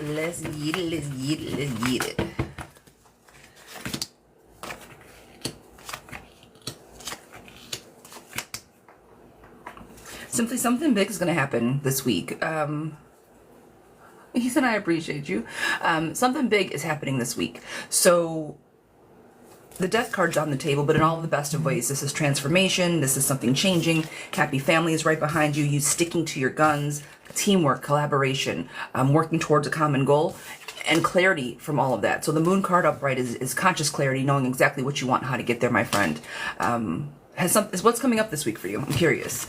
Let's get it, let's get it, let's get it. Simply something big is going to happen this week. He said, I appreciate you. Something big is happening this week. So the death card's on the table, but in all the best of ways. This is transformation. This is something changing. Happy family is right behind you. You sticking to your guns. Teamwork, collaboration, working towards a common goal, and clarity from all of that. So the moon card upright is conscious clarity, knowing exactly what you want and how to get there, my friend. Is what's coming up this week for you? I'm curious.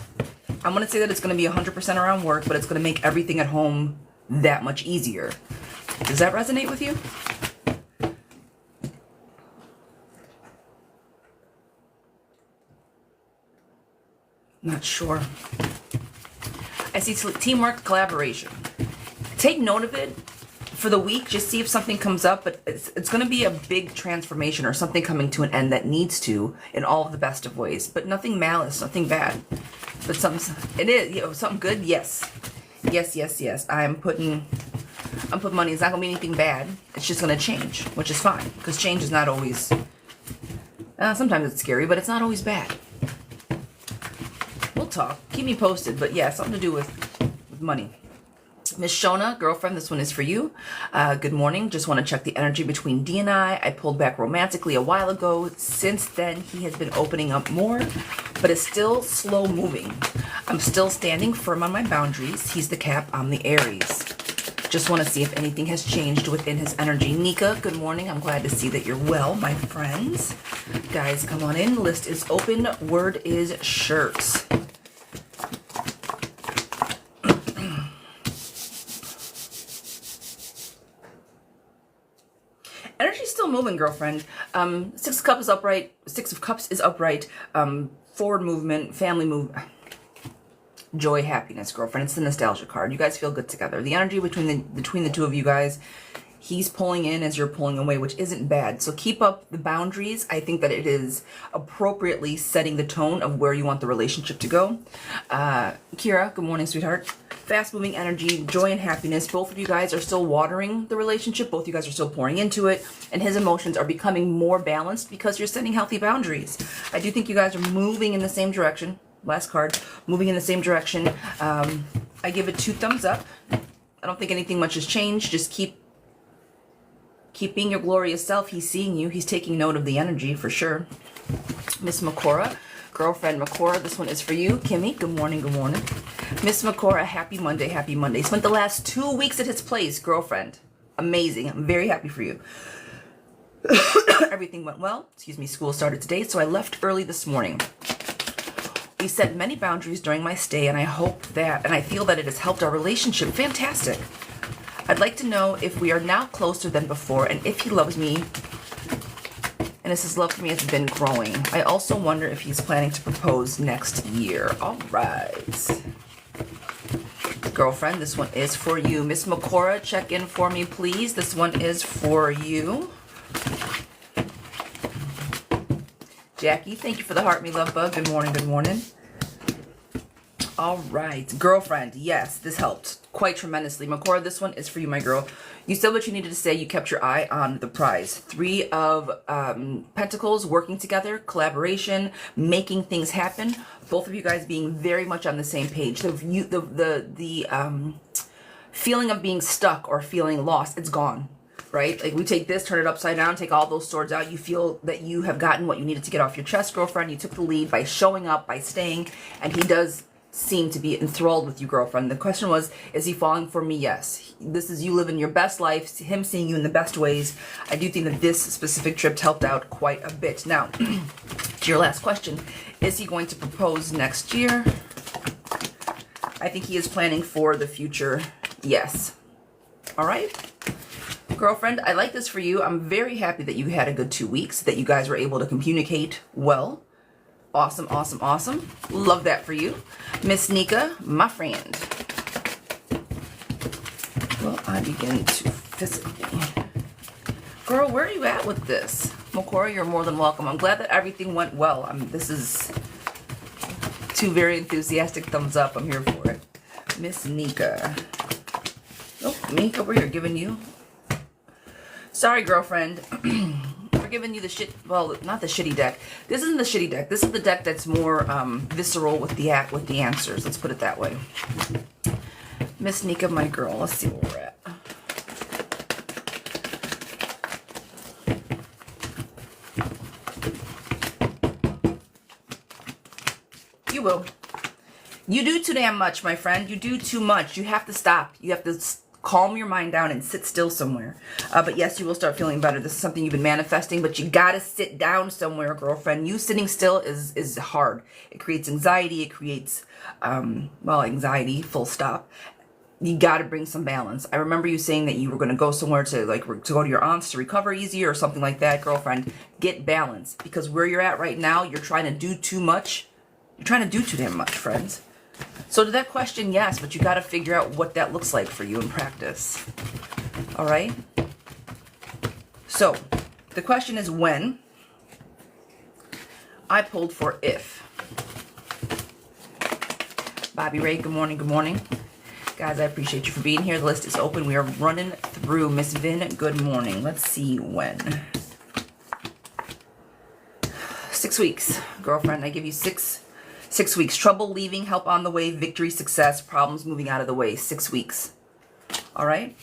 I'm going to say that it's going to be 100% around work, but it's going to make everything at home that much easier. Does that resonate with you? Not sure. I see teamwork, collaboration. Take note of it for the week. Just see if something comes up, but it's going to be a big transformation or something coming to an end that needs to in all of the best of ways. But nothing malice, nothing bad. But something, it is, something good. Yes. Yes. I'm putting money. It's not going to be anything bad. It's just going to change, which is fine. Because change is not always, sometimes it's scary, but it's not always bad. We'll talk. Keep me posted. But yeah, something to do with money. Miss Shona, girlfriend, this one is for you. Good morning. Just want to check the energy between D and I. I pulled back romantically a while ago. Since then, he has been opening up more, but is still slow moving. I'm still standing firm on my boundaries. He's the Cap. I'm the Aries. Just want to see if anything has changed within his energy. Nika, good morning. I'm glad to see that you're well, my friends. Guys, come on in. List is open. Word is shirts. Energy's still moving, girlfriend. Six of Cups is upright. Six of Cups is upright. Forward movement, family move, joy, happiness, girlfriend. It's the nostalgia card. You guys feel good together. The energy between the two of you guys, he's pulling in as you're pulling away, which isn't bad. So keep up the boundaries. I think that it is appropriately setting the tone of where you want the relationship to go. Kira, good morning, sweetheart. Fast moving energy, joy and happiness. Both of you guys are still watering the relationship. Both of you guys are still pouring into it. And his emotions are becoming more balanced because you're setting healthy boundaries. I do think you guys are moving in the same direction. Last card, moving in the same direction. I give it 2 thumbs up. I don't think anything much has changed. Just keep being your glorious self. He's seeing you. He's taking note of the energy for sure. Miss Makora. Girlfriend Makora, this one is for you. Kimmy, good morning, good morning. Miss Makora, happy Monday, happy Monday. Spent the last 2 weeks at his place, girlfriend. Amazing. I'm very happy for you. Everything went well. Excuse me, school started today, so I left early this morning. We set many boundaries during my stay, and I feel that it has helped our relationship. Fantastic. I'd like to know if we are now closer than before, and if he loves me, and as his love for me has been growing. I also wonder if he's planning to propose next year. All right. Girlfriend, this one is for you. Miss Makora, check in for me, please. This one is for you. Jackie, thank you for the heart, me love bug. Good morning, good morning. All right. Girlfriend, yes, this helped quite tremendously. Makora, this one is for you, my girl. You said what you needed to say. You kept your eye on the prize. 3 of Pentacles, working together, collaboration, making things happen. Both of you guys being very much on the same page. The feeling of being stuck or feeling lost, it's gone, right? Like we take this, turn it upside down, take all those swords out. You feel that you have gotten what you needed to get off your chest, girlfriend. You took the lead by showing up, by staying, and he does seem to be enthralled with you, girlfriend. The question was, is he falling for me? Yes. This is you living your best life, him seeing you in the best ways. I do think that this specific trip helped out quite a bit. Now, to your last question, is he going to propose next year? I think he is planning for the future. Yes. All right. Girlfriend, I like this for you. I'm very happy that you had a good 2 weeks, that you guys were able to communicate well. Awesome, awesome, awesome. Love that for you. Miss Nika, my friend. Will I begin to physically? Girl, where are you at with this? Mokora, you're more than welcome. I'm glad that everything went well. This is 2 very enthusiastic thumbs up. I'm here for it. Miss Nika. Oh, Mika, we're giving you. Sorry, girlfriend. We're giving you the shit. Well, not the shitty deck. This isn't the shitty deck. This is the deck that's more visceral with the answers. Let's put it that way. Miss Nika, my girl. Let's see where we're at. You will. You do too damn much, my friend. You do too much. You have to stop. You have to calm your mind down and sit still somewhere. But yes, you will start feeling better. This is something you've been manifesting, but you gotta sit down somewhere, girlfriend. You sitting still is hard. It creates anxiety. It creates, well, anxiety, full stop. You gotta bring some balance. I remember you saying that you were gonna go somewhere to go to your aunt's to recover easier or something like that, girlfriend. Get balance, because where you're at right now, you're trying to do too much. You're trying to do too damn much, friends. So to that question, yes, but you got to figure out what that looks like for you in practice. All right? So the question is when. I pulled for if. Bobby Ray, good morning, good morning. Guys, I appreciate you for being here. The list is open. We are running through. Miss Vin, good morning. Let's see when. 6 weeks, girlfriend. I give you 6 weeks. Trouble leaving, help on the way, victory, success, problems moving out of the way. 6 weeks. All right?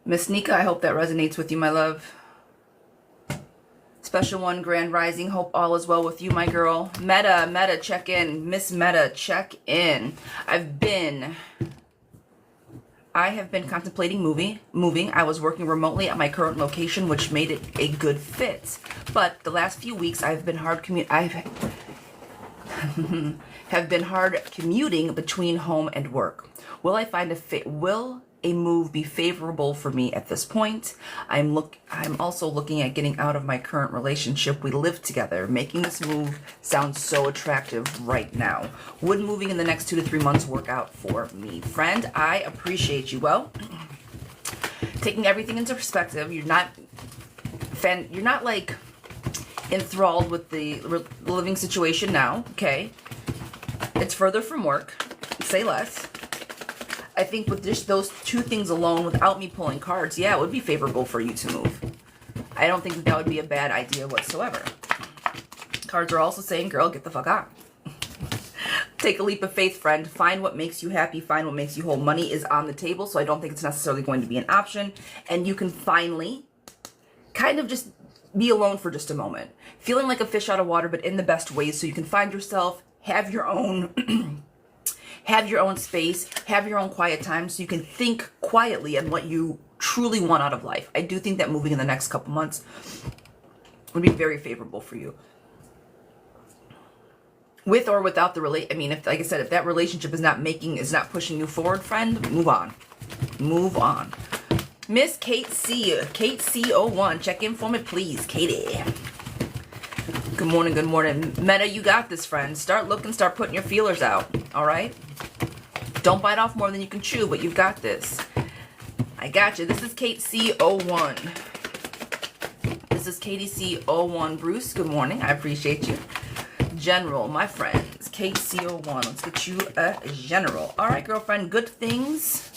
Miss Nika, I hope that resonates with you, my love. Special one, Grand Rising. Hope all is well with you, my girl. Meta, check in. Miss Meta, check in. I have been contemplating moving. I was working remotely at my current location, which made it a good fit. But the last few weeks, I've been hard have been hard commuting between home and work. Will I find will a move be favorable for me at this point? I'm also looking at getting out of my current relationship. We live together. Making this move sounds so attractive right now. Would moving in the next 2 to 3 months work out for me? Friend, I appreciate you. Well, taking everything into perspective, you're not like enthralled with the living situation now, okay? It's further from work. Say less. I think with just those 2 things alone, without me pulling cards, yeah, it would be favorable for you to move. I don't think that would be a bad idea whatsoever. Cards are also saying, girl, get the fuck out. Take a leap of faith, friend. Find what makes you happy. Find what makes you whole. Money is on the table, so I don't think it's necessarily going to be an option. And you can finally kind of just be alone for just a moment. Feeling like a fish out of water, but in the best ways, so you can find yourself, have your own... have your own space, have your own quiet time, so you can think quietly on what you truly want out of life. I do think that moving in the next couple months would be very favorable for you. With or without the I mean, if, like I said, if that relationship is not pushing you forward, friend, move on. Move on. Miss Kate C. Kate C01, check in for me, please, Katie. Good morning, good morning. Meta, you got this, friend. Start looking, start putting your feelers out, all right? Don't bite off more than you can chew, but you've got this. I got you. This is Kate C01. This is Katie C01. Bruce, good morning. I appreciate you. General, my friends. Kate C01. Let's get you a general. All right, girlfriend. Good things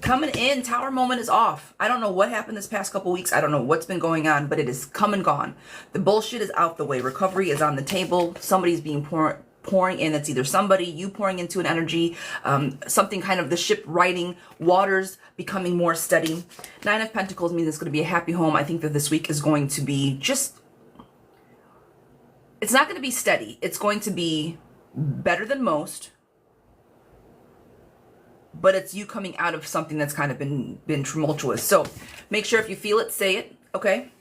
coming in. Tower moment is off. I don't know what happened this past couple weeks. I don't know what's been going on, but it is come and gone. The bullshit is out the way. Recovery is on the table. Somebody's being pouring in. It's either somebody, you pouring into an energy, something kind of the ship riding, waters becoming more steady. 9 of Pentacles means it's going to be a happy home. I think that this week is going to be just, it's not going to be steady. It's going to be better than most. But it's you coming out of something that's kind of been tumultuous. So make sure if you feel it, say it, okay?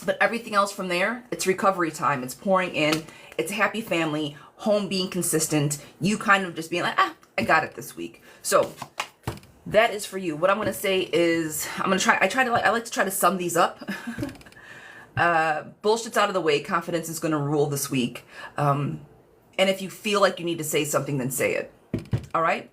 But everything else from there, it's recovery time. It's pouring in. It's a happy family, home being consistent, you kind of just being like, I got it this week. So that is for you. What I'm going to say is, I like to try to sum these up. Bullshit's out of the way. Confidence is going to rule this week. And if you feel like you need to say something, then say it. All right?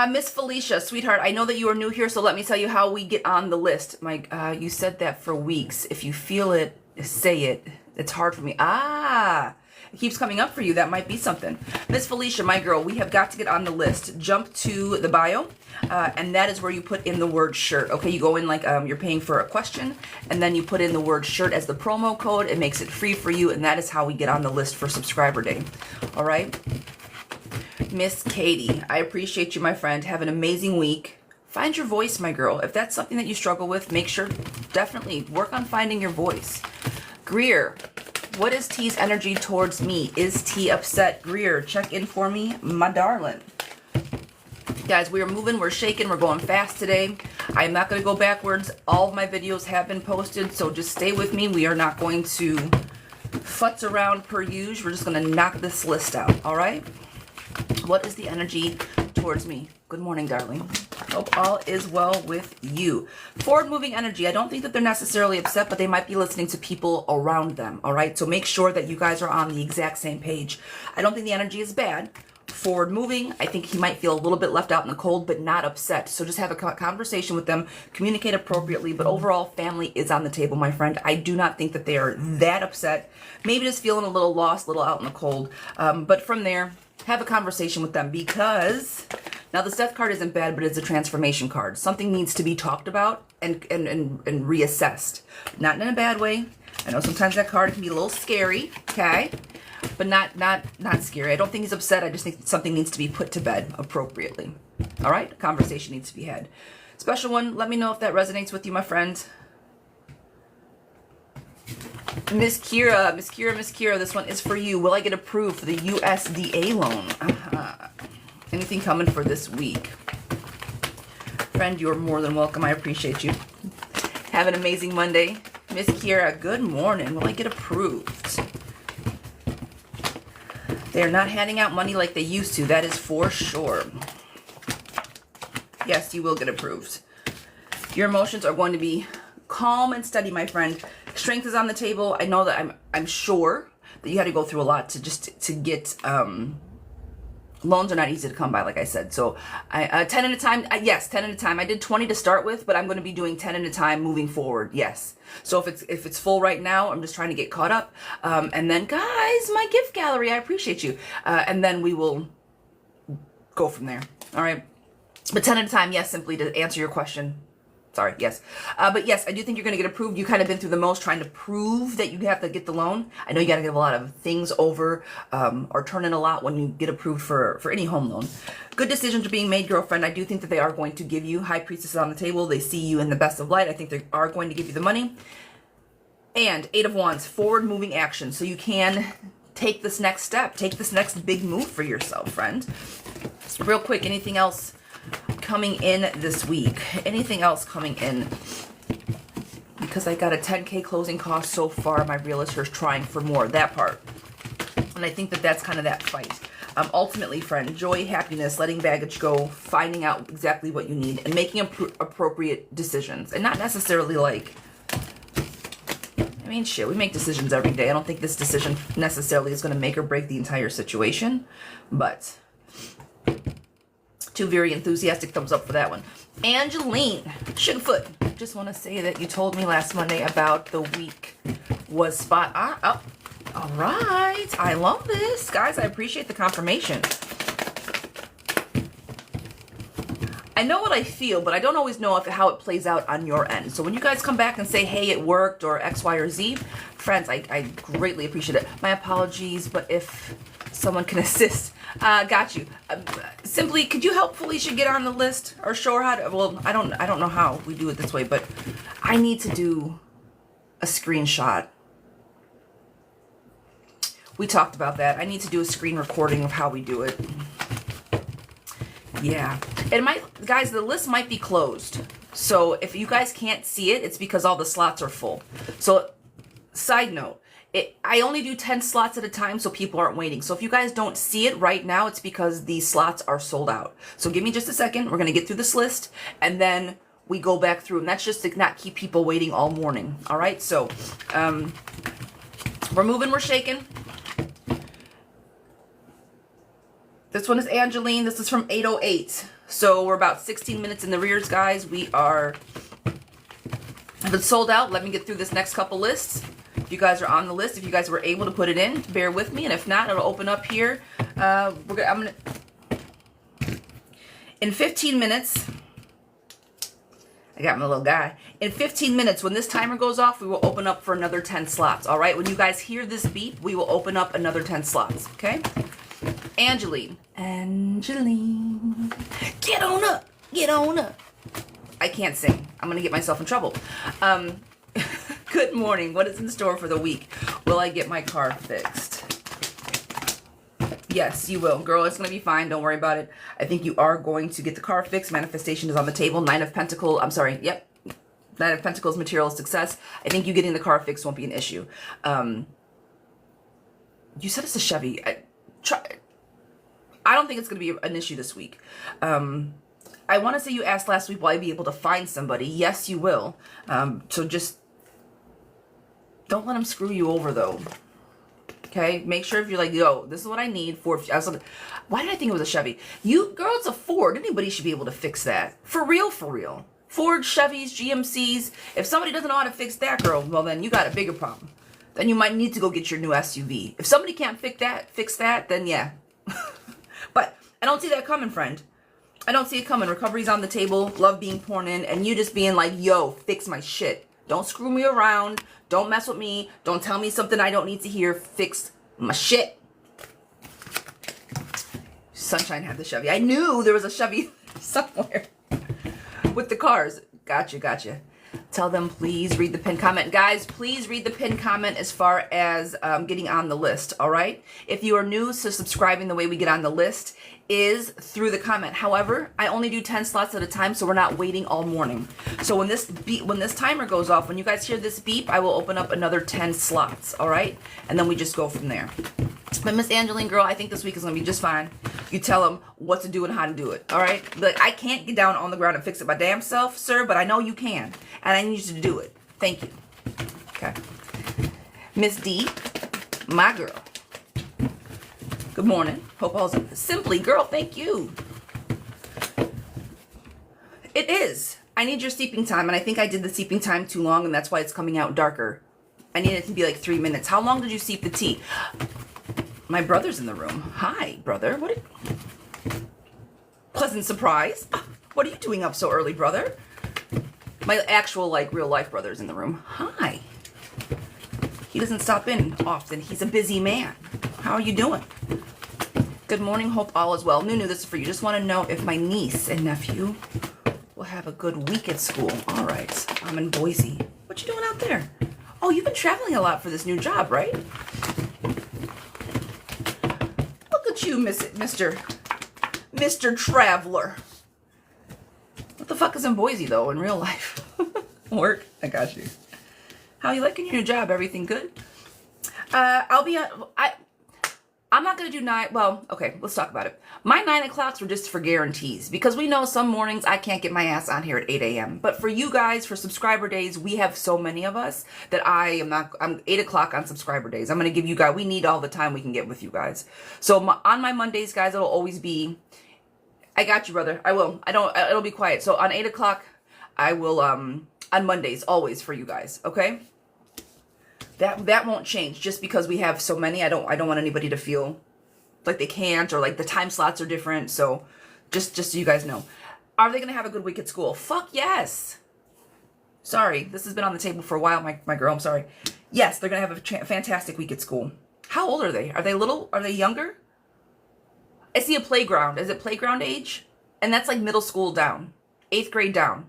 Miss Felicia, sweetheart, I know that you are new here, so let me tell you how we get on the list. You said that for weeks. If you feel it, say it. It's hard for me. It keeps coming up for you. That might be something. Miss Felicia, my girl, we have got to get on the list. Jump to the bio, and that is where you put in the word shirt. Okay, you go in like you're paying for a question, and then you put in the word shirt as the promo code. It makes it free for you, and that is how we get on the list for subscriber day. All right? Miss Katie, I appreciate you, my friend. Have an amazing week. Find your voice, my girl. If that's something that you struggle with, make sure, definitely work on finding your voice. Greer, what is T's energy towards me? Is T upset? Greer, check in for me, my darling. Guys, we are moving, we're shaking, we're going fast today. I'm not going to go backwards. All of my videos have been posted, so just stay with me. We are not going to futz around per usual. We're just going to knock this list out, all right? What is the energy towards me? Good morning, darling. Hope all is well with you. Forward moving energy. I don't think that they're necessarily upset, but they might be listening to people around them. All right. So make sure that you guys are on the exact same page. I don't think the energy is bad. Forward moving. I think he might feel a little bit left out in the cold, but not upset. So just have a conversation with them, communicate appropriately. But overall, family is on the table, my friend. I do not think that they are that upset. Maybe just feeling a little lost, a little out in the cold. But from there, have a conversation with them, because now the death card isn't bad, but it's a transformation card. Something needs to be talked about and reassessed. Not in a bad way. I know sometimes that card can be a little scary, okay? But not scary. I don't think he's upset. I just think something needs to be put to bed appropriately. All right? A conversation needs to be had. Special one, let me know if that resonates with you, my friend. Miss Kira, this one is for you. Will I get approved for the USDA loan? Anything coming for this week? Friend, you're more than welcome. I appreciate you. Have an amazing Monday. Miss Kira, good morning. Will I get approved? They are not handing out money like they used to. That is for sure. Yes, you will get approved. Your emotions are going to be calm and steady, my friend. Strength is on the table. I know that I'm sure that you had to go through a lot to get loans are not easy to come by, like I said. So 10 at a time. Yes, 10 at a time. I did 20 to start with, but I'm going to be doing 10 at a time moving forward. Yes. So if it's full right now, I'm just trying to get caught up. And then guys, my gift gallery, I appreciate you. And then we will go from there. All right. But 10 at a time. Yes, simply to answer your question. Sorry, yes. But yes, I do think you're going to get approved. You kind of been through the most trying to prove that you have to get the loan. I know you got to give a lot of things over or turn in a lot when you get approved for any home loan. Good decisions are being made, girlfriend. I do think that they are going to give you. High Priestess on the table. They see you in the best of light. I think they are going to give you the money. And 8 of Wands, forward moving action. So you can take this next step. Take this next big move for yourself, friend. Real quick, anything else coming in this week? Anything else coming in? Because I got a 10K closing cost so far. My realtor is trying for more. That part. And I think that that's kind of that fight. Ultimately, friend, joy, happiness, letting baggage go, finding out exactly what you need, and making appropriate decisions. And not necessarily like, I mean, shit, we make decisions every day. I don't think this decision necessarily is going to make or break the entire situation. But two very enthusiastic thumbs up for that one. Angeline, Sugarfoot, just want to say that you told me last Monday about the week was spot on. Oh, all right. I love this. Guys, I appreciate the confirmation. I know what I feel, but I don't always know how it plays out on your end. So when you guys come back and say, hey, it worked, or X, Y, or Z, friends, I greatly appreciate it. My apologies, but if someone can assist, got you. Simply, could you help Felicia get on the list, or show her how to? Well, I don't know how we do it this way, but I need to do a screenshot. We talked about that. I need to do a screen recording of how we do it. Yeah, it might, guys. The list might be closed, so if you guys can't see it, it's because all the slots are full. So, side note. I only do 10 slots at a time so people aren't waiting. So if you guys don't see it right now, it's because these slots are sold out. So give me just a second. We're going to get through this list and then we go back through. And that's just to not keep people waiting all morning. All right. So we're moving. We're shaking. This one is Angeline. This is from 808. So we're about 16 minutes in the rears, guys. We are, if it's sold out, let me get through this next couple lists. If you guys are on the list, if you guys were able to put it in, bear with me. And if not, it'll open up here. In 15 minutes, I got my little guy. In 15 minutes, when this timer goes off, we will open up for another 10 slots. All right, when you guys hear this beep, we will open up another 10 slots, okay? Angeline, get on up, get on up. I can't sing. I'm gonna get myself in trouble. Good morning. What is in store for the week? Will I get my car fixed? Yes, you will. Girl, it's going to be fine. Don't worry about it. I think you are going to get the car fixed. Manifestation is on the table. Nine of Pentacles. I'm sorry. Yep. Nine of Pentacles, material success. I think you getting the car fixed won't be an issue. You said it's a Chevy. I don't think it's going to be an issue this week. I want to say you asked last week, will I be able to find somebody? Yes, you will. So just don't let them screw you over, though. Okay, make sure if you're like, yo, this is what I need for. Why did I think it was a Chevy? Girl, it's a Ford. Anybody should be able to fix that. For real, for real. Ford, Chevys, GMCs. If somebody doesn't know how to fix that, girl, well, then you got a bigger problem. Then you might need to go get your new SUV. If somebody can't fix that, then yeah. But I don't see that coming, friend. I don't see it coming. Recovery's on the table. Love being poured in. And you just being like, yo, fix my shit. Don't screw me around. Don't mess with me. Don't tell me something I don't need to hear. Fix my shit. Sunshine had the Chevy. I knew there was a Chevy somewhere with the cars. Gotcha. Tell them, please read the pinned comment. Guys, please read the pinned comment as far as getting on the list, all right? If you are new to subscribing, the way we get on the list is through the comment. However, I only do 10 slots at a time, so we're not waiting all morning. So when this timer goes off, when you guys hear this beep, I will open up another 10 slots, all right? And then we just go from there. But Miss Angeline, girl, I think this week is going to be just fine. You tell them what to do and how to do it, all right? Like, I can't get down on the ground and fix it my damn self, sir, but I know you can. And I need you to do it. Thank you. Okay. Miss D, my girl. Good morning. Hope all's simply, girl, thank you. It is. I need your steeping time, and I think I did the steeping time too long, and that's why it's coming out darker. I need it to be like 3 minutes. How long did you steep the tea? My brother's in the room. Hi, brother. Pleasant surprise. What are you doing up so early, brother? My actual, like, real life brother's in the room. Hi. He doesn't stop in often. He's a busy man. How are you doing? Good morning. Hope all is well. Nunu, this is for you. Just want to know if my niece and nephew will have a good week at school. All right. I'm in Boise. What you doing out there? Oh, you've been traveling a lot for this new job, right? Look at you, Mr. Traveler. What the fuck is in Boise, though, in real life? Work? I got you. How you liking your new job? Everything good? I'm not going to do okay, let's talk about it. My 9 o'clocks were just for guarantees because we know some mornings I can't get my ass on here at 8 a.m. But for you guys, for subscriber days, we have so many of us that I'm 8 o'clock on subscriber days. I'm going to give you guys, we need all the time we can get with you guys. So on my Mondays, guys, it'll always be, I got you, brother. I will. It'll be quiet. So on 8 o'clock, I will, on Mondays, always for you guys. Okay? That won't change just because we have so many. I don't want anybody to feel like they can't or like the time slots are different. So just so you guys know. Are they going to have a good week at school? Fuck yes. Sorry. This has been on the table for a while, my girl. I'm sorry. Yes, they're going to have a fantastic week at school. How old are they? Are they little? Are they younger? I see a playground. Is it playground age? And that's like middle school down. 8th grade down.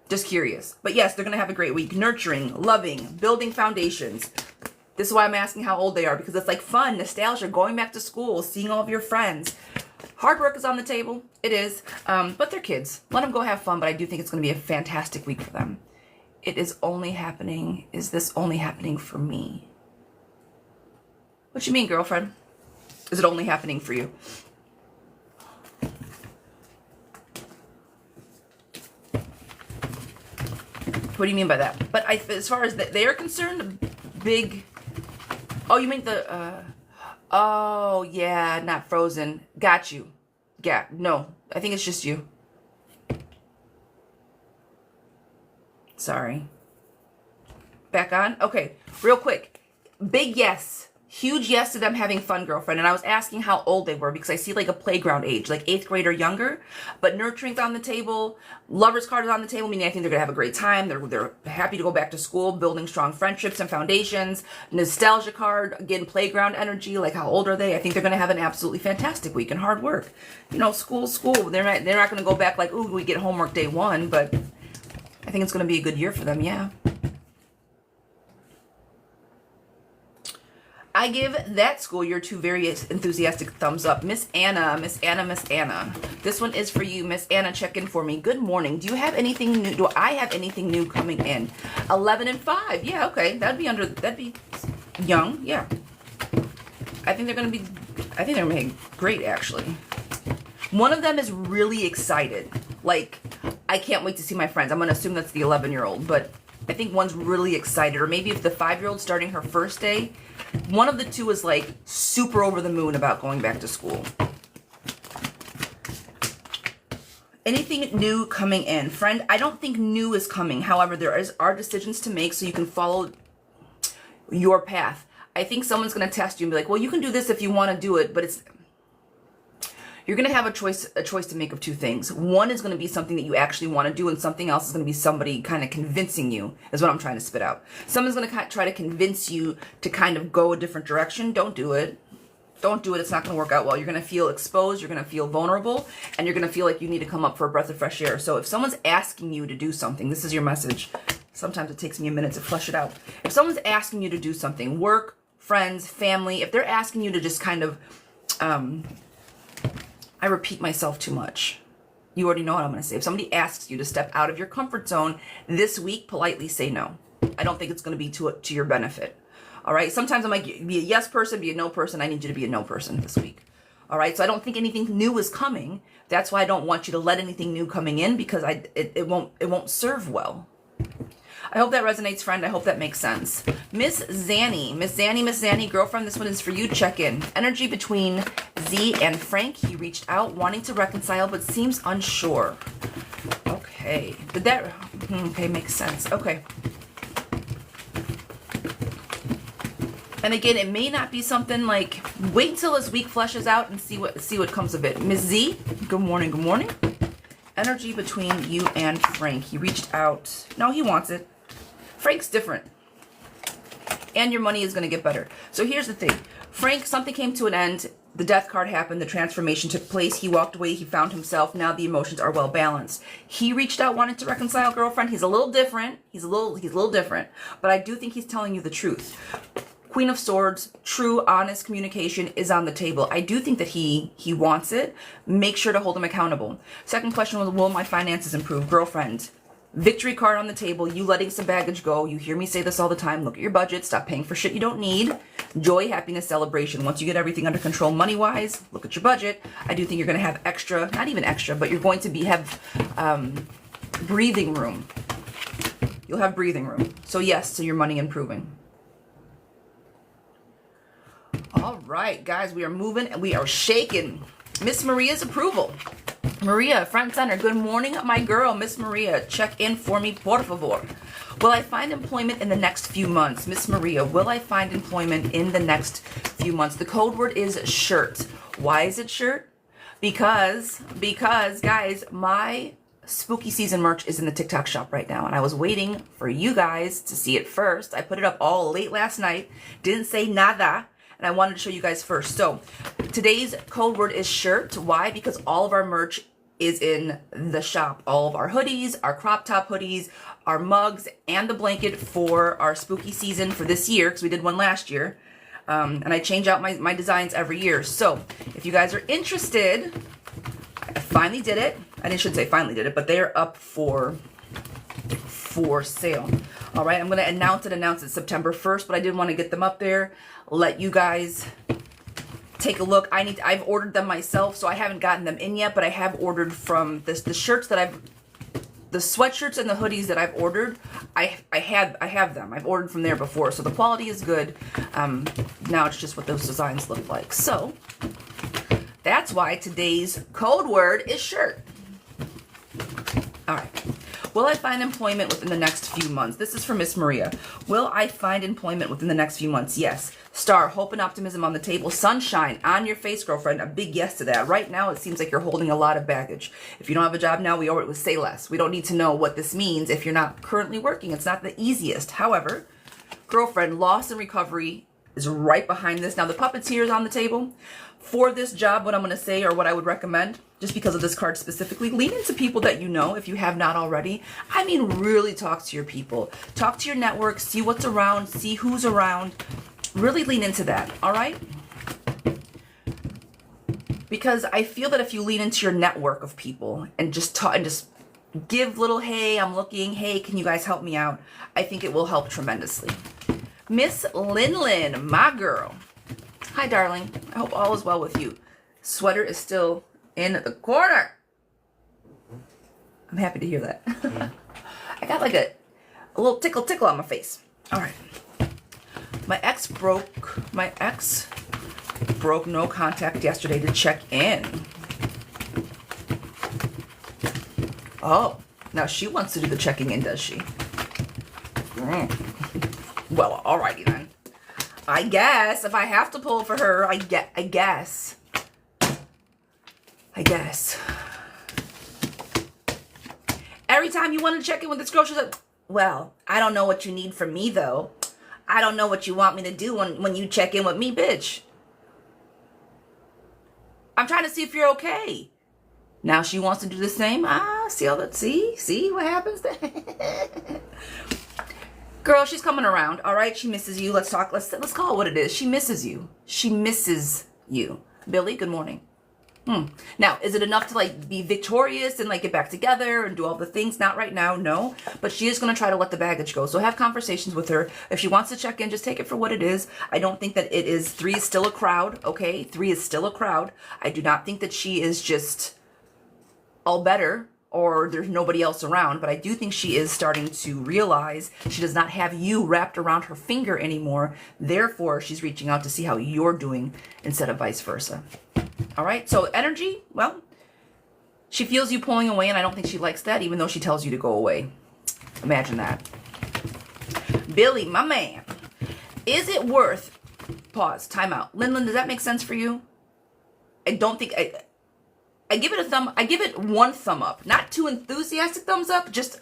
Just curious. But yes, they're going to have a great week. Nurturing, loving, building foundations. This is why I'm asking how old they are. Because it's like fun, nostalgia, going back to school, seeing all of your friends. Hard work is on the table. It is. But they're kids. Let them go have fun. But I do think it's going to be a fantastic week for them. It is only happening. Is this only happening for me? What you mean, girlfriend? Is it only happening for you? What do you mean by that? But as far as they are concerned, big... Oh, you mean the... Oh, yeah, not Frozen. Got you. gap. No, I think it's just you. Sorry. Back on? Okay, real quick. Big yes. Huge yes to them having fun, girlfriend. And I was asking how old they were because I see like a playground age, like 8th grade or younger. But nurturing's on the table. Lover's card is on the table, meaning I think they're going to have a great time. They're happy to go back to school, building strong friendships and foundations. Nostalgia card, again, playground energy. Like how old are they? I think they're going to have an absolutely fantastic week and hard work. You know, school. They're not going to go back like, ooh, we get homework day 1. But I think it's going to be a good year for them, yeah. I give that school year 2 very enthusiastic thumbs up. Miss Anna. This one is for you, Miss Anna. Check in for me. Good morning. Do you have anything new? Do I have anything new coming in? 11 and 5. Yeah, okay. That'd be young. Yeah. I think they're gonna be great actually. One of them is really excited. Like, I can't wait to see my friends. I'm gonna assume that's the 11-year-old, but I think one's really excited. Or maybe if the 5-year-old starting her first day, one of the two is like super over the moon about going back to school. Anything new coming in? Friend, I don't think new is coming. However, there are decisions to make so you can follow your path. I think someone's going to test you and be like, well, you can do this if you want to do it, but you're going to have a choice to make of 2 things. One is going to be something that you actually want to do, and something else is going to be somebody kind of convincing you, is what I'm trying to spit out. Someone's going to try to convince you to kind of go a different direction. Don't do it. Don't do it. It's not going to work out well. You're going to feel exposed. You're going to feel vulnerable, and you're going to feel like you need to come up for a breath of fresh air. So if someone's asking you to do something, this is your message. Sometimes it takes me a minute to flesh it out. If someone's asking you to do something, work, friends, family, if they're asking you to just kind of, I repeat myself too much. You already know what I'm going to say. If somebody asks you to step out of your comfort zone this week, politely say no. I don't think it's going to be to your benefit. All right? Sometimes I might be a yes person, be a no person. I need you to be a no person this week. All right? So I don't think anything new is coming. That's why I don't want you to let anything new coming in, because it won't serve well. I hope that resonates, friend. I hope that makes sense. Miss Zanny, girlfriend, this one is for you. Check in. Energy between Z and Frank. He reached out wanting to reconcile but seems unsure. Okay. Okay, makes sense. Okay. And again, it may not be something like, wait till this week fleshes out and see what comes of it. Miss Z, good morning, good morning. Energy between you and Frank. He reached out. No, he wants it. Frank's different. And your money is going to get better. So here's the thing. Frank, something came to an end. The death card happened. The transformation took place. He walked away. He found himself. Now the emotions are well balanced. He reached out, wanted to reconcile, girlfriend. He's a little different. He's a little different. But I do think he's telling you the truth. Queen of Swords, true, honest communication is on the table. I do think that he wants it. Make sure to hold him accountable. Second question was, will my finances improve? Girlfriend, victory card on the table. You letting some baggage go. You hear me say this all the time. Look at your budget. Stop paying for shit you don't need. Joy, happiness, celebration. Once you get everything under control money-wise, look at your budget. I do think you're going to have extra, not even extra, but you're going to have breathing room. You'll have breathing room. So yes, to your money improving. All right, guys, we are moving and we are shaking. Miss Maria's approval. Maria, front center. Good morning, my girl, Miss Maria. Check in for me, por favor. Will I find employment in the next few months? Miss Maria, will I find employment in the next few months? The code word is shirt. Why is it shirt? Because, guys, my spooky season merch is in the TikTok shop right now, and I was waiting for you guys to see it first. I put it up all late last night. Didn't say nada. And I wanted to show you guys first. So today's code word is shirt. Why? Because all of our merch is in the shop. All of our hoodies, our crop top hoodies, our mugs, and the blanket for our spooky season for this year, because we did one last year. And I change out my designs every year. So if you guys are interested, I finally did it. I shouldn't say finally did it, but they are up for sale. All right, I'm going to announce it September 1st, but I did want to get them up there, let you guys take a look. I've ordered them myself, so I haven't gotten them in yet, but I have ordered from the shirts that the sweatshirts and the hoodies that I've ordered. I have them. I've ordered from there before, so the quality is good. Now it's just what those designs look like. So That's why today's code word is shirt. All right. Will I find employment within the next few months? This is for Miss Maria. Will I find employment within the next few months? Yes. Star, hope and optimism on the table. Sunshine on your face, girlfriend. A big yes to that. Right now, it seems like you're holding a lot of baggage. If you don't have a job now, we already would say less. We don't need to know what this means if you're not currently working. It's not the easiest. However, girlfriend, loss and recovery is right behind this. Now, the puppeteer is on the table. For this job, what I'm going to say, or what I would recommend, just because of this card specifically, lean into people that you know if you have not already. I mean, really talk to your people. Talk to your network. See what's around. See who's around. Really lean into that, all right? Because I feel that if you lean into your network of people and just talk and just give little, hey, I'm looking, hey, can you guys help me out? I think it will help tremendously. Miss Lin, my girl. Hi, darling. I hope all is well with you. Sweater is still in the corner. I'm happy to hear that. I got like a little tickle on my face. All right. My ex broke no contact yesterday to check in. Oh, now she wants to do the checking in, does she? Well, alrighty then. I guess if I have to pull for her, I guess. Every time you want to check in with this girl, she's like, well, I don't know what you need from me, though. I don't know what you want me to do when you check in with me, bitch. I'm trying to see if you're okay. Now she wants to do the same. See what happens there? Girl, she's coming around, all right? She misses you. Let's talk. Let's call it what it is. She misses you. She misses you. Billy, good morning. Now, is it enough to like be victorious and like get back together and do all the things? Not right now, no. But she is going to try to let the baggage go. So have conversations with her. If she wants to check in, just take it for what it is. I don't think that it is. 3 is still a crowd, okay? 3 is still a crowd. I do not think that she is just all better or there's nobody else around. But I do think she is starting to realize she does not have you wrapped around her finger anymore. Therefore, she's reaching out to see how you're doing instead of vice versa. All right, so energy, well, she feels you pulling away, and I don't think she likes that, even though she tells you to go away. Imagine that. Billy, my man, is it worth, pause, time out. Lin, does that make sense for you? I don't think, I give it a thumb, I give it 1 thumb up. Not 2 enthusiastic thumbs up, just,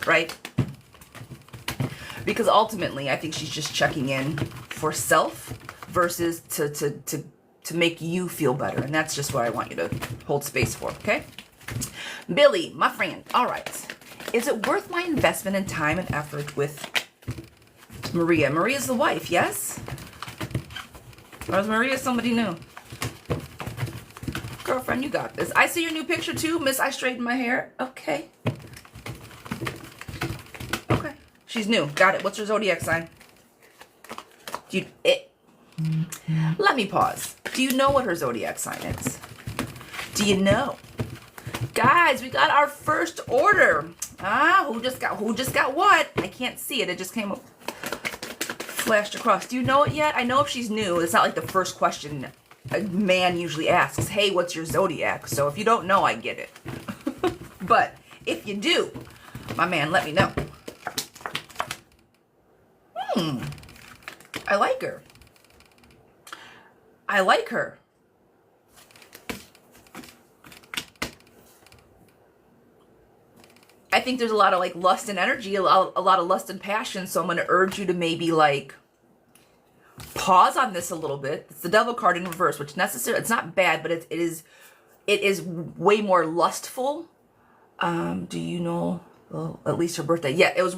right? Because ultimately, I think she's just checking in for self versus to make you feel better. And that's just what I want you to hold space for, okay? Billy, my friend, all right. Is it worth my investment in time and effort with Maria? Maria's the wife, yes? Or is Maria somebody new? Girlfriend, you got this. I see your new picture too, Miss I straightened my hair. Okay. Okay. She's new. Got it. What's her zodiac sign? Let me pause. Do you know what her zodiac sign is? Do you know? Guys, we got our first order. Who just got what? I can't see it. It just came up, flashed across. Do you know it yet? I know if she's new, it's not like the first question a man usually asks. Hey, what's your zodiac? So if you don't know, I get it. But if you do, my man, let me know. I like her. I like her. I think there's a lot of like lust and energy, a lot of lust and passion. So I'm going to urge you to maybe like pause on this a little bit. It's the Devil card in reverse, which necessarily, it's not bad, but it is way more lustful. Do you know? Well, at least her birthday. Yeah, it's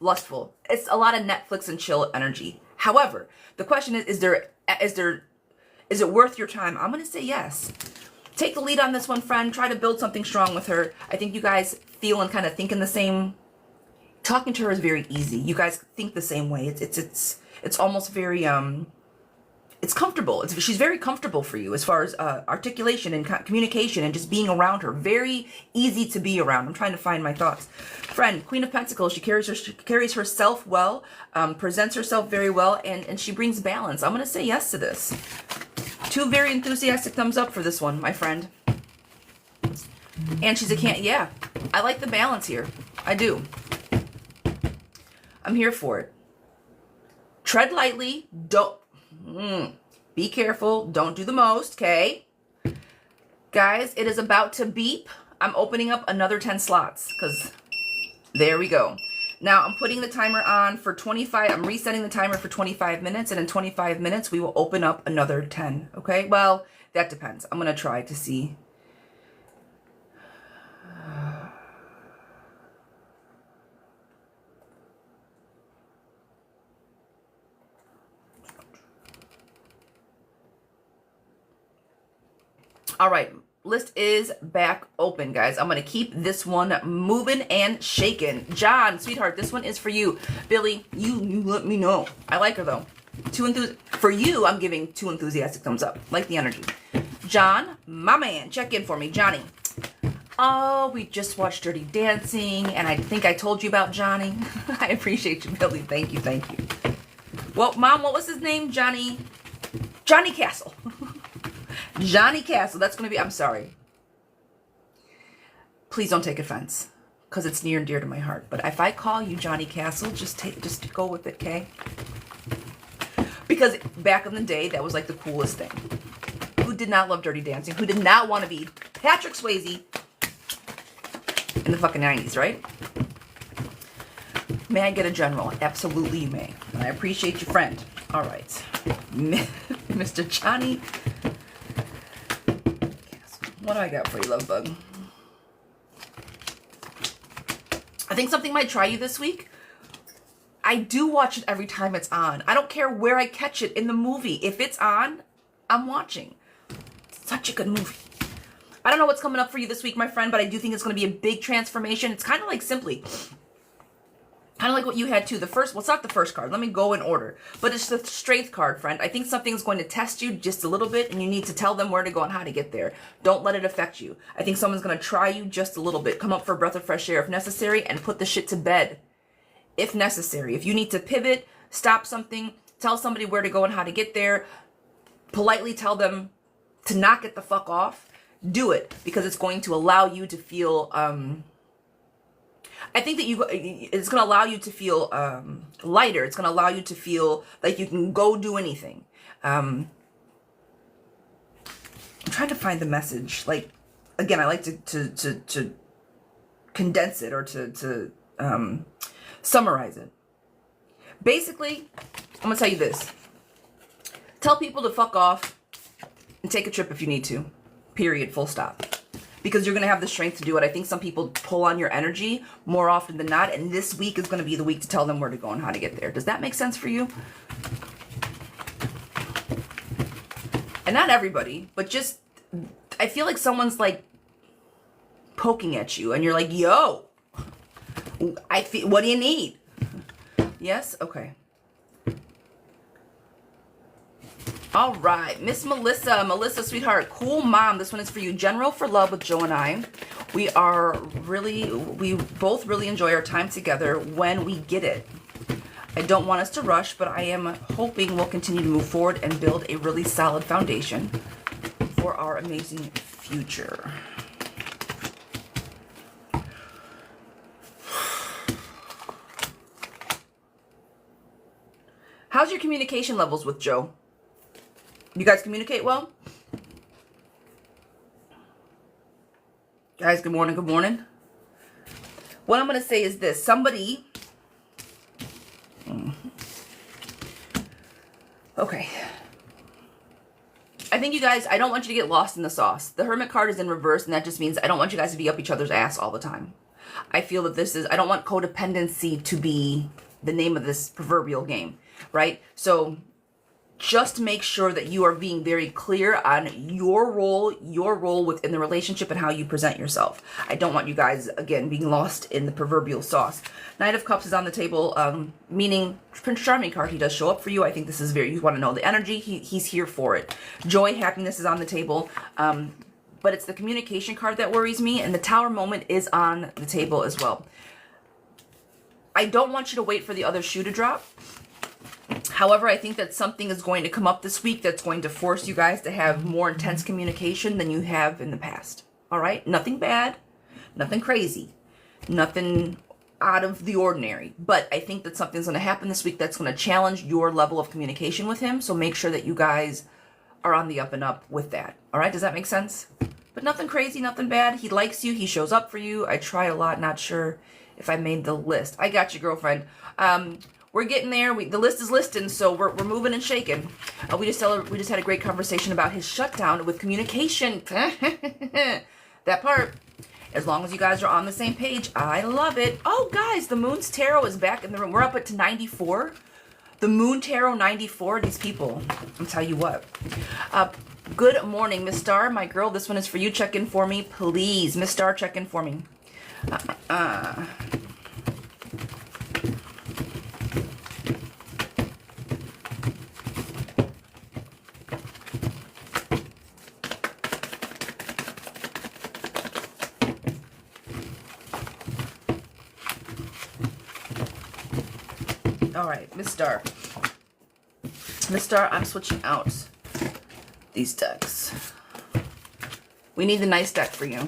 lustful. It's a lot of Netflix and chill energy. However, the question is it worth your time? I'm going to say yes. Take the lead on this one, friend. Try to build something strong with her. I think you guys feel and kind of think in the same. Talking to her is very easy. You guys think the same way. It's almost very it's comfortable. She's very comfortable for you as far as articulation and communication and just being around her. Very easy to be around. I'm trying to find my thoughts. Friend, Queen of Pentacles. She carries herself well, presents herself very well, and she brings balance. I'm going to say yes to this. 2 very enthusiastic thumbs up for this one, my friend. And she's a yeah. I like the balance here. I do. I'm here for it. Tread lightly. Don't... be careful. Don't do the most, okay? Guys, it is about to beep. I'm opening up another 10 slots because there we go. Now I'm putting the timer on for 25. I'm resetting the timer for 25 minutes, and in 25 minutes we will open up another 10, okay? Well, that depends. I'm going to try to see. All right, list is back open, guys. I'm going to keep this one moving and shaking. John, sweetheart, this one is for you. Billy, you let me know. I like her, though. For you, I'm giving 2 enthusiastic thumbs up. Like the energy. John, my man, check in for me. Johnny. Oh, we just watched Dirty Dancing, and I think I told you about Johnny. I appreciate you, Billy. Thank you, thank you. Well, Mom, what was his name? Johnny Castle. Johnny Castle. That's going to be... I'm sorry. Please don't take offense, because it's near and dear to my heart. But if I call you Johnny Castle, just go with it, okay? Because back in the day, that was like the coolest thing. Who did not love Dirty Dancing? Who did not want to be Patrick Swayze in the fucking 90s, right? May I get a general? Absolutely you may. And I appreciate your friend. All right. Mr. Johnny... What do I got for you, love bug? I think something might try you this week. I do watch it every time it's on. I don't care where I catch it in the movie. If it's on, I'm watching. It's such a good movie. I don't know what's coming up for you this week, my friend, but I do think it's going to be a big transformation. It's kind of like Simply. Kind of like what you had too. Well, it's not the first card. Let me go in order. But it's the Strength card, friend. I think something's going to test you just a little bit, and you need to tell them where to go and how to get there. Don't let it affect you. I think someone's going to try you just a little bit. Come up for a breath of fresh air if necessary, and put the shit to bed if necessary. If you need to pivot, stop something, tell somebody where to go and how to get there, politely tell them to knock it the fuck off, do it, because it's going to allow you to feel... I think that it's going to allow you to feel lighter. It's going to allow you to feel like you can go do anything. I'm trying to find the message. Like, again, I like to condense it or to summarize it. Basically, I'm going to tell you this. Tell people to fuck off and take a trip if you need to. Period. Full stop. Because you're going to have the strength to do it. I think some people pull on your energy more often than not. And this week is going to be the week to tell them where to go and how to get there. Does that make sense for you? And not everybody, but just, I feel like someone's like poking at you. And you're like, yo, what do you need? Yes? Okay. All right, Miss Melissa. Melissa, sweetheart, cool mom. This one is for you. General for love with Joe and I. We both really enjoy our time together when we get it. I don't want us to rush, but I am hoping we'll continue to move forward and build a really solid foundation for our amazing future. How's your communication levels with Joe? You guys communicate well? Guys, good morning, good morning. What I'm going to say is this. Somebody... Okay. I think you guys... I don't want you to get lost in the sauce. The Hermit card is in reverse, and that just means I don't want you guys to be up each other's ass all the time. I feel that this is... I don't want codependency to be the name of this proverbial game, right? So... just make sure that you are being very clear on your role within the relationship and how you present yourself. I don't want you guys, again, being lost in the proverbial sauce. Knight of Cups is on the table, meaning Prince Charming card. He does show up for you. I think this is very, you want to know the energy. He's here for it. Joy, happiness is on the table. But it's the communication card that worries me, and the Tower moment is on the table as well. I don't want you to wait for the other shoe to drop. However, I think that something is going to come up this week that's going to force you guys to have more intense communication than you have in the past. All right? Nothing bad, nothing crazy, nothing out of the ordinary. But I think that something's going to happen this week that's going to challenge your level of communication with him. So make sure that you guys are on the up and up with that. All right? Does that make sense? But nothing crazy, nothing bad. He likes you. He shows up for you. I try a lot. Not sure if I made the list. I got you, girlfriend. We're getting there. The list is listing, so we're moving and shaking. We just had a great conversation about his shutdown with communication. That part. As long as you guys are on the same page, I love it. Oh, guys, the Moon's Tarot is back in the room. We're up to 94. The Moon Tarot 94. These people, I'll tell you what. Good morning, Miss Star. My girl, this one is for you. Check in for me, please. Miss Star, check in for me. All right, Miss Star. Miss Star, I'm switching out these decks. We need the nice deck for you.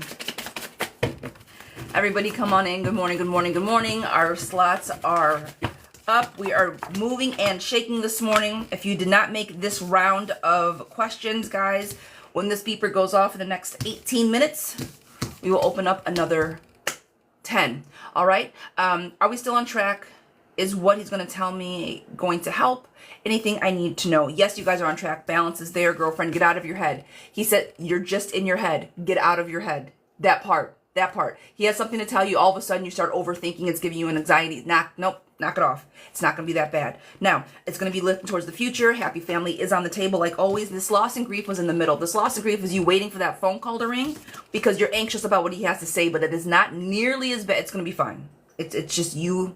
Everybody come on in. Good morning, good morning, good morning. Our slots are up. We are moving and shaking this morning. If you did not make this round of questions, guys, when this beeper goes off in the next 18 minutes, we will open up another 10. All right? Are we still on track? Is what he's going to tell me going to help? Anything I need to know? Yes, you guys are on track. Balance is there, girlfriend. Get out of your head. He said, you're just in your head. Get out of your head. That part. He has something to tell you. All of a sudden, you start overthinking. It's giving you an anxiety. Nope. Knock it off. It's not going to be that bad. Now, it's going to be looking towards the future. Happy family is on the table like always. This loss and grief was in the middle. This loss and grief is you waiting for that phone call to ring because you're anxious about what he has to say, but it is not nearly as bad. It's going to be fine. It's just you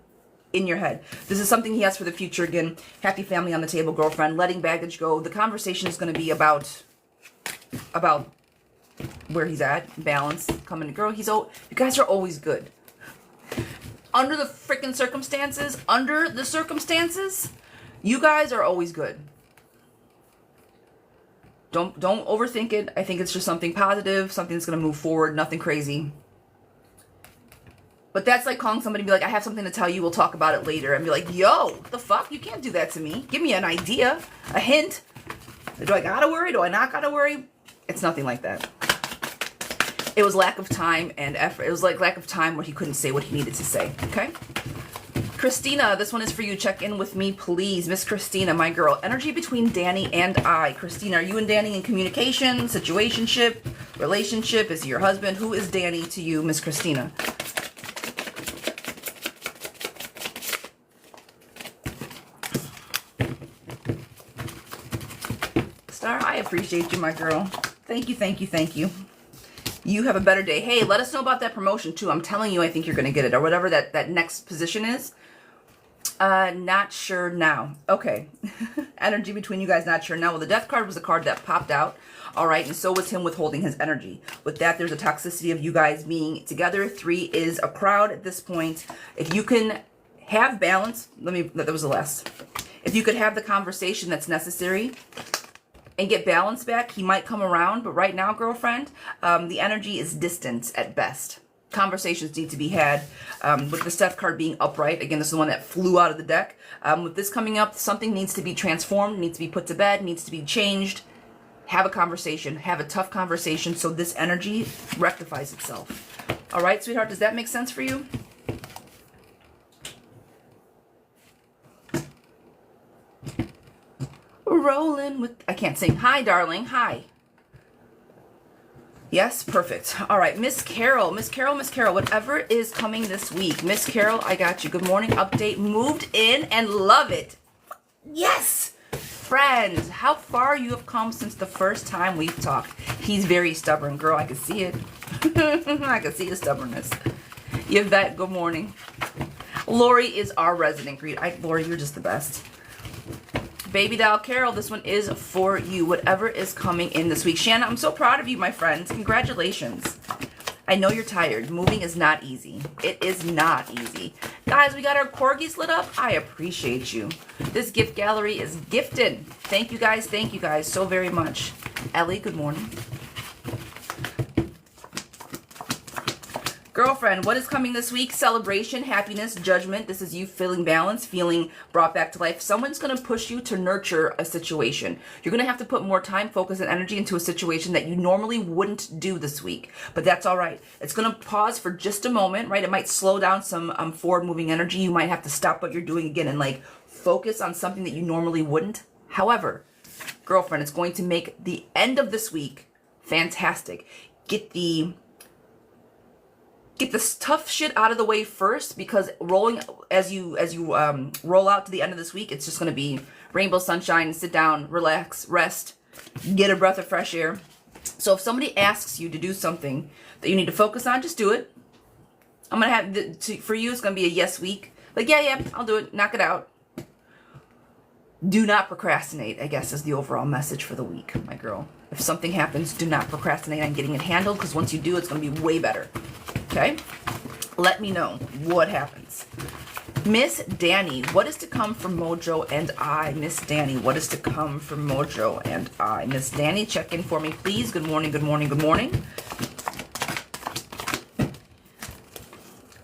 in your head. This is something he has for the future. Again, happy family on the table, girlfriend. Letting baggage go. The conversation is going to be about where he's at. Balance. Coming, girl. You guys are always good. Under the freaking circumstances, you guys are always good. Don't overthink it. I think it's just something positive, something that's going to move forward, nothing crazy. But that's like calling somebody and be like, I have something to tell you, we'll talk about it later. And be like, yo, what the fuck? You can't do that to me. Give me an idea, a hint. Do I gotta worry? Do I not gotta worry? It's nothing like that. It was lack of time and effort. It was like lack of time where he couldn't say what he needed to say, okay? Christina, this one is for you. Check in with me, please. Miss Christina, my girl. Energy between Danny and I. Christina, are you and Danny in communication, situationship, relationship? Is he your husband? Who is Danny to you, Miss Christina? Star, I appreciate you, my girl. Thank you, thank you, thank you. You have a better day. Hey, let us know about that promotion, too. I'm telling you, I think you're going to get it. Or whatever that next position is. Not sure now. Okay. Energy between you guys, not sure now. Well, the death card was a card that popped out. All right. And so was him withholding his energy. With that, there's a toxicity of you guys being together. 3 is a crowd at this point. If you can have balance. That was the last. If you could have the conversation that's necessary and get balance back, he might come around. But right now, girlfriend, the energy is distant at best. Conversations need to be had. With the Death card being upright, again, this is the one that flew out of the deck. With this coming up, something needs to be transformed, needs to be put to bed, needs to be changed. Have a conversation. Have a tough conversation so this energy rectifies itself. All right, sweetheart, does that make sense for you? Rolling with, I can't sing. Hi, darling. Hi. Yes, perfect. All right, Miss Carol, whatever is coming this week. Miss Carol, I got you. Good morning. Update. Moved in and love it. Yes. Friends, how far you have come since the first time we've talked. He's very stubborn, girl. I can see it. I can see his stubbornness. Yvette, good morning. Lori is our resident greet. Lori, you're just the best. Baby doll Carol, this one is for you. Whatever is coming in this week. Shanna, I'm so proud of you, my friends. Congratulations. I know you're tired. Moving is not easy. It is not easy. Guys, we got our corgis lit up. I appreciate you. This gift gallery is gifted. Thank you guys so very much. Ellie, good morning. Girlfriend, what is coming this week? Celebration, happiness, judgment. This is you feeling balanced, feeling brought back to life. Someone's going to push you to nurture a situation. You're going to have to put more time, focus, and energy into a situation that you normally wouldn't do this week. But that's all right. It's going to pause for just a moment, right? It might slow down some forward-moving energy. You might have to stop what you're doing again and like focus on something that you normally wouldn't. However, girlfriend, it's going to make the end of this week fantastic. Get the tough shit out of the way first, because rolling as you roll out to the end of this week, it's just going to be rainbow sunshine. Sit down, relax, rest, get a breath of fresh air. So if somebody asks you to do something that you need to focus on, just do it. I'm going to have, for you, it's going to be a yes week. Like, yeah, I'll do it. Knock it out. Do not procrastinate, I guess, is the overall message for the week, my girl. If something happens, do not procrastinate on getting it handled, because once you do, it's going to be way better. Okay? Let me know what happens. Miss Danny, what is to come from Mojo and I? Miss Danny, what is to come from Mojo and I? Miss Danny, check in for me, please. Good morning, good morning, good morning.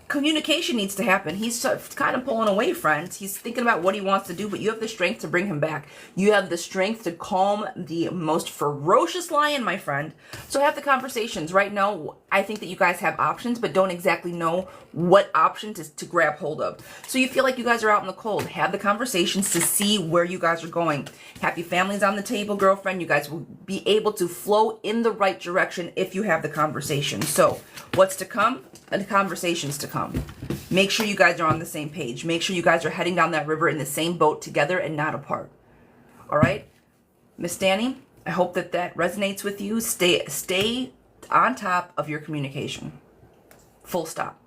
Communication needs to happen. He's kind of pulling away, friends. He's thinking about what he wants to do, but you have the strength to bring him back. You have the strength to calm the most ferocious lion, my friend. So have the conversations. Right now, I think that you guys have options, but don't exactly know what option to grab hold of. So you feel like you guys are out in the cold. Have the conversations to see where you guys are going. Happy families on the table, girlfriend. You guys will be able to flow in the right direction if you have the conversation. So what's to come? And the conversations to come. Make sure you guys are on the same page. Make sure you guys are heading down that river in the same boat together and not apart. All right? Miss Danny, I hope that resonates with you. Stay on top of your communication. Full stop.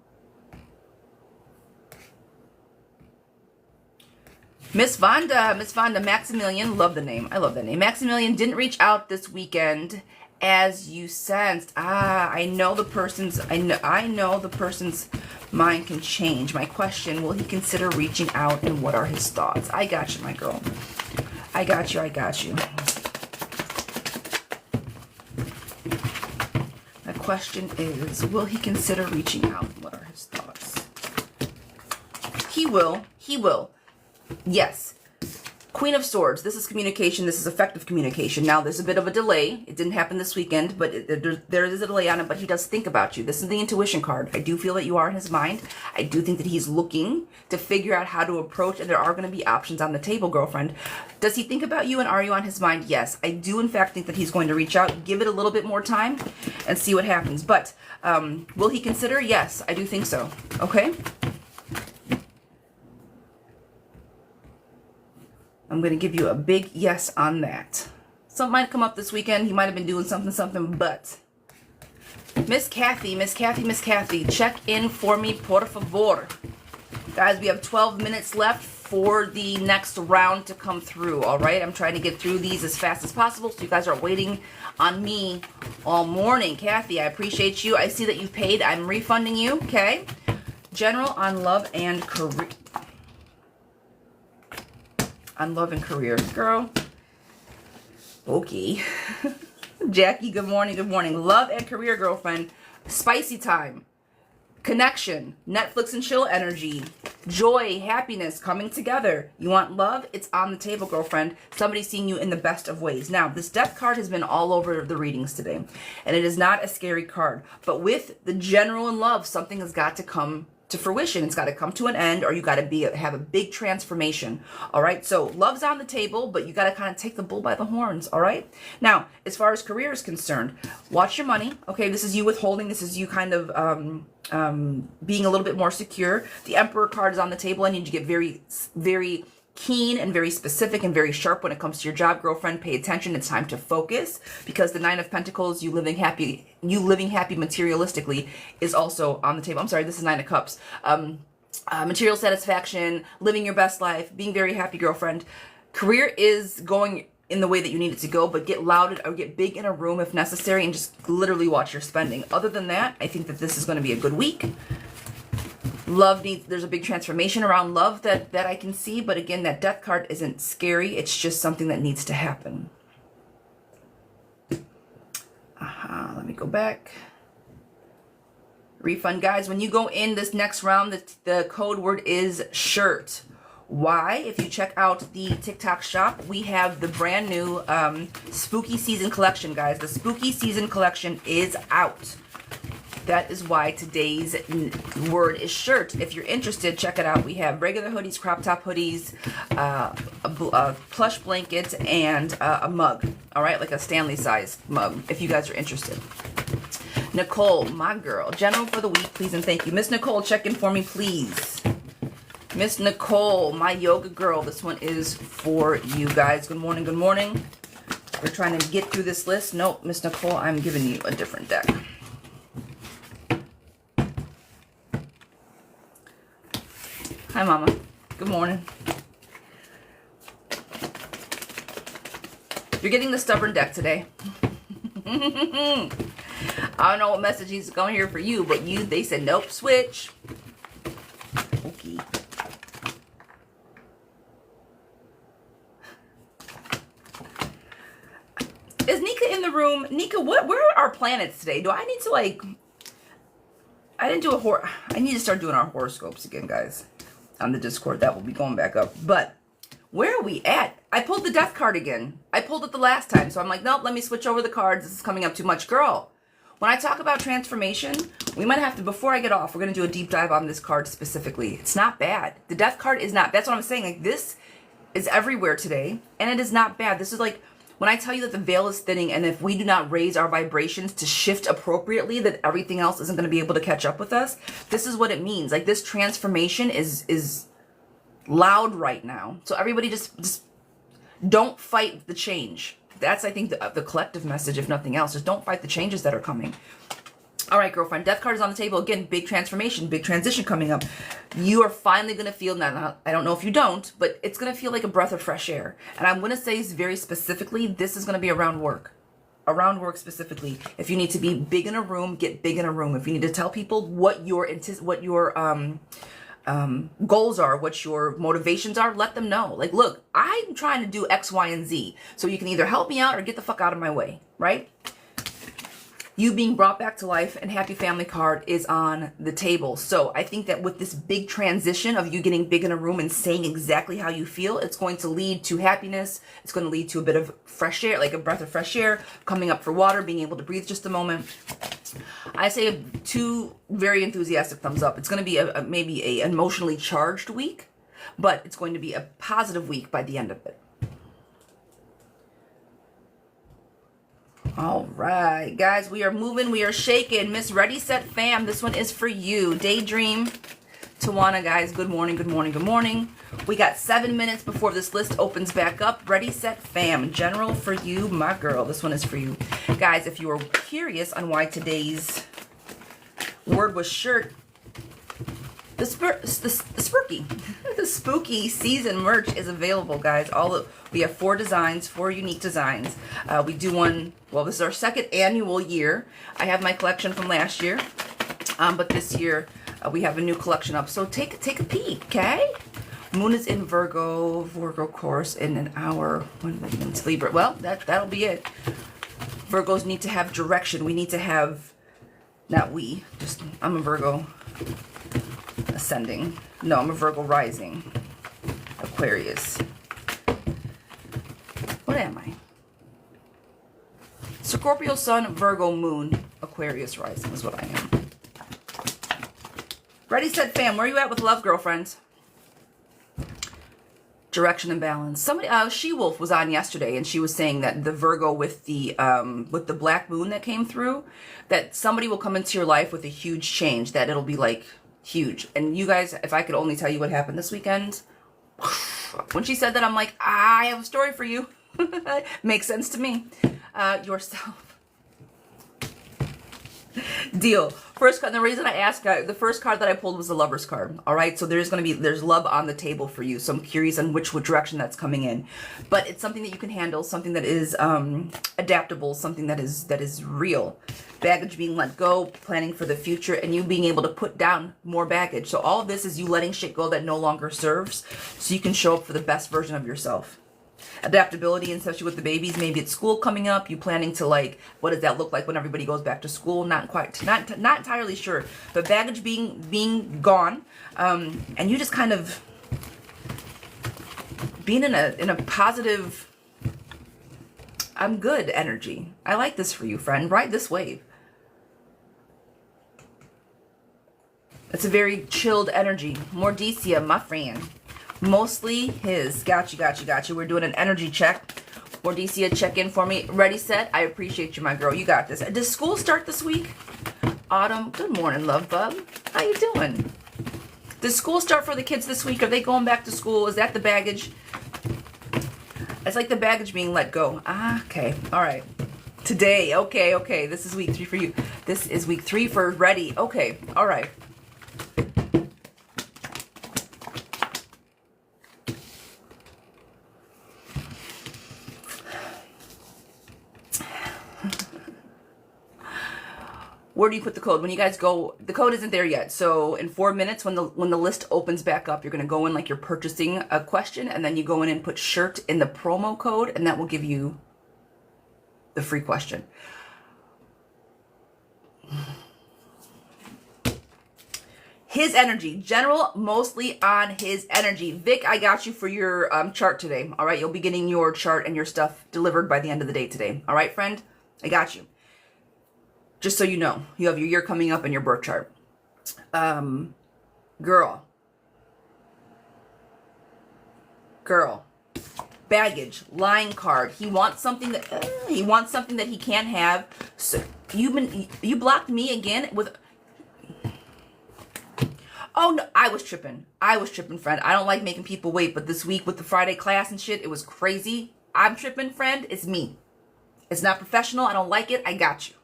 Miss Vonda, Maximilian, love the name. I love that name. Maximilian didn't reach out this weekend as you sensed. I know the person's mind can change. My question, will he consider reaching out, and what are his thoughts? I got you, my girl. I got you. My question is, will he consider reaching out, and what are his thoughts? He will. Yes. Queen of Swords. This is communication. This is effective communication. Now, there's a bit of a delay. It didn't happen this weekend, but there is a delay on it, but he does think about you. This is the intuition card. I do feel that you are in his mind. I do think that he's looking to figure out how to approach, and there are going to be options on the table, girlfriend. Does he think about you, and are you on his mind? Yes. I do, in fact, think that he's going to reach out. Give it a little bit more time and see what happens. But will he consider? Yes, I do think so. Okay? I'm going to give you a big yes on that. Something might come up this weekend. He might have been doing something, but Miss Kathy, check in for me, por favor. Guys, we have 12 minutes left for the next round to come through, all right? I'm trying to get through these as fast as possible, so you guys are waiting on me all morning. Kathy, I appreciate you. I see that you've paid. I'm refunding you, okay? General on love and career. On love and career. Girl. Okay. Jackie, good morning. Love and career, girlfriend. Spicy time. Connection. Netflix and chill energy. Joy, happiness, coming together. You want love? It's on the table, girlfriend. Somebody's seeing you in the best of ways. Now, this death card has been all over the readings today. And it is not a scary card. But with the general in love, something has got to come to fruition. It's got to come to an end, or you got to have a big transformation. All right. So love's on the table, but you got to kind of take the bull by the horns. All right. Now, as far as career is concerned, watch your money. Okay. This is you withholding. This is you kind of being a little bit more secure. The Emperor card is on the table. I need you to get very, very keen and very specific and very sharp when it comes to your job, girlfriend. Pay attention. It's time to focus, because the Nine of Pentacles, you living happy materialistically, is also on the table. I'm sorry, this is Nine of Cups. Material satisfaction, living your best life, being very happy, girlfriend. Career is going in the way that you need it to go, but get loud or get big in a room if necessary, and just literally watch your spending. Other than that, I think that this is going to be a good week. Love needs, there's a big transformation around love that I can see, but again, that Death card isn't scary. It's just something that needs to happen. Let me go back. Refund, guys. When you go in this next round, the code word is shirt. Why? If you check out the TikTok shop, we have the brand new spooky season collection, guys. The spooky season collection is out. That is why today's word is shirt. If you're interested, check it out. We have regular hoodies, crop top hoodies, a plush blanket, and a mug. All right, like a Stanley size mug, if you guys are interested. Nicole, my girl. General for the week, please and thank you. Miss Nicole, check in for me, please. Miss Nicole, my yoga girl. This one is for you guys. Good morning, good morning. We're trying to get through this list. Nope, Miss Nicole, I'm giving you a different deck. Hi, Mama. Good morning. You're getting the stubborn deck today. I don't know what message needs to come here for you, but they said, nope, switch. Okay. Is Nika in the room? Nika, where are our planets today? Do I need to, like... I didn't do I need to start doing our horoscopes again, guys. On the Discord, that will be going back up. But where are we at? I pulled the Death card again. I pulled it the last time, so I'm like, nope, let me switch over the cards. This is coming up too much. Girl, when I talk about transformation, we might have to, before I get off, we're going to do a deep dive on this card specifically. It's not bad. The Death card is not, that's what I'm saying. Like, this is everywhere today, and it is not bad. This is like, when I tell you that the veil is thinning, and if we do not raise our vibrations to shift appropriately, that everything else isn't going to be able to catch up with us. This is what it means. Like, this transformation is loud right now. So everybody just don't fight the change. That's, I think, the collective message, if nothing else. Just don't fight the changes that are coming. All right, girlfriend. Death card is on the table. Again, big transformation, big transition coming up. You are finally going to feel, now, I don't know if you don't, but it's going to feel like a breath of fresh air. And I'm going to say very specifically, this is going to be around work. Around work specifically. If you need to be big in a room, get big in a room. If you need to tell people what your goals are, what your motivations are, let them know. Like, look, I'm trying to do X, Y, and Z. So you can either help me out or get the fuck out of my way, right? You being brought back to life and happy family card is on the table. So I think that with this big transition of you getting big in a room and saying exactly how you feel, it's going to lead to happiness. It's going to lead to a bit of fresh air, like a breath of fresh air, coming up for water, being able to breathe just a moment. I say 2 very enthusiastic thumbs up. It's going to be maybe an emotionally charged week, but it's going to be a positive week by the end of it. All right, guys, we are moving, we are shaking. Miss Ready, Set, Fam, this one is for you. Daydream, Tawana, guys, good morning, good morning, good morning. We got 7 minutes before this list opens back up. Ready, Set, Fam, General for you, my girl. This one is for you. Guys, if you are curious on why today's word was shirt, the spooky season merch is available, guys. We have 4 designs, 4 unique designs. We do one, well, this is our 2nd annual year. I have my collection from last year, but this year we have a new collection up. So take a peek, okay? Moon is in Virgo course in an hour. When it's Libra. Well, that'll be it. Virgos need to have direction. We need to have, I'm a Virgo ascending. No, I'm a Virgo rising. Aquarius. What am I? Scorpio Sun, Virgo Moon, Aquarius rising is what I am. Ready, Set, Fam, where are you at with love, girlfriends? Direction and balance. Somebody, She-Wolf was on yesterday, and she was saying that the Virgo with the black moon that came through, that somebody will come into your life with a huge change, that it'll be like huge. And you guys, if I could only tell you what happened this weekend, When she said that, I'm like, I have a story for you. Makes sense to me. Yourself. Deal. First card, the reason I asked, the first card that I pulled was the Lover's card. All right, so there's love on the table for you. So I'm curious on which direction that's coming in, but it's something that you can handle, something that is adaptable, something that is real. Baggage being let go, planning for the future, and you being able to put down more baggage. So all of this is you letting shit go that no longer serves, so you can show up for the best version of yourself. Adaptability, especially with the babies. Maybe it's school coming up. You planning to, like, what does that look like when everybody goes back to school? Not entirely sure. But baggage being gone, and you just kind of being in a positive, I'm good energy. I like this for you, friend. Ride this wave. It's a very chilled energy. Mordicia, my friend. Mostly his. Got you. We're doing an energy check. Mordicia, check in for me. Ready, set? I appreciate you, my girl. You got this. Does school start this week? Autumn, good morning, love bug. How you doing? Does school start for the kids this week? Are they going back to school? Is that the baggage? It's like the baggage being let go. Ah, okay. All right. Today. Okay. This is week 3 for you. This is week 3 for ready. Okay. All right. Where do you put the code? When you guys go, the code isn't there yet. So in 4 minutes, when the list opens back up, you're going to go in like you're purchasing a question, and then you go in and put shirt in the promo code, and that will give you the free question. His energy, general, mostly on his energy. Vic, I got you for your chart today. All right, you'll be getting your chart and your stuff delivered by the end of the day today. All right, friend, I got you. Just so you know, you have your year coming up in your birth chart. Girl. Baggage, lying card. He wants something that he can't have. So you blocked me again with. Oh no, I was tripping, friend. I don't like making people wait, but this week with the Friday class and shit, it was crazy. I'm tripping, friend. It's me. It's not professional. I don't like it. I got you.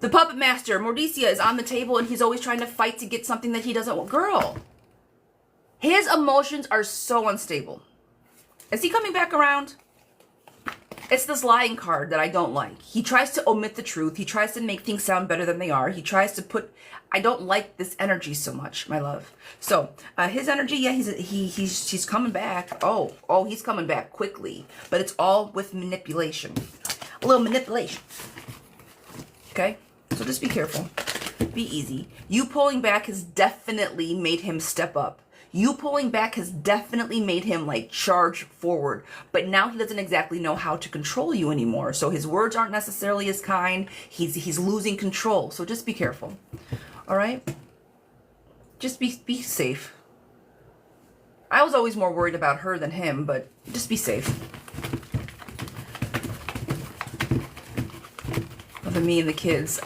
The Puppet Master, Mordicia, is on the table, and he's always trying to fight to get something that he doesn't want. Girl, his emotions are so unstable. Is he coming back around? It's this lying card that I don't like. He tries to omit the truth. He tries to make things sound better than they are. He tries to put... I don't like this energy so much, my love. So, his energy, yeah, he's coming back. Oh, he's coming back quickly. But it's all with manipulation. A little manipulation. Okay? So just be careful. Be easy. You pulling back has definitely made him step up. You pulling back has definitely made him like charge forward. But now he doesn't exactly know how to control you anymore. So his words aren't necessarily as kind. He's losing control. So just be careful. All right? Just be safe. I was always more worried about her than him, but just be safe. Of me and the kids.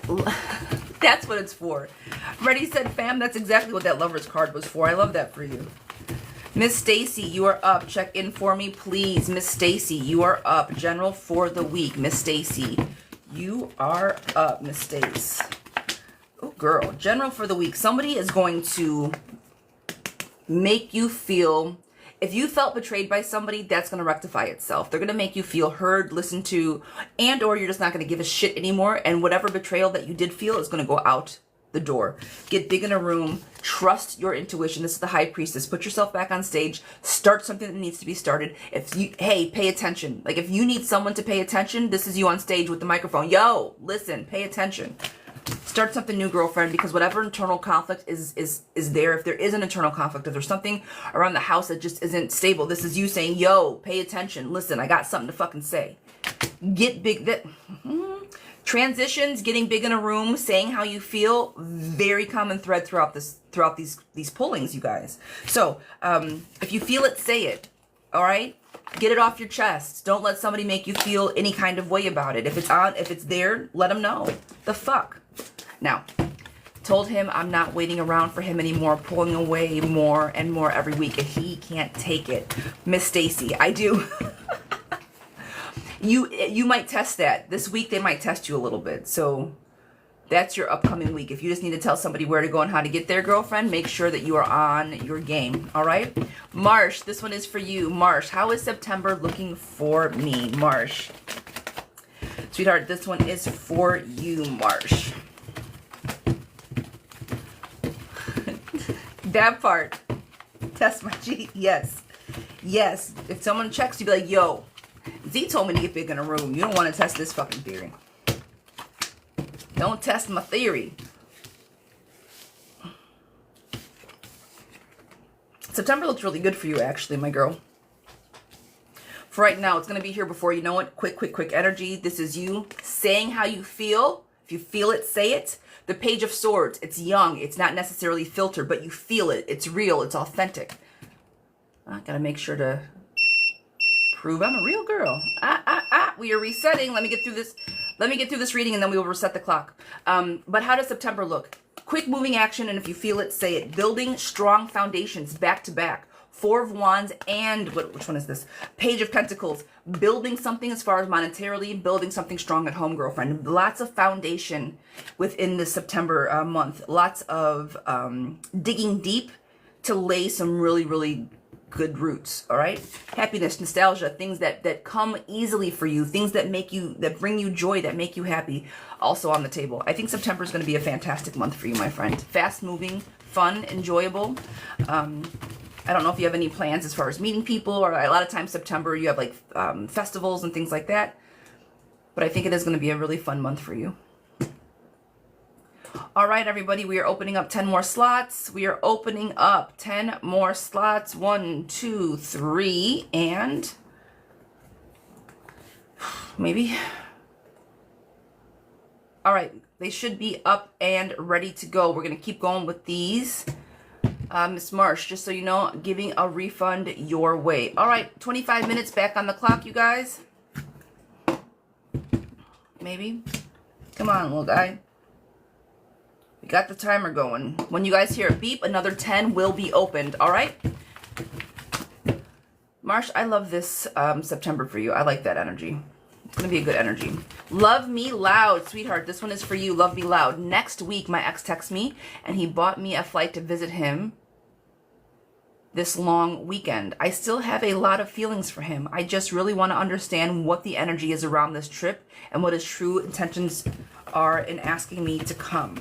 That's what it's for. Ready, said, fam. That's exactly what that Lover's card was for. I love that for you. Miss Stacy, you are up. Check in for me, please. Miss Stacy, you are up. General for the week. Miss Stacy, you are up. Miss Stace. Oh, girl. General for the week. Somebody is going to make you feel... If you felt betrayed by somebody, that's going to rectify itself. They're going to make you feel heard, listened to, and or you're just not going to give a shit anymore. And whatever betrayal that you did feel is going to go out the door. Get big in a room. Trust your intuition. This is the High Priestess. Put yourself back on stage. Start something that needs to be started. Hey, pay attention. Like if you need someone to pay attention, this is you on stage with the microphone. Yo, listen, pay attention. Start something new, girlfriend, because whatever internal conflict is there, if there is an internal conflict, if there's something around the house that just isn't stable, this is you saying, yo, pay attention. Listen, I got something to fucking say. Get big. Transitions, getting big in a room, saying how you feel, very common thread throughout these pullings, you guys. So, if you feel it, say it. All right? Get it off your chest. Don't let somebody make you feel any kind of way about it. If it's there, let them know. The fuck. Now, Told him I'm not waiting around for him anymore, pulling away more and more every week, and he can't take it. Miss Stacy, I do. You might test that. This week they might test you a little bit. So that's your upcoming week. If you just need to tell somebody where to go and how to get there, girlfriend, make sure that you are on your game. All right? Marsh, this one is for you. Marsh, how is September looking for me? Marsh. Sweetheart, this one is for you, Marsh. That part. Test my G. Yes. Yes. If someone checks, you be like, yo, Z told me to get big in a room. You don't want to test this fucking theory. Don't test my theory. September looks really good for you, actually, my girl. For right now, it's going to be here before you know it. Quick energy. This is you saying how you feel. If you feel it, say it. The Page of Swords. It's young. It's not necessarily filtered, but you feel it. It's real. It's authentic. I got to make sure to prove I'm a real girl. We are resetting. Let me get through this. Let me get through this reading and then we will reset the clock. But how does September look? Quick moving action, and if you feel it, say it. Building strong foundations back to back. Four of Wands and, which one is this? Page of Pentacles. Building something as far as monetarily, building something strong at home, girlfriend. Lots of foundation within the September month. Lots of digging deep to lay some really good roots. All right, happiness, nostalgia, things that come easily for you, things that make you, that bring you joy, that make you happy, also on the table. I think September is going to be a fantastic month for you, my friend. Fast moving, fun, enjoyable. I don't know if you have any plans as far as meeting people, or a lot of times September you have like festivals and things like that, but I think it is going to be a really fun month for you. All right, everybody, we are opening up 10 more slots. We are opening up 10 more slots. 1, 2, 3, and maybe. All right, they should be up and ready to go. We're going to keep going with these. Miss Marsh, just so you know, giving a refund your way. All right, 25 minutes back on the clock, you guys. Maybe. Come on, little guy. We got the timer going. When you guys hear a beep, another 10 will be opened. All right? Marsh, I love this September for you. I like that energy. It's going to be a good energy. Love me loud. Sweetheart, this one is for you. Love me loud. Next week, my ex texts me, and he bought me a flight to visit him this long weekend. I still have a lot of feelings for him. I just really want to understand what the energy is around this trip and what his true intentions are in asking me to come.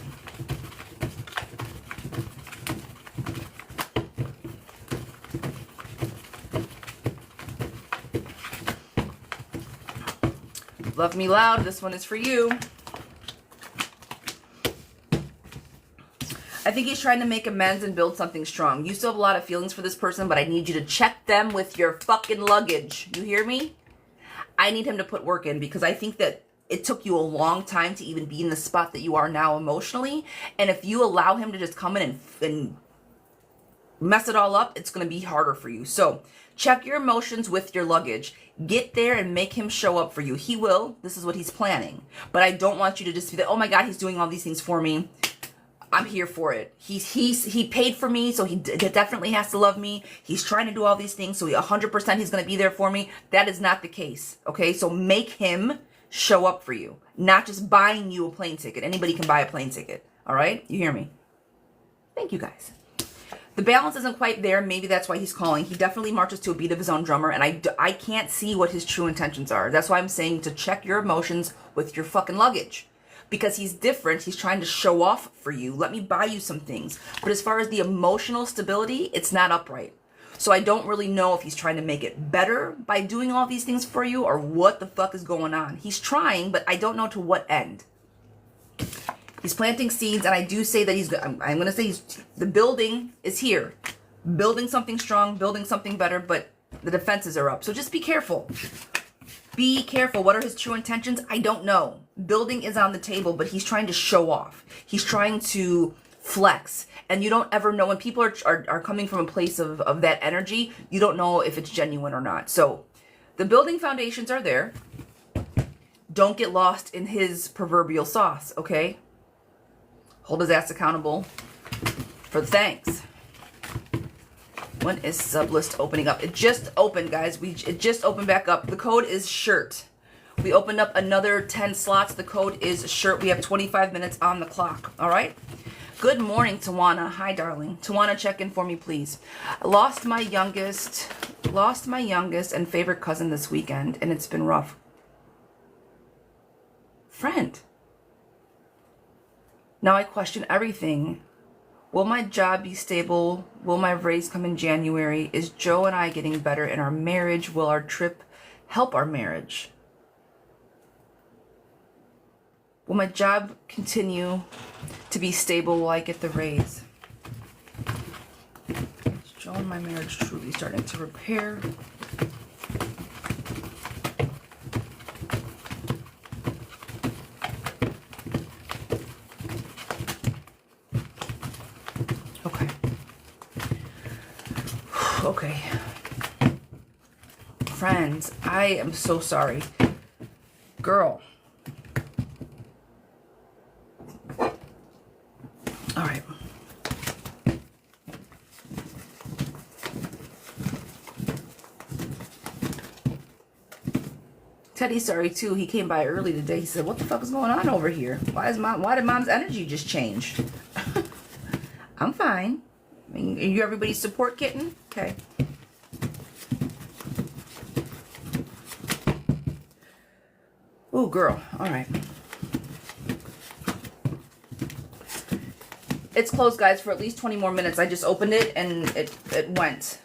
Love me loud. This one is for you. I think he's trying to make amends and build something strong. You still have a lot of feelings for this person, but I need you to check them with your fucking luggage. You hear me? I need him to put work in, because I think that it took you a long time to even be in the spot that you are now emotionally. And if you allow him to just come in and mess it all up, it's going to be harder for you. So check your emotions with your luggage. Get there and make him show up for you. He will. This is what he's planning. But I don't want you to just be like, oh my God, he's doing all these things for me. I'm here for it. He paid for me, so he definitely has to love me. He's trying to do all these things, so 100% he's going to be there for me. That is not the case, okay? So make him show up for you, not just buying you a plane ticket. Anybody can buy a plane ticket, all right? You hear me? Thank you, guys. The balance isn't quite there. Maybe that's why he's calling. He definitely marches to a beat of his own drummer, and I can't see what his true intentions are. That's why I'm saying to check your emotions with your fucking luggage. Because he's different. He's trying to show off for you. Let me buy you some things. But as far as the emotional stability, it's not upright. So I don't really know if he's trying to make it better by doing all these things for you or what the fuck is going on. He's trying, but I don't know to what end. He's planting seeds, and I do say that I'm going to say the building is here. Building something strong, building something better, but the defenses are up. So just be careful. Be careful. What are his true intentions? I don't know. Building is on the table, but he's trying to show off. He's trying to flex. And you don't ever know when people are coming from a place of that energy, you don't know if it's genuine or not. So the building foundations are there. Don't get lost in his proverbial sauce, okay? Hold his ass accountable for the thanks. When is sublist opening up? It just opened, guys. It just opened back up. The code is shirt. We opened up another 10 slots. The code is shirt. We have 25 minutes on the clock. All right. Good morning, Tawana. Hi, darling. Tawana, check in for me, please. Lost my youngest and favorite cousin this weekend, and it's been rough. Friend. Now I question everything. Will my job be stable? Will my raise come in January? Is Joe and I getting better in our marriage? Will our trip help our marriage? Will my job continue to be stable? Will I get the raise? Is Joe and my marriage truly starting to repair? Okay. Friends, I am so sorry. Girl. All right. Teddy's sorry too. He came by early today. He said, "What the fuck is going on over here? Why did mom's energy just change?" I'm fine. Are you everybody's support kitten? Okay. Oh, girl. All right. It's closed, guys, for at least 20 more minutes. I just opened it and it went.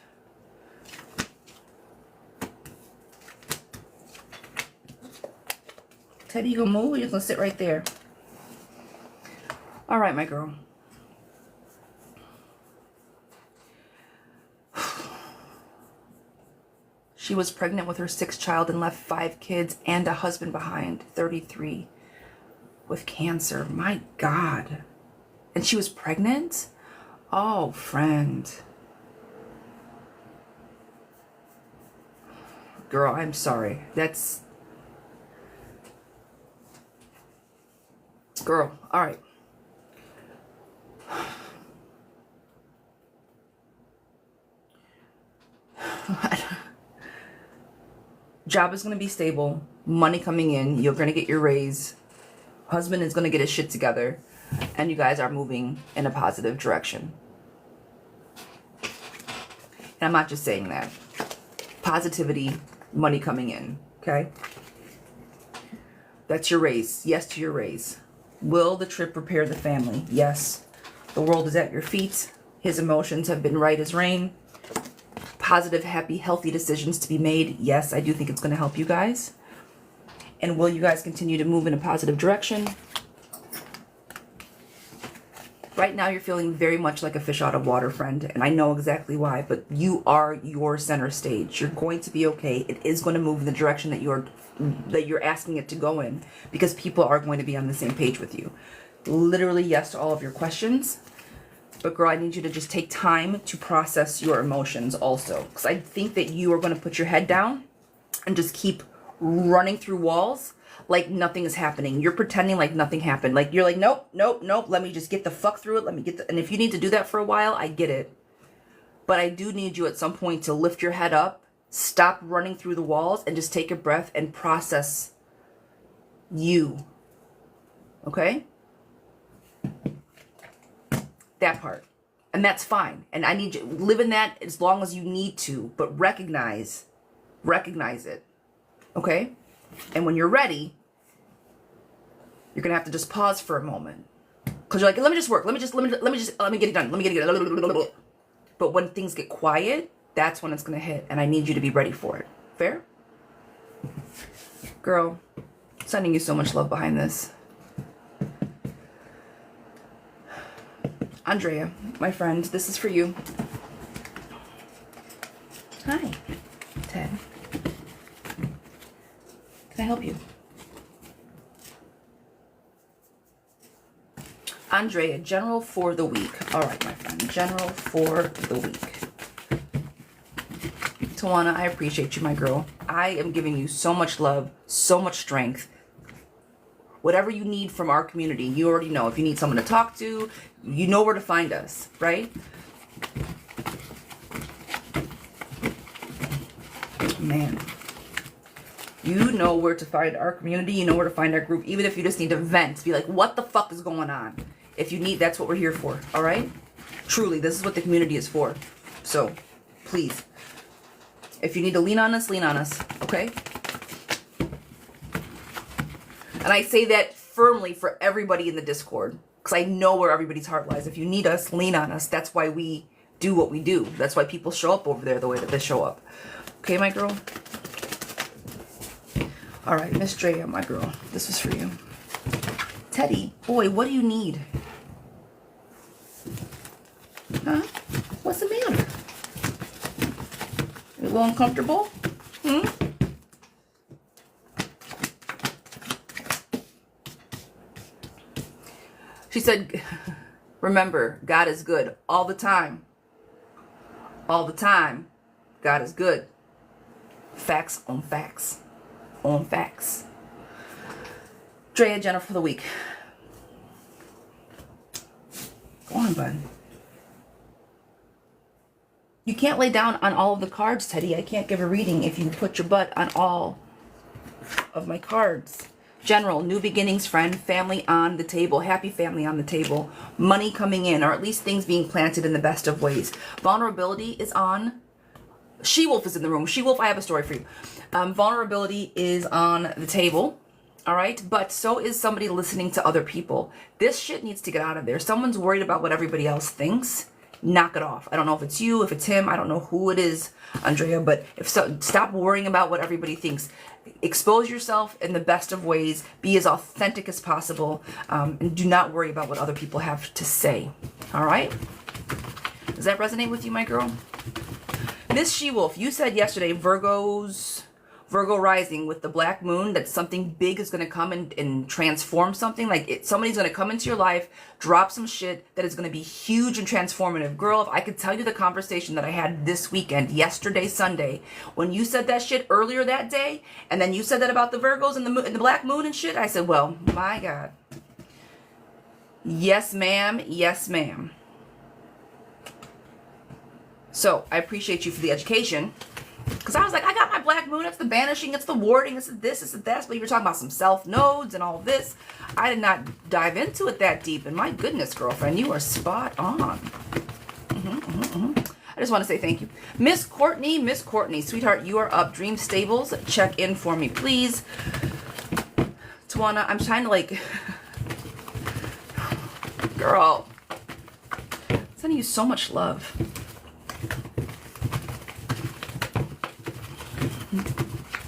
Teddy, you gonna move or you gonna sit right there? All right, my girl. She was pregnant with her 6th child and left 5 kids and a husband behind, 33, with cancer. My God. And she was pregnant? Oh, friend. Girl, I'm sorry. That's... Girl, all right. Job is going to be stable. Money coming in. You're going to get your raise. Husband is going to get his shit together. And you guys are moving in a positive direction. And I'm not just saying that. Positivity, money coming in. Okay? That's your raise. Yes to your raise. Will the trip repair the family? Yes. The world is at your feet. His emotions have been right as rain. Positive, happy, healthy decisions to be made. Yes, I do think it's going to help you guys. And will you guys continue to move in a positive direction? Right now, you're feeling very much like a fish out of water, friend. And I know exactly why, but you are your center stage. You're going to be okay. It is going to move in the direction that you're asking it to go in, because people are going to be on the same page with you. Literally, yes to all of your questions. But girl, I need you to just take time to process your emotions also. Because I think that you are going to put your head down and just keep running through walls like nothing is happening. You're pretending like nothing happened. Like you're like, nope, nope, nope. Let me just get the fuck through it. And if you need to do that for a while, I get it. But I do need you at some point to lift your head up, stop running through the walls, and just take a breath and process you. Okay? That part. And that's fine. And I need you live in that as long as you need to, but recognize it. Okay? And when you're ready, you're going to have to just pause for a moment. Cuz you're like, let me just work. Let me get it done. Let me get it done. But when things get quiet, that's when it's going to hit, and I need you to be ready for it. Fair? Girl, sending you so much love behind this. Andrea, my friend, this is for you. Hi, Ted. Can I help you? Andrea, general for the week. All right, my friend, general for the week. Tawana, I appreciate you, my girl. I am giving you so much love, so much strength. whatever you need from our community. You already know. If you need someone to talk to, you know where to find us, right? Man. You know where to find our community. You know where to find our group. Even if you just need to vent. Be like, what the fuck is going on? If you need, that's what we're here for. All right? Truly, this is what the community is for. So, please. If you need to lean on us, lean on us. Okay? And I say that firmly for everybody in the Discord. Because I know where everybody's heart lies. If you need us, lean on us. That's why we do what we do. That's why people show up over there the way that they show up. Okay, my girl? All right, Miss Drea, my girl, this is for you. Teddy, boy, what do you need? Huh? What's the matter? You a little uncomfortable? She said, remember, God is good all the time. All the time, God is good. Facts on facts. On facts. Drea, Jennifer for the week. Go on, bud. You can't lay down on all of the cards, Teddy. I can't give a reading if you put your butt on all of my cards. General, new beginnings, friend, family on the table, happy family on the table, money coming in, or at least things being planted in the best of ways. Vulnerability is on. She-Wolf is in the room. She-Wolf, I have a story for you. Vulnerability is on the table, all right? But so is somebody listening to other people. This shit needs to get out of there. Someone's worried about what everybody else thinks. Knock it off. I don't know if it's you, if it's him. I don't know who it is, Andrea, but if so, stop worrying about what everybody thinks. Expose yourself in the best of ways. Be as authentic as possible, and do not worry about what other people have to say, all right? Does that resonate with you, my girl? Miss She-Wolf, you said yesterday, Virgo rising with the black moon, that something big is going to come and transform something. Like somebody's going to come into your life, drop some shit that is going to be huge and transformative. Girl, if I could tell you the conversation that I had this weekend, yesterday, Sunday, when you said that shit earlier that day, and then you said that about the Virgos and the black moon and shit, I said, well, my God. Yes, ma'am. Yes, ma'am. So I appreciate you for the education. Because I was like, I got my black moon, it's the banishing, it's the warding, it's this, it's that. But you were talking about some self nodes and all this. I did not dive into it that deep. And my goodness, girlfriend, you are spot on. I just want to say thank you. Miss Courtney, sweetheart, you are up. Dream Stables, check in for me, please. Tawana, I'm trying to like... Girl. Sending you so much love.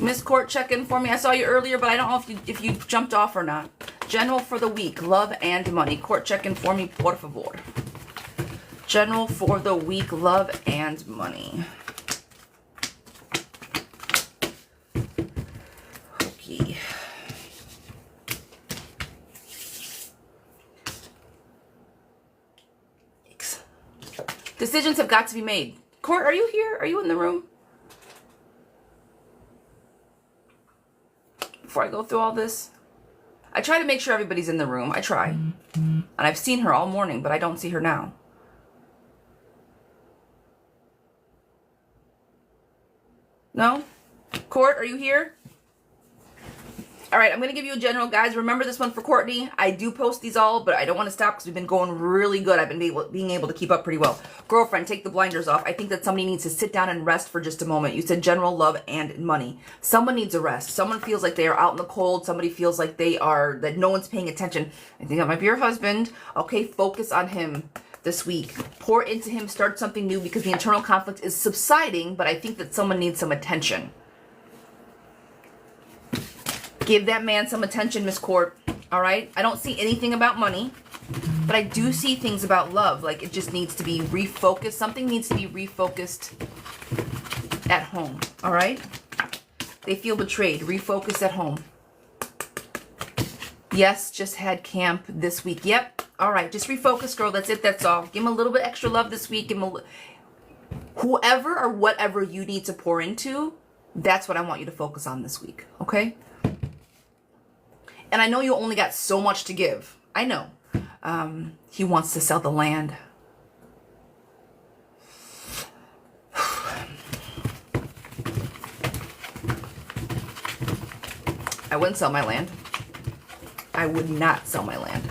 Miss Court, check in for me. I saw you earlier, but I don't know if you jumped off or not. General for the week, love and money. Court, check in for me, por favor. General for the week, love and money. Okay. Decisions have got to be made. Court, are you here? Are you in the room? Before I go through all this, I try to make sure everybody's in the room. I try. And I've seen her all morning, but I don't see her now. No? Court, are you here? All right, I'm going to give you a general, guys. Remember this one for Courtney. I do post these all, but I don't want to stop because we've been going really good. I've been being able to keep up pretty well. Girlfriend, take the blinders off. I think that somebody needs to sit down and rest for just a moment. You said general, love, and money. Someone needs a rest. Someone feels like they are out in the cold. Somebody feels like that no one's paying attention. I think that might be your husband. Okay, focus on him this week. Pour into him, start something new because the internal conflict is subsiding, but I think that someone needs some attention. Give that man some attention, Miss Court. All right? I don't see anything about money, but I do see things about love. Like it just needs to be refocused. Something needs to be refocused at home. All right? They feel betrayed. Refocus at home. Yes, just had camp this week. Yep. All right. Just refocus, girl. That's it. That's all. Give him a little bit extra love this week. Give him whoever or whatever you need to pour into, that's what I want you to focus on this week. Okay? And I know you only got so much to give. I know. He wants to sell the land. I wouldn't sell my land. I would not sell my land.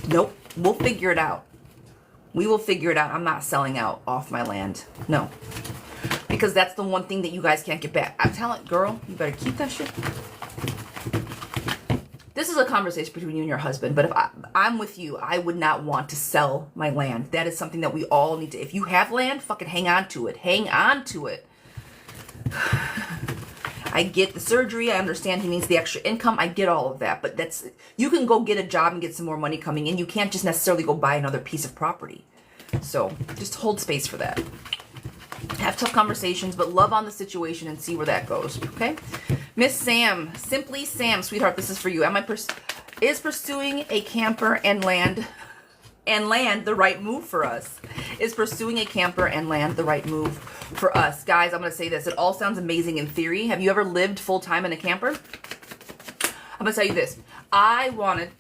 Nope. We'll figure it out. We will figure it out. I'm not selling out off my land. No. Because that's the one thing that you guys can't get back. I'm telling, girl, you better keep that shit. This is a conversation between you and your husband, but if I'm with you, I would not want to sell my land. That is something that we all need to, if you have land, fucking hang on to it. Hang on to it. I get the surgery. I understand he needs the extra income. I get all of that, but you can go get a job and get some more money coming in. You can't just necessarily go buy another piece of property. So just hold space for that. Have tough conversations, but love on the situation and see where that goes. Okay. Miss Sam, Simply Sam, sweetheart, this is for you. Is pursuing a camper and land the right move for us? Is pursuing a camper and land the right move for us? Guys, I'm going to say this. It all sounds amazing in theory. Have you ever lived full time in a camper? I'm going to tell you this. I wanted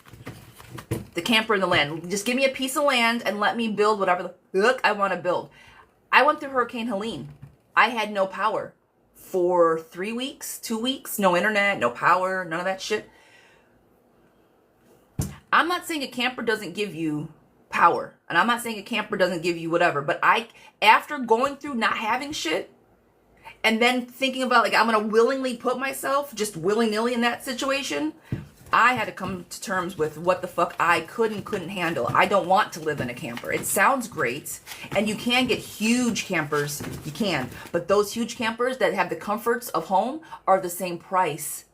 the camper and the land. Just give me a piece of land and let me build whatever the fuck I want to build. I went through Hurricane Helene. I had no power for 3 weeks, 2 weeks, no internet, no power, none of that shit. I'm not saying a camper doesn't give you power, and I'm not saying a camper doesn't give you whatever, but after going through not having shit and then thinking about like I'm gonna willingly put myself just willy-nilly in that situation, I had to come to terms with what the fuck I could and couldn't handle. I don't want to live in a camper. It sounds great, and you can get huge campers, you can, but those huge campers that have the comforts of home are the same price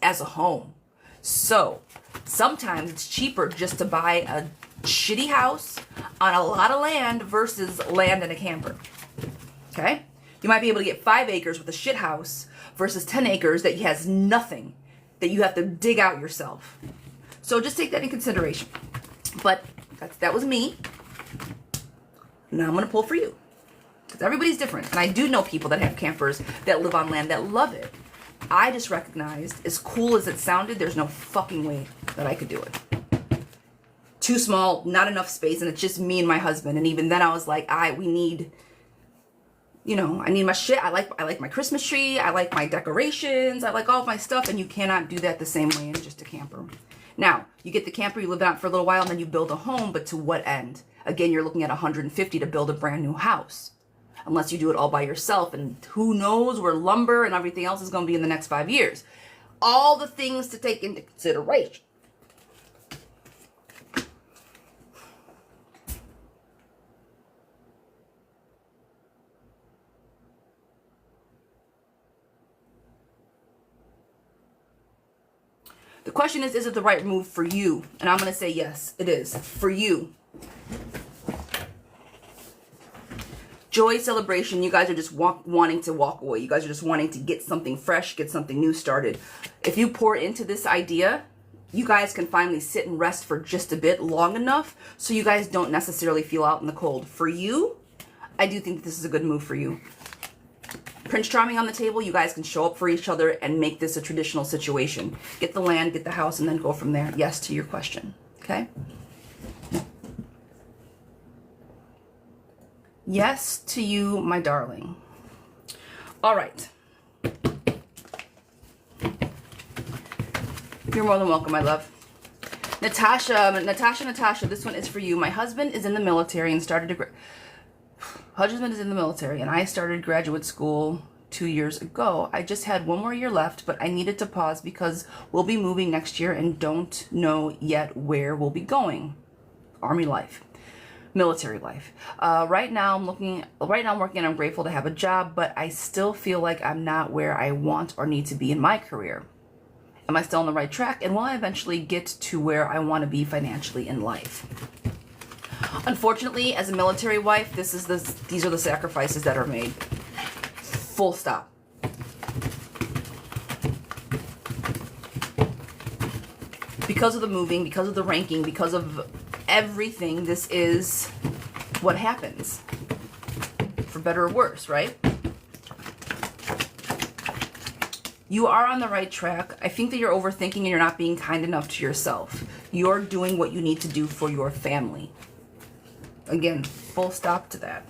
as a home. So sometimes it's cheaper just to buy a shitty house on a lot of land versus land in a camper. Okay? You might be able to get 5 acres with a shit house versus 10 acres that has nothing, that you have to dig out yourself. So just take that in consideration. But that was me. Now I'm going to pull for you. Because everybody's different. And I do know people that have campers that live on land that love it. I just recognized, as cool as it sounded, there's no fucking way that I could do it. Too small, not enough space, and it's just me and my husband. And even then I was like, we need, I need my shit. I like my Christmas tree. I like my decorations. I like all of my stuff. And you cannot do that the same way in just a camper. Now, you get the camper, you live in it for a little while, and then you build a home, but to what end? Again, you're looking at $150 to build a brand new house. Unless you do it all by yourself, and who knows where lumber and everything else is going to be in the next 5 years. All the things to take into consideration. The question is it the right move for you? And I'm going to say yes, it is. For you. Joy, celebration, you guys are just wanting to walk away. You guys are just wanting to get something fresh, get something new started. If you pour into this idea, you guys can finally sit and rest for just a bit long enough so you guys don't necessarily feel out in the cold. For you, I do think this is a good move for you. Prince Charming on the table, you guys can show up for each other and make this a traditional situation. Get the land, get the house, and then go from there. Yes to your question, okay? Yes to you, my darling. All right. You're more than welcome, my love. Natasha, this one is for you. My husband is in the military and and I started graduate school 2 years ago. I just had 1 more year left, but I needed to pause because we'll be moving next year and don't know yet where we'll be going. Army life. Military life. Right now I'm working and I'm grateful to have a job, but I still feel like I'm not where I want or need to be in my career. Am I still on the right track? And will I eventually get to where I want to be financially in life? Unfortunately, as a military wife, these are the sacrifices that are made. Full stop. Because of the moving, because of the ranking, because of everything, this is what happens. For better or worse, right? You are on the right track. I think that you're overthinking and you're not being kind enough to yourself. You're doing what you need to do for your family. Again, full stop to that.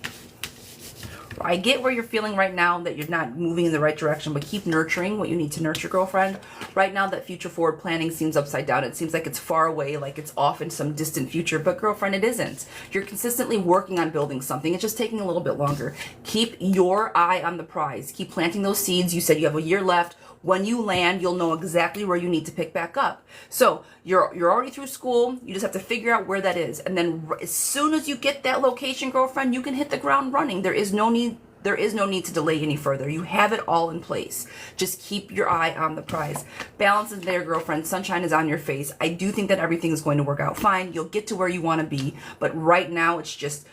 I get where you're feeling right now that you're not moving in the right direction, but keep nurturing what you need to nurture, girlfriend. Right now, that future forward planning seems upside down. It seems like it's far away, like it's off in some distant future, but girlfriend, it isn't. You're consistently working on building something. It's just taking a little bit longer. Keep your eye on the prize. Keep planting those seeds. You said you have a year left. When you land, you'll know exactly where you need to pick back up. So you're already through school. You just have to figure out where that is. And then as soon as you get that location, girlfriend, you can hit the ground running. There is no need to delay any further. You have it all in place. Just keep your eye on the prize. Balance is there, girlfriend. Sunshine is on your face. I do think that everything is going to work out fine. You'll get to where you want to be. But right now, it's just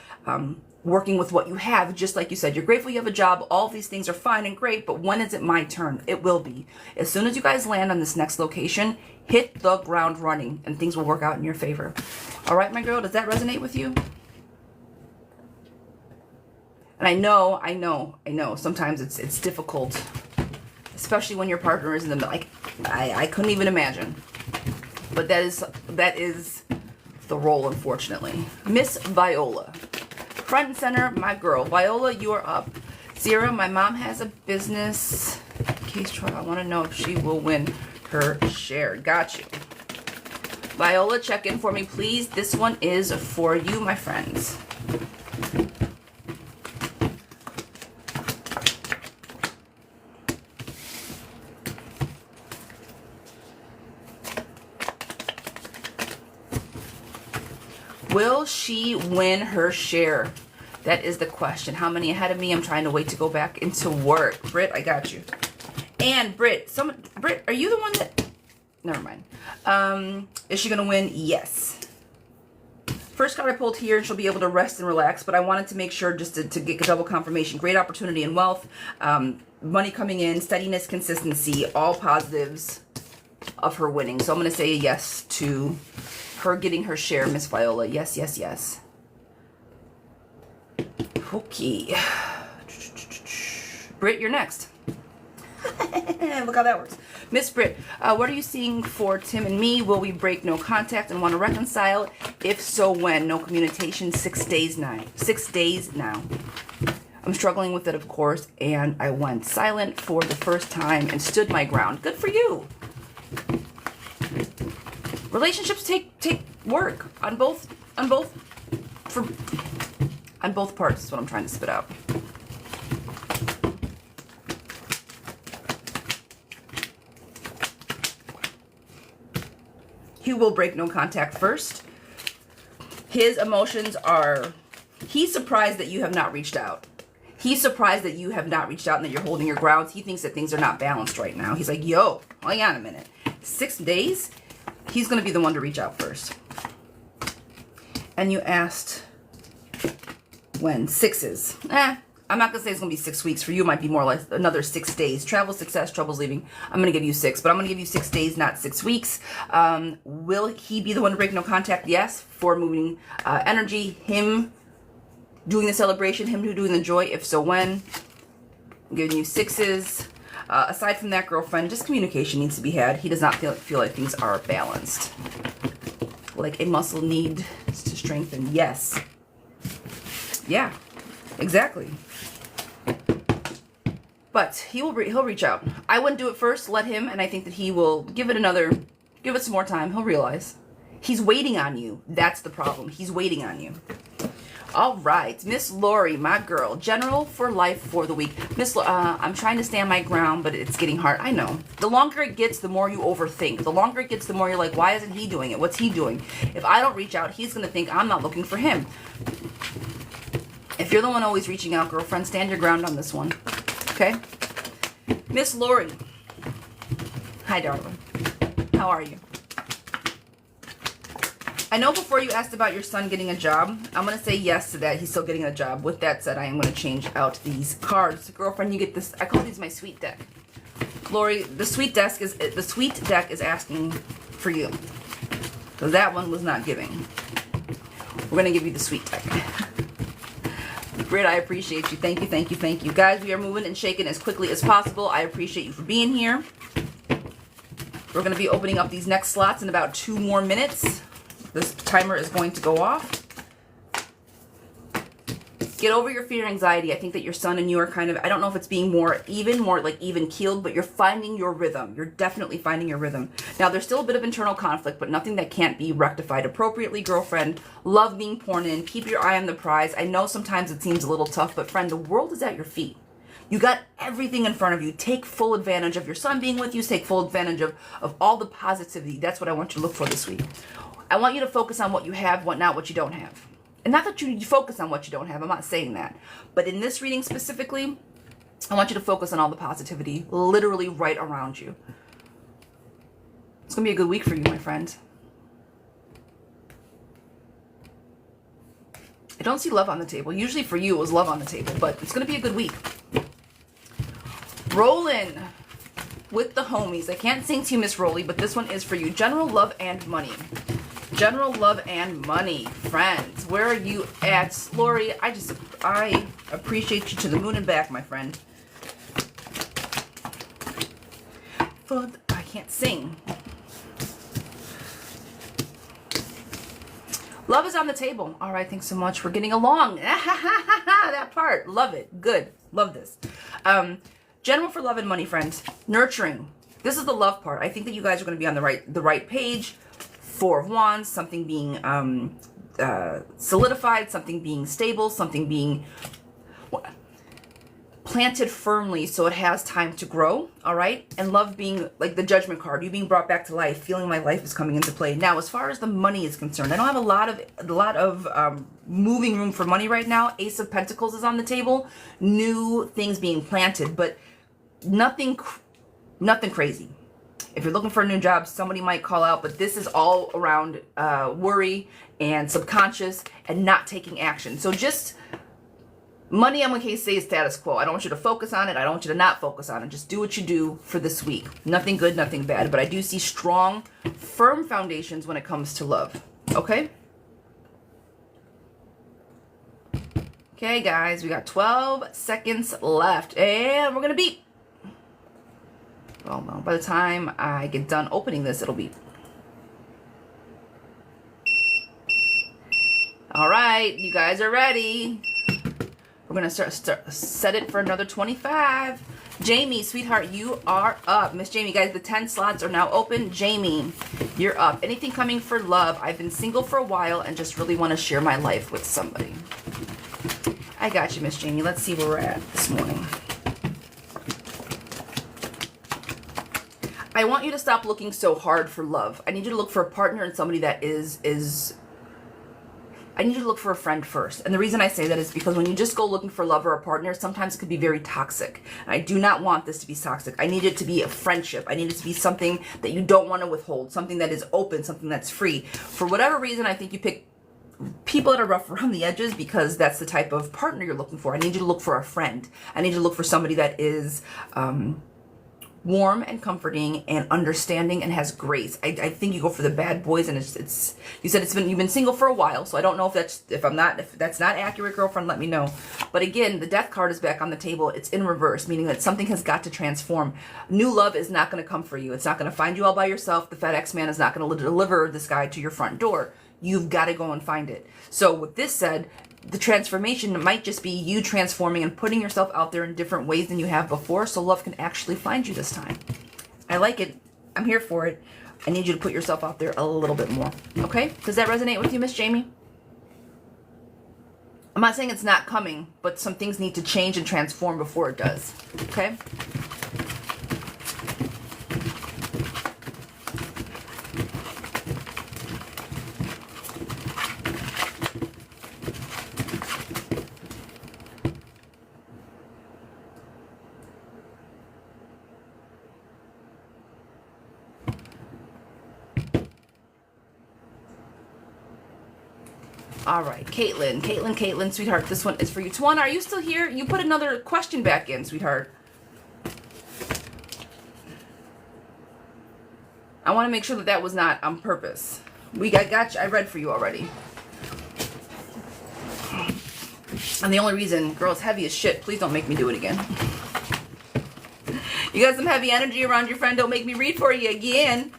working with what you have. Just like you said, you're grateful you have a job. All these things are fine and great, but when is it my turn? It will be. As soon as you guys land on this next location, hit the ground running and things will work out in your favor. All right, my girl, does that resonate with you? And I know, sometimes it's difficult, especially when your partner is in the middle. Like, I couldn't even imagine. But that is the role, unfortunately. Miss Viola. Front and center, my girl. Viola, you are up. Zira, my mom has a business. Case trial. I want to know if she will win her share. Got you. Viola, check in for me, please. This one is for you, my friends. Will she win her share? That is the question. How many ahead of me? I'm trying to wait to go back into work. Britt, I got you. And Britt, are you the one that... Never mind. Is she going to win? Yes. First card I pulled here, and she'll be able to rest and relax, but I wanted to make sure just to get a double confirmation. Great opportunity and wealth, money coming in, steadiness, consistency, all positives of her winning. So I'm going to say a yes to her getting her share, Miss Viola. Yes, yes, yes. Okay. Britt, you're next. Look how that works. Miss Britt, what are you seeing for Tim and me? Will we break no contact and want to reconcile? If so, when? No communication, 6 days now. 6 days now. I'm struggling with it, of course, and I went silent for the first time and stood my ground. Good for you. Relationships take work on both parts is what I'm trying to spit out. He will break no contact first. His emotions are, he's surprised that you have not reached out. He's surprised that you have not reached out and that you're holding your grounds. He thinks that things are not balanced right now. He's like, yo, hang on a minute. 6 days? He's going to be the one to reach out first. And you asked when? 6s. I'm not going to say it's going to be 6 weeks. For you, it might be more like another 6 days. Travel, success, troubles leaving. I'm going to give you 6, but I'm going to give you 6 days, not 6 weeks. Will he be the one to break no contact? Yes. For moving energy. Him doing the celebration. Him doing the joy. If so, when? I'm giving you 6s. Aside from that, girlfriend, just communication needs to be had. He does not feel like things are balanced. Like a muscle needs to strengthen. Yes. Yeah, exactly. But he'll reach out. I wouldn't do it first. Let him, and I think that he will give it some more time. He'll realize. He's waiting on you. That's the problem. He's waiting on you. All right, Miss Lori, my girl, general for life for the week. Miss, I'm trying to stand my ground, but it's getting hard. I know. The longer it gets, the more you overthink. The longer it gets, the more you're like, why isn't he doing it? What's he doing? If I don't reach out, he's going to think I'm not looking for him. If you're the one always reaching out, girlfriend, stand your ground on this one. Okay? Miss Lori. Hi, darling. How are you? I know before you asked about your son getting a job. I'm going to say yes to that. He's still getting a job. With that said, I am going to change out these cards. Girlfriend, you get this. I call these my sweet deck. Lori, the sweet deck is asking for you. So that one was not giving. We're going to give you the sweet deck. Britt, I appreciate you. Thank you, thank you, thank you. Guys, we are moving and shaking as quickly as possible. I appreciate you for being here. We're going to be opening up these next slots in about 2 more minutes. This timer is going to go off. Get over your fear and anxiety. I think that your son and you are kind of, I don't know if it's being more like even keeled, but you're finding your rhythm. You're definitely finding your rhythm. Now, there's still a bit of internal conflict, but nothing that can't be rectified appropriately, girlfriend. Love being poured in. Keep your eye on the prize. I know sometimes it seems a little tough, but friend, the world is at your feet. You got everything in front of you. Take full advantage of your son being with you. Take full advantage of all the positivity. That's what I want you to look for this week. I want you to focus on what you have, not what you don't have. And not that you focus on what you don't have. I'm not saying that. But in this reading specifically, I want you to focus on all the positivity literally right around you. It's going to be a good week for you, my friend. I don't see love on the table. Usually for you, it was love on the table. But it's going to be a good week. Rolling with the homies. I can't sing to you, Miss Rolly, but this one is for you. General love and money. General love and money, friends. Where are you at? Lori, I appreciate you to the moon and back, my friend. I can't sing. Love is on the table. All right, thanks so much. We're getting along. That part. Love it. Good. Love this. General for love and money, friends. Nurturing. This is the love part. I think that you guys are going to be on the right page. 4 of Wands, something being solidified, something being stable, something being planted firmly so it has time to grow, all right? And love being like the Judgment card, you being brought back to life, feeling my life is coming into play. Now, as far as the money is concerned, I don't have a lot of moving room for money right now. Ace of Pentacles is on the table, new things being planted, but nothing crazy. If you're looking for a new job, somebody might call out, but this is all around worry and subconscious and not taking action. So just money, I'm going to say, is status quo. I don't want you to focus on it. I don't want you to not focus on it. Just do what you do for this week. Nothing good, nothing bad. But I do see strong, firm foundations when it comes to love. Okay? Okay, guys. We got 12 seconds left. And we're going to beep. Well, no, by the time I get done opening this, it'll be. All right, you guys are ready. We're going to set it for another 25. Jamie, sweetheart, you are up. Miss Jamie, guys, the 10 slots are now open. Jamie, you're up. Anything coming for love? I've been single for a while and just really want to share my life with somebody. I got you, Miss Jamie. Let's see where we're at this morning. I want you to stop looking so hard for love. I need you to look for a partner and somebody that is I need you to look for a friend first. And the reason I say that is because when you just go looking for love or a partner, sometimes it could be very toxic. I do not want this to be toxic. I need it to be a friendship. I need it to be something that you don't want to withhold, something that is open, something that's free. For whatever reason, I think you pick people that are rough around the edges because that's the type of partner you're looking for. I need you to look for a friend. I need you to look for somebody that is warm and comforting and understanding and has grace. I think you go for the bad boys, and it's you said you've been single for a while, so I don't know if that's not accurate, girlfriend, let me know. But again, the Death card is back on the table. It's in reverse, meaning that something has got to transform. New love is not going to come for you. It's not going to find you all by yourself. The FedEx man is not going to deliver this guy to your front door. You've got to go and find it. So with this said, the transformation might just be you transforming and putting yourself out there in different ways than you have before, so love can actually find you this time. I like it. I'm here for it. I need you to put yourself out there a little bit more. Okay? Does that resonate with you, Miss Jamie? I'm not saying it's not coming, but some things need to change and transform before it does. Okay? All right, Caitlin, sweetheart, this one is for you. Tawana, are you still here? You put another question back in, sweetheart. I want to make sure that that was not on purpose. I got you. I read for you already. And the only reason, girl, it's heavy as shit. Please don't make me do it again. You got some heavy energy around your friend. Don't make me read for you again.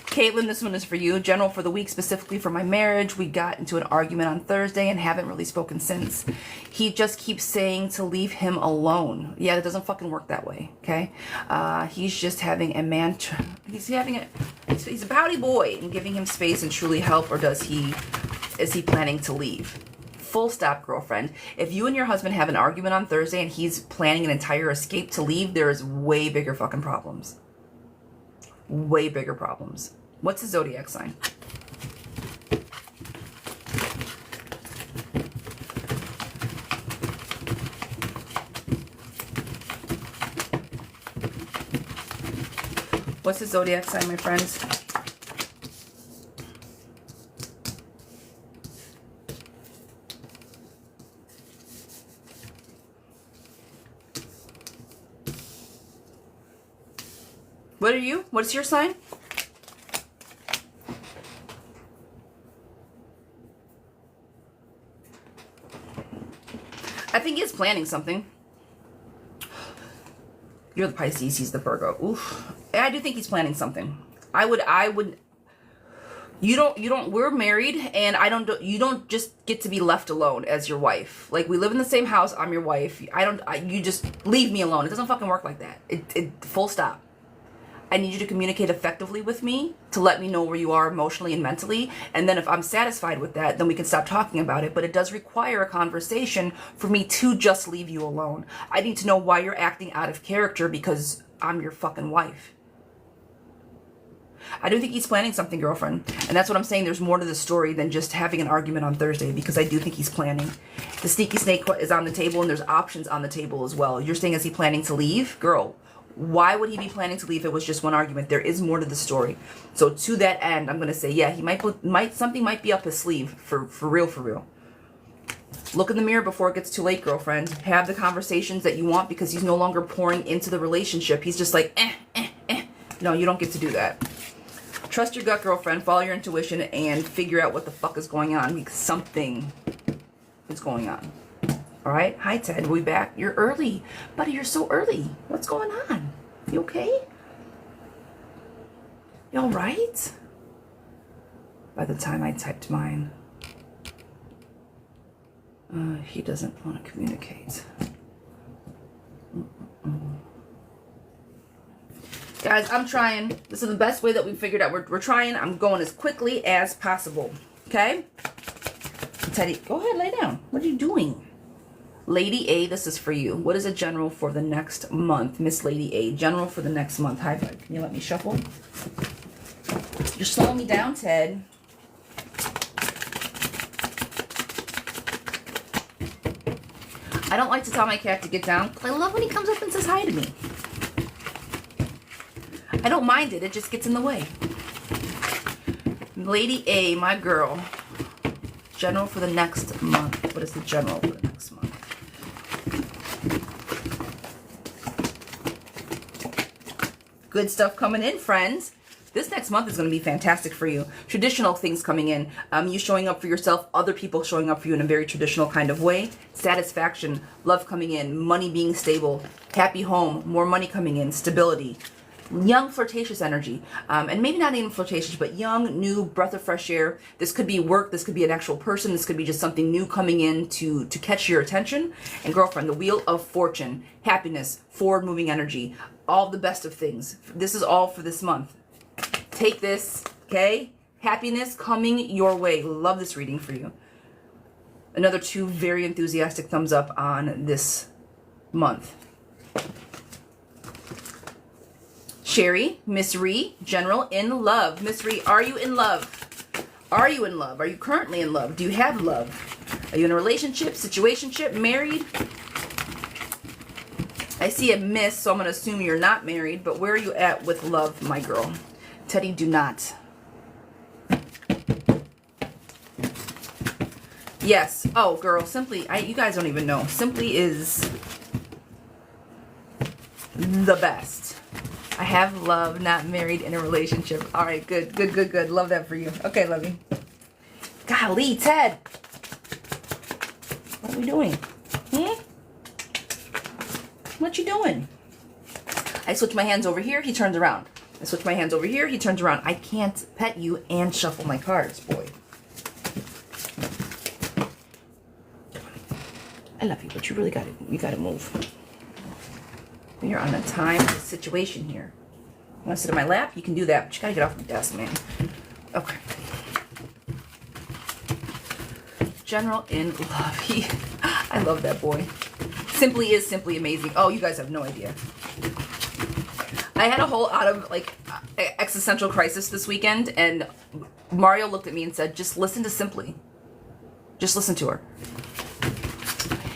Caitlin, this one is for you. General for the week, specifically for my marriage. We got into an argument on Thursday and haven't really spoken since. He just keeps saying to leave him alone. Yeah, that doesn't fucking work that way, okay? He's just having a man... He's a pouty boy and giving him space and truly help, or is he planning to leave? Full stop, girlfriend. If you and your husband have an argument on Thursday and he's planning an entire escape to leave, there's way bigger fucking problems. Way bigger problems. What's his zodiac sign? What's his zodiac sign, my friends? What are you? What's your sign? I think he's planning something. You're the Pisces, he's the Virgo. Oof. I do think he's planning something. I would. You don't, we're married, and you don't just get to be left alone as your wife. Like, we live in the same house, I'm your wife. You just leave me alone. It doesn't fucking work like that. Full stop. I need you to communicate effectively with me to let me know where you are emotionally and mentally. And then if I'm satisfied with that, then we can stop talking about it. But it does require a conversation for me to just leave you alone. I need to know why you're acting out of character because I'm your fucking wife. I do think he's planning something, girlfriend. And that's what I'm saying. There's more to the story than just having an argument on Thursday, because I do think he's planning. The sneaky snake is on the table, and there's options on the table as well. You're saying, is he planning to leave? Girl, why would he be planning to leave if it was just one argument? There is more to the story. So to that end, I'm going to say, yeah, he something might be up his sleeve for real, for real. Look in the mirror before it gets too late, girlfriend. Have the conversations that you want, because he's no longer pouring into the relationship. He's just like, No, you don't get to do that. Trust your gut, girlfriend. Follow your intuition and figure out what the fuck is going on, because something is going on. All right. Hi, Ted. We back. You're early. Buddy, you're so early. What's going on? You okay? You all right? By the time I typed mine, he doesn't want to communicate. Guys, I'm trying. This is the best way that we figured out. We're trying. I'm going as quickly as possible. Okay? Teddy, go ahead, lay down. What are you doing? Lady A, this is for you. What is a general for the next month? Miss Lady A, general for the next month. High five. Can you let me shuffle? You're slowing me down, Ted. I don't like to tell my cat to get down. I love when he comes up and says hi to me. I don't mind it. It just gets in the way. Lady A, my girl. General for the next month. What is the general for the next month? Good stuff coming in, friends. This next month is going to be fantastic for you. Traditional things coming in. You showing up for yourself, other people showing up for you in a very traditional kind of way. Satisfaction, love coming in, money being stable, happy home, more money coming in, stability. Young, flirtatious energy. And maybe not even flirtatious, but young, new, breath of fresh air. This could be work. This could be an actual person. This could be just something new coming in to catch your attention. And girlfriend, the wheel of fortune, happiness, forward moving energy, all the best of things. This is all for this month. Take this, okay? Happiness coming your way. Love this reading for you. Another 2 very enthusiastic thumbs up on this month. Sherry, Miss Ree, general, in love. Miss Ree, are you in love? Are you in love? Are you currently in love? Do you have love? Are you in a relationship, situationship, married? I see a miss, so I'm going to assume you're not married, but where are you at with love, my girl? Teddy, do not. Yes. Oh, girl, Simply, you guys don't even know. Simply is the best. I have love, not married, in a relationship. All right, good, good, good, good. Love that for you. Okay, love you. Golly, Ted. What are we doing? What you doing? I switch my hands over here, he turns around. I switch my hands over here, he turns around. I can't pet you and shuffle my cards, boy. I love you, but you really gotta move. You're on a time situation here. You want to sit on my lap? You can do that, but you gotta get off my desk, man. Okay. General in love. I love that boy. Simply is simply amazing. Oh, you guys have no idea. I had a whole out of like existential crisis this weekend, and Mario looked at me and said, just listen to Simply. Just listen to her.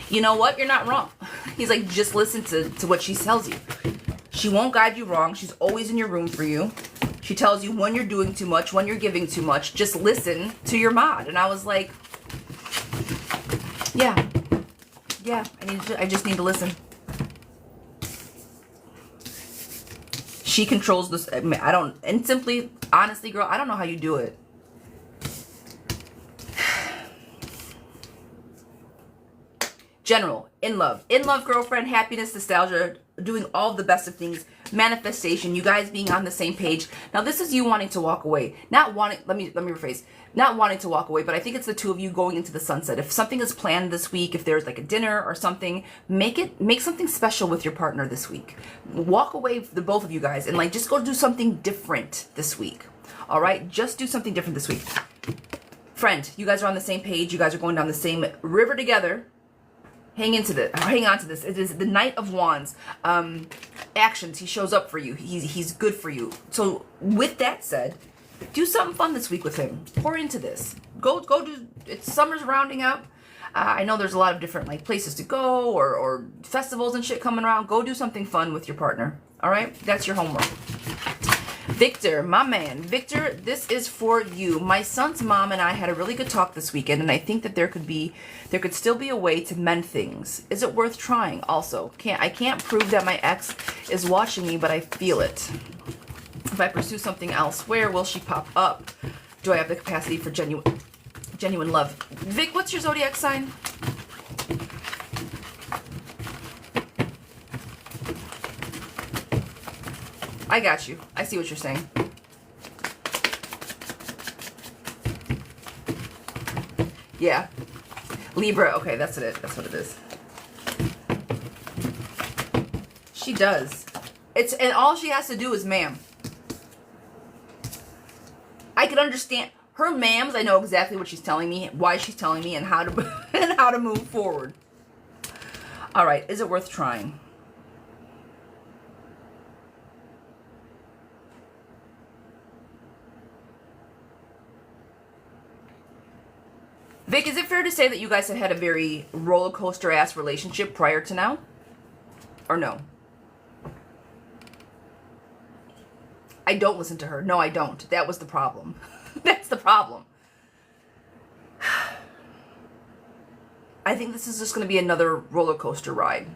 You know what? You're not wrong. He's like, just listen to what she tells you. She won't guide you wrong. She's always in your room for you. She tells you when you're doing too much, when you're giving too much. Just listen to your mod. And I was like, yeah, I just need to listen. She controls this. I don't, and Simply, honestly, girl, I don't know how you do it. General, in love, girlfriend, happiness, nostalgia, doing all the best of things, manifestation, you guys being on the same page. Now, this is you wanting to walk away, not wanting, let me rephrase, not wanting to walk away, but I think it's the two of you going into the sunset. If something is planned this week, if there's like a dinner or something, make something special with your partner this week. Walk away, the both of you guys, and like just go do something different this week. All right, just do something different this week. Friend, you guys are on the same page. You guys are going down the same river together. Hang on to this. It is the Knight of Wands. Actions. He shows up for you. He's good for you. So with that said, do something fun this week with him. Pour into this. Go do. It's summer's rounding up. I know there's a lot of different like places to go or festivals and shit coming around. Go do something fun with your partner. All right, that's your homework. Victor, my man. Victor, this is for you. My son's mom and I had a really good talk this weekend, and I think that there could still be a way to mend things. Is it worth trying? Also, I can't prove that my ex is watching me, but I feel it. If I pursue something else, where will she pop up? Do I have the capacity for genuine love? Vic, what's your zodiac sign? I got you. I see what you're saying. Yeah. Libra. Okay, that's it. That's what it is. She does. And all she has to do is ma'am. I can understand her ma'ams. I know exactly what she's telling me, why she's telling me, and how to and how to move forward. All right. Is it worth trying? Vic, is it fair to say that you guys have had a very roller coaster ass relationship prior to now? Or no? I don't listen to her. No, I don't. That was the problem. That's the problem. I think this is just going to be another roller coaster ride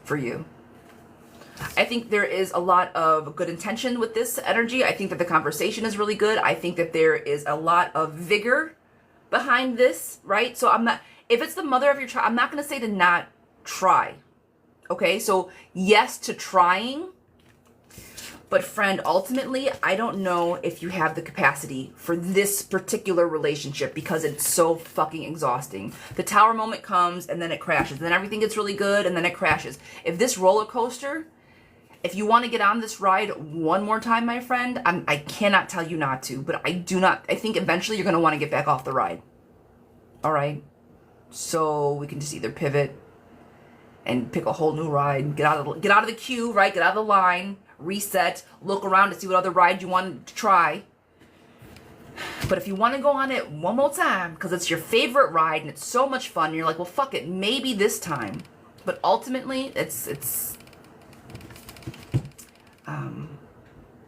for you. I think there is a lot of good intention with this energy. I think that the conversation is really good. I think that there is a lot of vigor behind this, right? So if it's the mother of your child, I'm not going to say to not try. Okay? So yes to trying. But friend, ultimately, I don't know if you have the capacity for this particular relationship because it's so fucking exhausting. The tower moment comes and then it crashes. Then everything gets really good and then it crashes. If this roller coaster, if you want to get on this ride one more time, my friend, I cannot tell you not to, but I think eventually you're going to want to get back off the ride. All right? So we can just either pivot and pick a whole new ride, get out of the queue, right? Get out of the line, reset, look around to see what other ride you want to try. But if you want to go on it one more time, because it's your favorite ride and it's so much fun, and you're like, well, fuck it, maybe this time. But ultimately,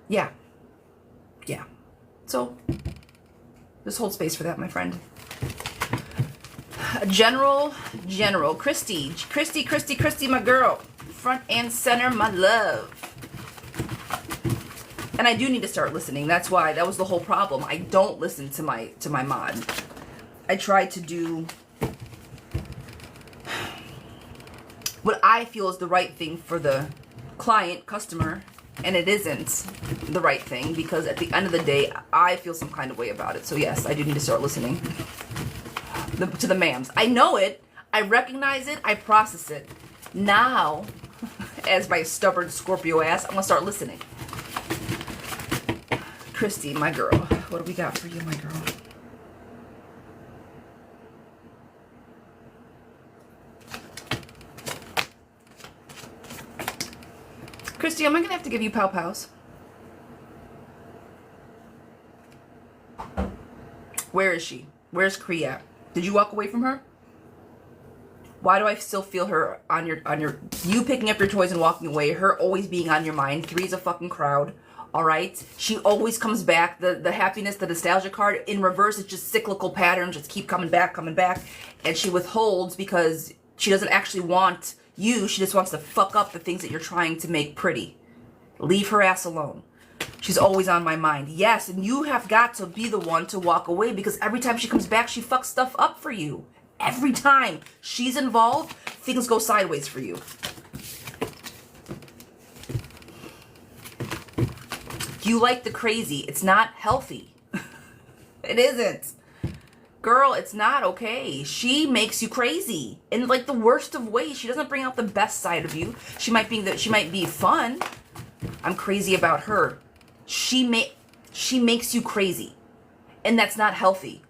yeah. So, just hold space for that, my friend. General, Christy, my girl. Front and center, my love. And I do need to start listening. That's why, that was the whole problem. I don't listen to my mod. I try to do what I feel is the right thing for the client, customer, and it isn't the right thing, because at the end of the day, I feel some kind of way about it. So yes, I do need to start listening to the ma'ams. I know it. I recognize it. I process it. Now, as my stubborn Scorpio ass, I'm going to start listening. Christy, my girl. What do we got for you, my girl? Christy, am I going to have to give you pow-pows? Where is she? Where's Cree at? Did you walk away from her? Why do I still feel her on your you picking up your toys and walking away, her always being on your mind? 3's a fucking crowd, all right? She always comes back. The happiness, the nostalgia card, in reverse, it's just cyclical patterns, just keep coming back, and she withholds because she doesn't actually want you. She just wants to fuck up the things that you're trying to make pretty. Leave her ass alone. She's always on my mind. Yes, and you have got to be the one to walk away, because every time she comes back, she fucks stuff up for you. Every time she's involved, things go sideways for you. You like the crazy. It's not healthy. It isn't. Girl, it's not okay. She makes you crazy in like the worst of ways. She doesn't bring out the best side of you. She might be fun. I'm crazy about her. She makes you crazy, and that's not healthy.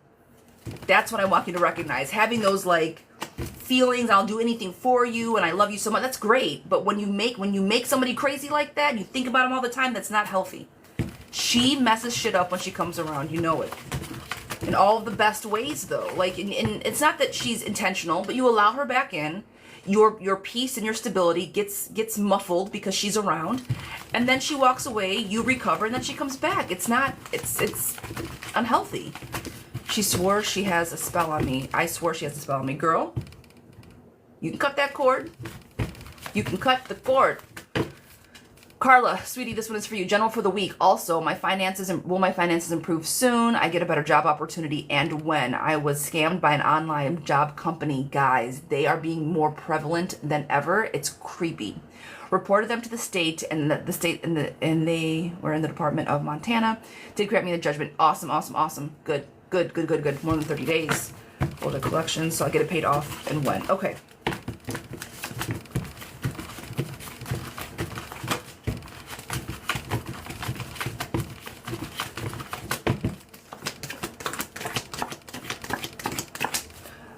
That's what I want you to recognize. Having those like feelings, I'll do anything for you and I love you so much, that's great. But when you make somebody crazy like that, you think about them all the time, that's not healthy. She messes shit up when she comes around, you know it. In all of the best ways though. Like, and it's not that she's intentional, but you allow her back in. Your peace and your stability gets muffled because she's around, and then she walks away, you recover, and then she comes back. It's unhealthy. She swore she has a spell on me. I swore she has a spell on me. Girl, you can cut that cord. You can cut the cord. Carla, sweetie, this one is for you. General for the week. Also, will my finances improve soon? I get a better job opportunity, and when? I was scammed by an online job company. Guys, they are being more prevalent than ever. It's creepy. Reported them to the state, and they were in the Department of Montana. Did grant me the judgment. Awesome. Good. More than 30 days. Hold a collection, so I get it paid off, and when? Okay.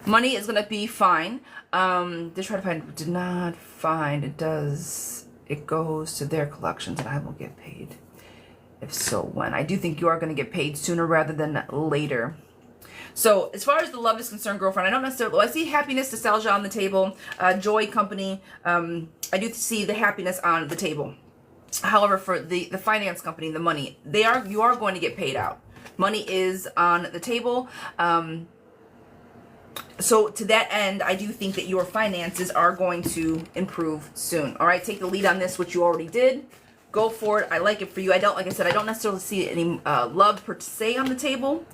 Money is gonna be fine. Did not find. It does. It goes to their collections, and I will get paid. If so, when? I do think you are gonna get paid sooner rather than later. So as far as the love is concerned, girlfriend, I don't necessarily. I see happiness, nostalgia on the table, joy, company. I do see the happiness on the table. However, for the finance company, the money, you are going to get paid out. Money is on the table. So to that end, I do think that your finances are going to improve soon. All right, take the lead on this, which you already did. Go for it. I like it for you. Like I said, I don't necessarily see any love per se on the table.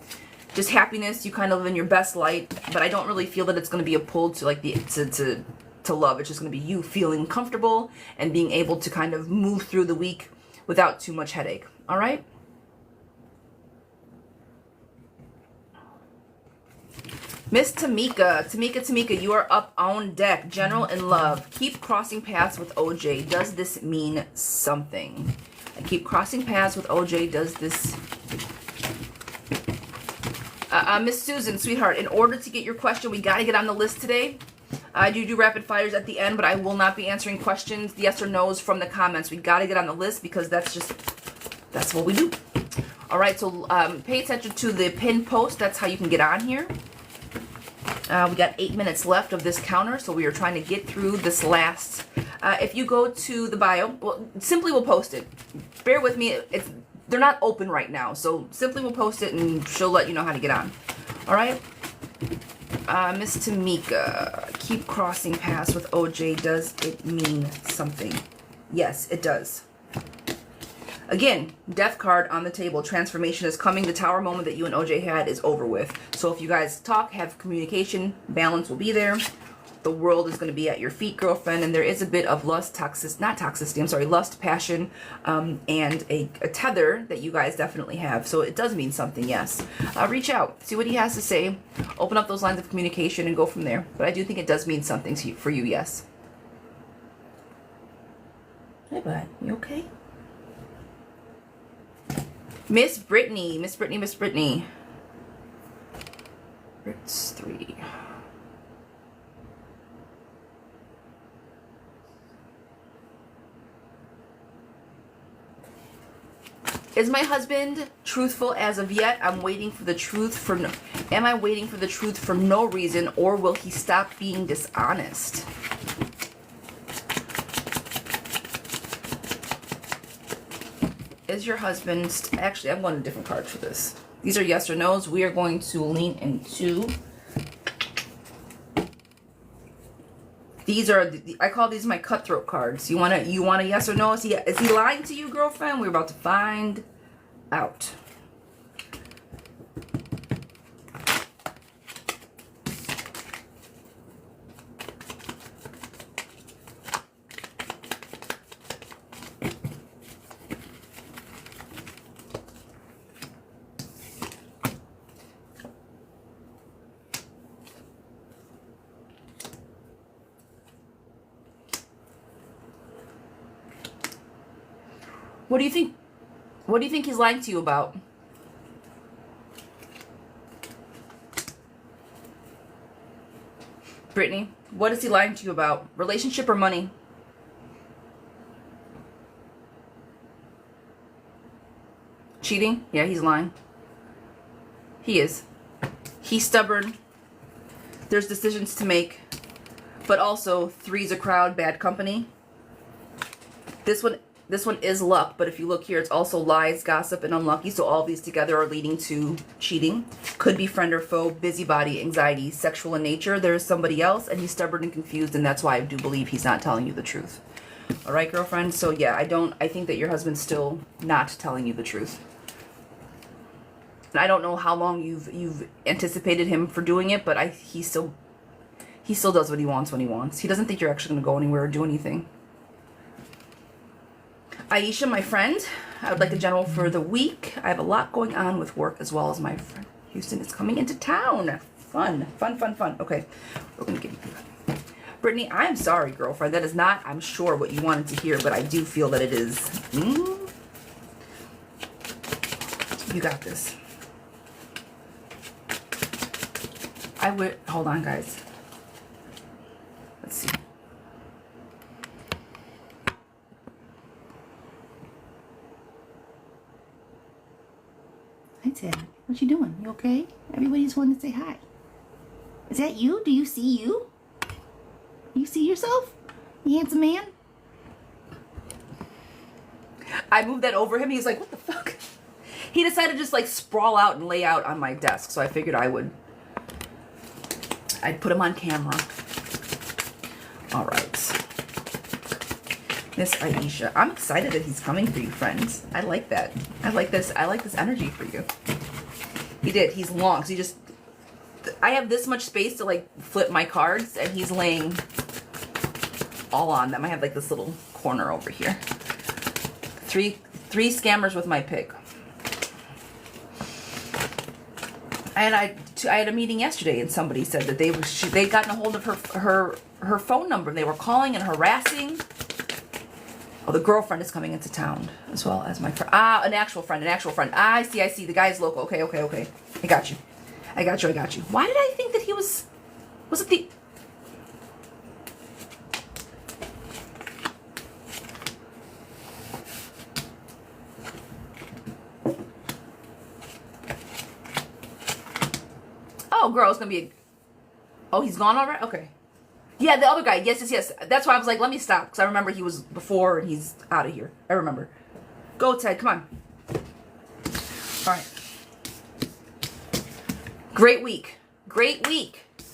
Just happiness. You kind of live in your best light, but I don't really feel that it's going to be a pull to like to love. It's just going to be you feeling comfortable and being able to kind of move through the week without too much headache. All right. Miss Tamika, you are up on deck. General in love. Keep crossing paths with OJ. Does this mean something? I keep crossing paths with OJ. Does this... Miss Susan, sweetheart, in order to get your question, we got to get on the list today. I do rapid fires at the end, but I will not be answering questions, yes or no's, from the comments. We got to get on the list because that's what we do. All right, so pay attention to the pin post. That's how you can get on here. We got 8 minutes left of this counter, so we are trying to get through this last. If you go to the bio, well, Simply will post it. Bear with me. They're not open right now, so Simply will post it, and she'll let you know how to get on. All right? Miss Tamika, keep crossing paths with OJ. Does it mean something? Yes, it does. Again, death card on the table. Transformation is coming. The tower moment that you and OJ had is over with. So if you guys talk, have communication, balance will be there. The world is going to be at your feet, girlfriend, and there is a bit of lust, lust, passion, and a tether that you guys definitely have. So it does mean something, yes. Reach out, see what he has to say, open up those lines of communication, and go from there. But I do think it does mean something for you, yes. Hey, bud, you okay? Miss Brittany. It's 3. Is my husband truthful as of yet? I'm waiting for the truth for no... Am I waiting for the truth for no reason, or will he stop being dishonest? Is your husband... Actually, I'm going to different cards for this. These are yes or no's. We are going to lean into... These are, I call these my cutthroat cards. You want a yes or no? Is he lying to you, girlfriend? We're about to find out. What do you think? What do you think he's lying to you about? Brittany, what is he lying to you about? Relationship or money? Cheating? Yeah, he's lying. He is. He's stubborn. There's decisions to make. But also, 3's a crowd, bad company. This one is luck, but if you look here, it's also lies, gossip, and unlucky. So all of these together are leading to cheating. Could be friend or foe, busybody, anxiety, sexual in nature. There is somebody else, and he's stubborn and confused, and that's why I do believe he's not telling you the truth. All right, girlfriend? So yeah, I think that your husband's still not telling you the truth. And I don't know how long you've anticipated him for doing it, but he still does what he wants when he wants. He doesn't think you're actually going to go anywhere or do anything. Aisha, my friend, I would like a general for the week. I have a lot going on with work as well as my friend Houston is coming into town. Fun. Okay, we're going to give you Brittany, I'm sorry, girlfriend. That is not, I'm sure, what you wanted to hear, but I do feel that it is. You got this. Hold on, guys. Let's see. Hi, Ted. What you doing? You okay? Everybody's wanting to say hi. Is that you? Do you see you? You see yourself? You handsome man? I moved that over him. He's like, what the fuck? He decided to just like sprawl out and lay out on my desk. So I figured I'd put him on camera. All right. Miss Aisha. I'm excited that he's coming for you, friends. I like that. I like this energy for you. He did. He's long. So I have this much space to like flip my cards, and he's laying all on them. I have like this little corner over here. Three scammers with my pick. And I had a meeting yesterday, and somebody said that they'd gotten a hold of her phone number. They were calling and harassing. Oh, the girlfriend is coming into town, as well as my friend. An actual friend. I see. The guy's local. Okay. I got you. Why did I think that he was it the... Oh, girl, it's going to be Oh, he's gone already? Okay. Yeah, the other guy. Yes. That's why I was like, let me stop. Because I remember he was before and he's out of here. I remember. Go, Ted. Come on. All right. Great week.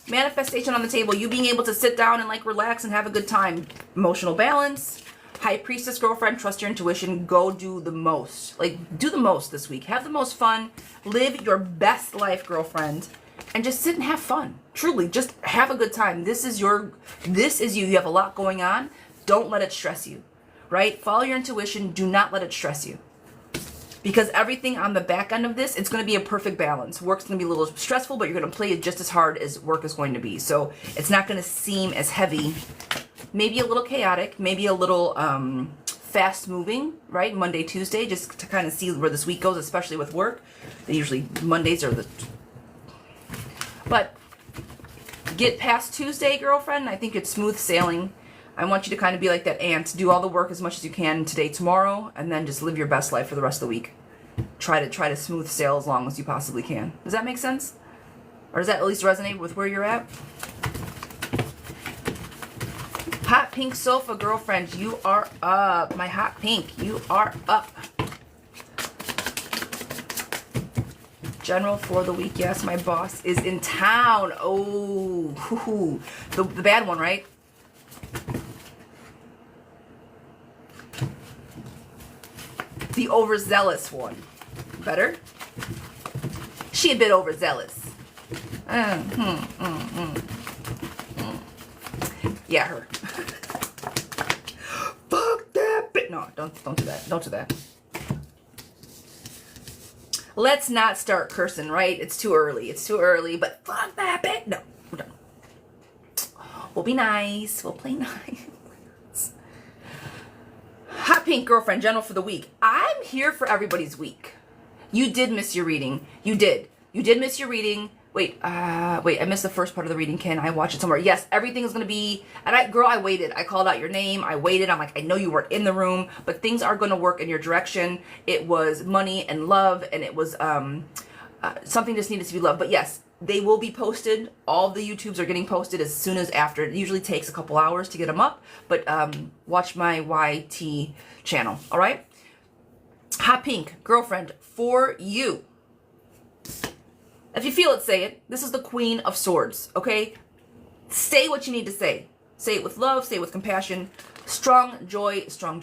Manifestation on the table. You being able to sit down and like relax and have a good time. Emotional balance. High Priestess, girlfriend. Trust your intuition. Go do the most. Like, do the most this week. Have the most fun. Live your best life, girlfriend. and just sit and have fun. Truly, just have a good time. This is you. You have a lot going on. Don't let it stress you, right? Follow your intuition. Do not let it stress you. Because everything on the back end of this, it's going to be a perfect balance. Work's going to be a little stressful, but you're going to play it just as hard as work is going to be. So it's not going to seem as heavy. Maybe a little chaotic, maybe a little fast moving, right? Monday, Tuesday, just to kind of see where this week goes, especially with work. Usually Mondays are the... But get past Tuesday, girlfriend. I think it's smooth sailing. I want you to kind of be like that ant. Do all the work as much as you can today, tomorrow, and then just live your best life for the rest of the week. Try to smooth sail as long as you possibly can. Does that make sense? Or does that at least resonate with where you're at? Hot pink sofa, girlfriend. You are up. My hot pink. You are up. General for the week. Yes, my boss is in town. Oh, the bad one, right? The overzealous one. Better? She a bit overzealous. Yeah, her. Fuck that bitch. No, don't do that. Don't do that. Let's not start cursing, right? It's too early. It's too early, but fuck that bitch. No, we're done. We'll be nice. We'll play nice. Hot pink, girlfriend, general for the week. I'm here for everybody's week. You did miss your reading. You did. You did miss your reading. Wait, I missed the first part of the reading. Can I watch it somewhere? Yes, everything is going to be, and I waited. I called out your name. I waited. I'm like, I know you weren't in the room, but things are going to work in your direction. It was money and love, and it was, something just needed to be loved. But yes, they will be posted. All the YouTubes are getting posted as soon as after. It usually takes a couple hours to get them up, but, watch my YT channel. All right. Hot pink, girlfriend, for you. If you feel it, say it. This is the Queen of Swords, okay? Say what you need to say. Say it with love, say it with compassion. Strong joy, strong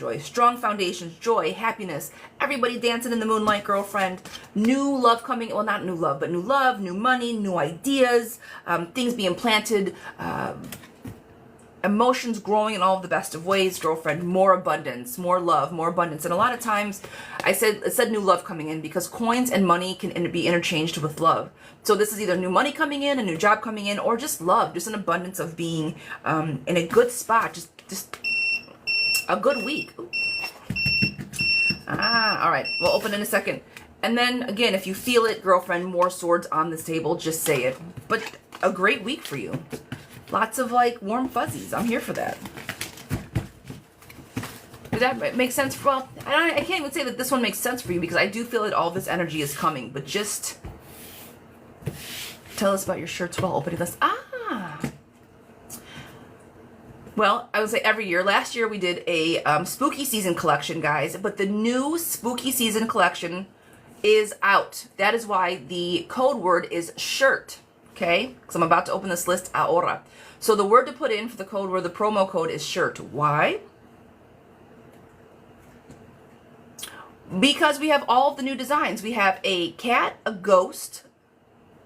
foundations, joy, happiness. Everybody dancing in the moonlight, girlfriend. New love coming, well, not new love, but new love, new money, new ideas, things being planted, emotions growing in all of the best of ways, girlfriend. More abundance, more love, more abundance. And a lot of times it said new love coming in because coins and money can be interchanged with love. So this is either new money coming in, a new job coming in, or just love, just an abundance of being in a good spot, just a good week. Ooh. All right, we'll open in a second. And then again, if you feel it, girlfriend, more swords on this table, just say it. But a great week for you. Lots of like warm fuzzies. I'm here for that. Does that make sense? Well, I can't even say that this one makes sense for you because I do feel that all this energy is coming. But just tell us about your shirts while opening this. Well, I would say every year. Last year we did a spooky season collection, guys. But the new spooky season collection is out. That is why the code word is shirt. Okay? Because I'm about to open this list ahora. So the word to put in for the code word, the promo code is shirt. Why? Because we have all of the new designs. We have a cat, a ghost,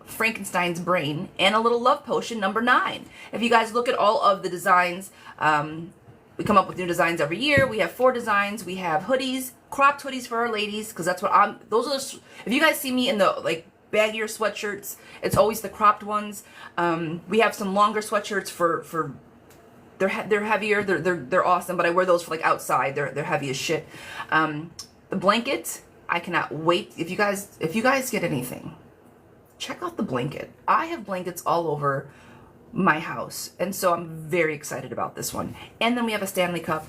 Frankenstein's brain, and a little love potion number 9. If you guys look at all of the designs, we come up with new designs every year. We have 4 designs. We have hoodies, cropped hoodies for our ladies, because that's what those are if you guys see me in the like baggier sweatshirts, it's always the cropped ones. We have some longer sweatshirts for they're heavier, they're awesome, but I wear those for like outside. They're heavy as shit. The blanket, I cannot wait. If you guys get anything, check out the blanket. I have blankets all over my house, and so I'm very excited about this one. And then we have a Stanley Cup.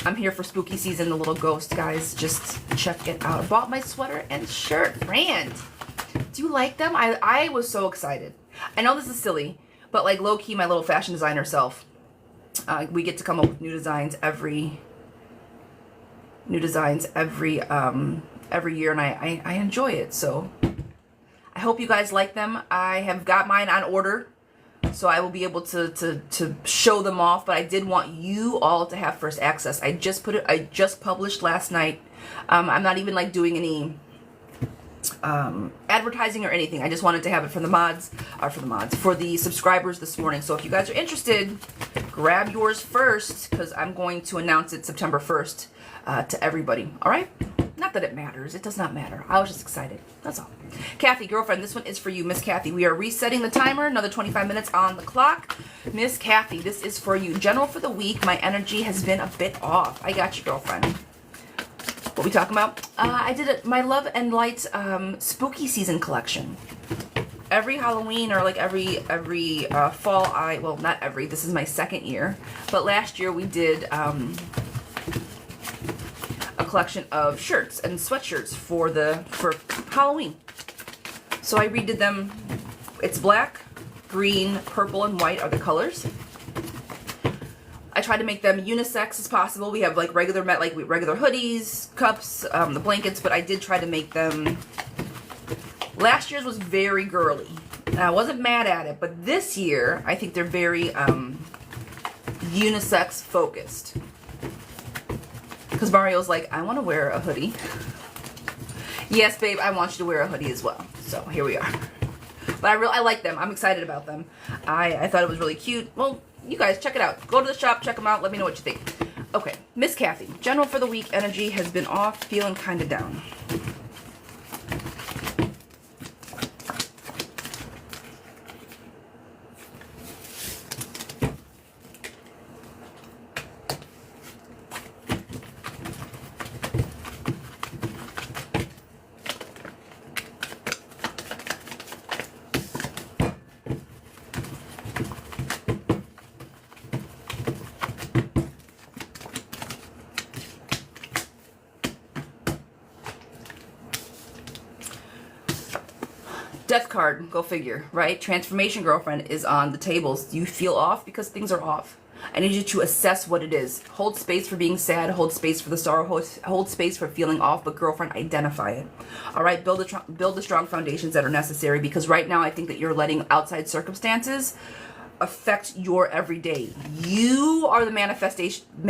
I'm here for spooky season, the little ghost, guys. Just check it out. I bought my sweater and shirt brand. Do you like them? I was so excited. I know this is silly, but like low-key, my little fashion designer self, we get to come up with new designs every year, and I enjoy it. So I hope you guys like them. I have got mine on order, so I will be able to show them off, but I did want you all to have first access. I just published last night. I'm not even like doing any advertising or anything. I just wanted to have it for the mods, for the subscribers this morning. So if you guys are interested, grab yours first, because I'm going to announce it September 1st to everybody. All right? Not that it matters. It does not matter. I was just excited. That's all. Kathy, girlfriend, this one is for you, Miss Kathy. We are resetting the timer. Another 25 minutes on the clock. Miss Kathy, this is for you. General for the week. My energy has been a bit off. I got you, girlfriend. What we talking about? I did my Love and Light spooky season collection. Every Halloween or like every fall, well, not every. This is my second year. But last year we did a collection of shirts and sweatshirts for Halloween. So I redid them. It's black, green, purple, and white are the colors. I tried to make them unisex as possible. We have like regular hoodies, cups, the blankets, but I did try to make them. Last year's was very girly, and I wasn't mad at it. But this year, I think they're very unisex focused. Because Mario's like, I want to wear a hoodie. Yes, babe, I want you to wear a hoodie as well. So here we are. But I like them. I'm excited about them. I thought it was really cute. Well, you guys, check it out. Go to the shop, check them out. Let me know what you think. Okay, Miss Kathy. General for the week, energy has been off, feeling kind of down. Death card, go figure, right? Transformation, girlfriend, is on the tables. Do you feel off? Because things are off. I need you to assess what it is. Hold space for being sad. Hold space for the sorrow. Hold space for feeling off. But girlfriend, identify it. All right? Build the strong foundations that are necessary. Because right now, I think that you're letting outside circumstances affect your everyday. You are the manifestation. The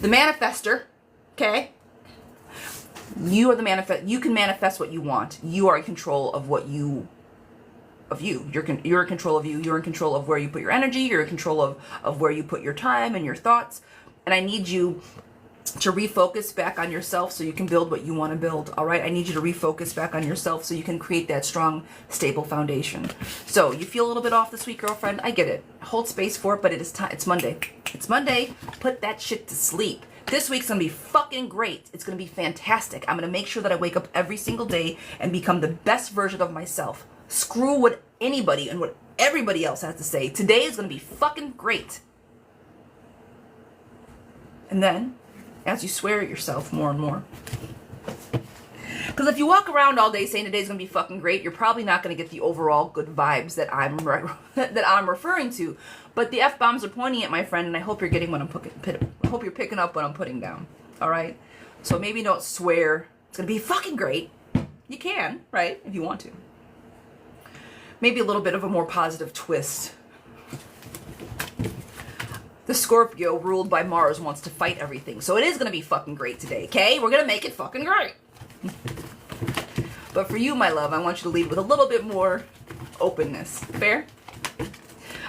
manifester. Okay? You are the manifest. You can manifest what you want. You are in control of what you. Of you. You're in control of you. You're in control of where you put your energy. You're in control of where you put your time and your thoughts. And I need you to refocus back on yourself so you can build what you want to build. All right? I need you to refocus back on yourself so you can create that strong, stable foundation. So you feel a little bit off this week, girlfriend. I get it. Hold space for it, but it is time. It's Monday. It's Monday. Put that shit to sleep. This week's going to be fucking great. It's going to be fantastic. I'm going to make sure that I wake up every single day and become the best version of myself. Screw what anybody and what everybody else has to say. Today is going to be fucking great. And then, as you swear at yourself more and more. Because if you walk around all day saying today's going to be fucking great, you're probably not going to get the overall good vibes that I'm referring to. But the F-bombs are pointing at my friend, and I hope you're getting what I hope you're picking up what I'm putting down. All right? So maybe don't swear it's going to be fucking great. You can, right? If you want to. Maybe a little bit of a more positive twist. The Scorpio, ruled by Mars, wants to fight everything. So it is going to be fucking great today, okay? We're going to make it fucking great. But for you, my love, I want you to lead with a little bit more openness. Fair?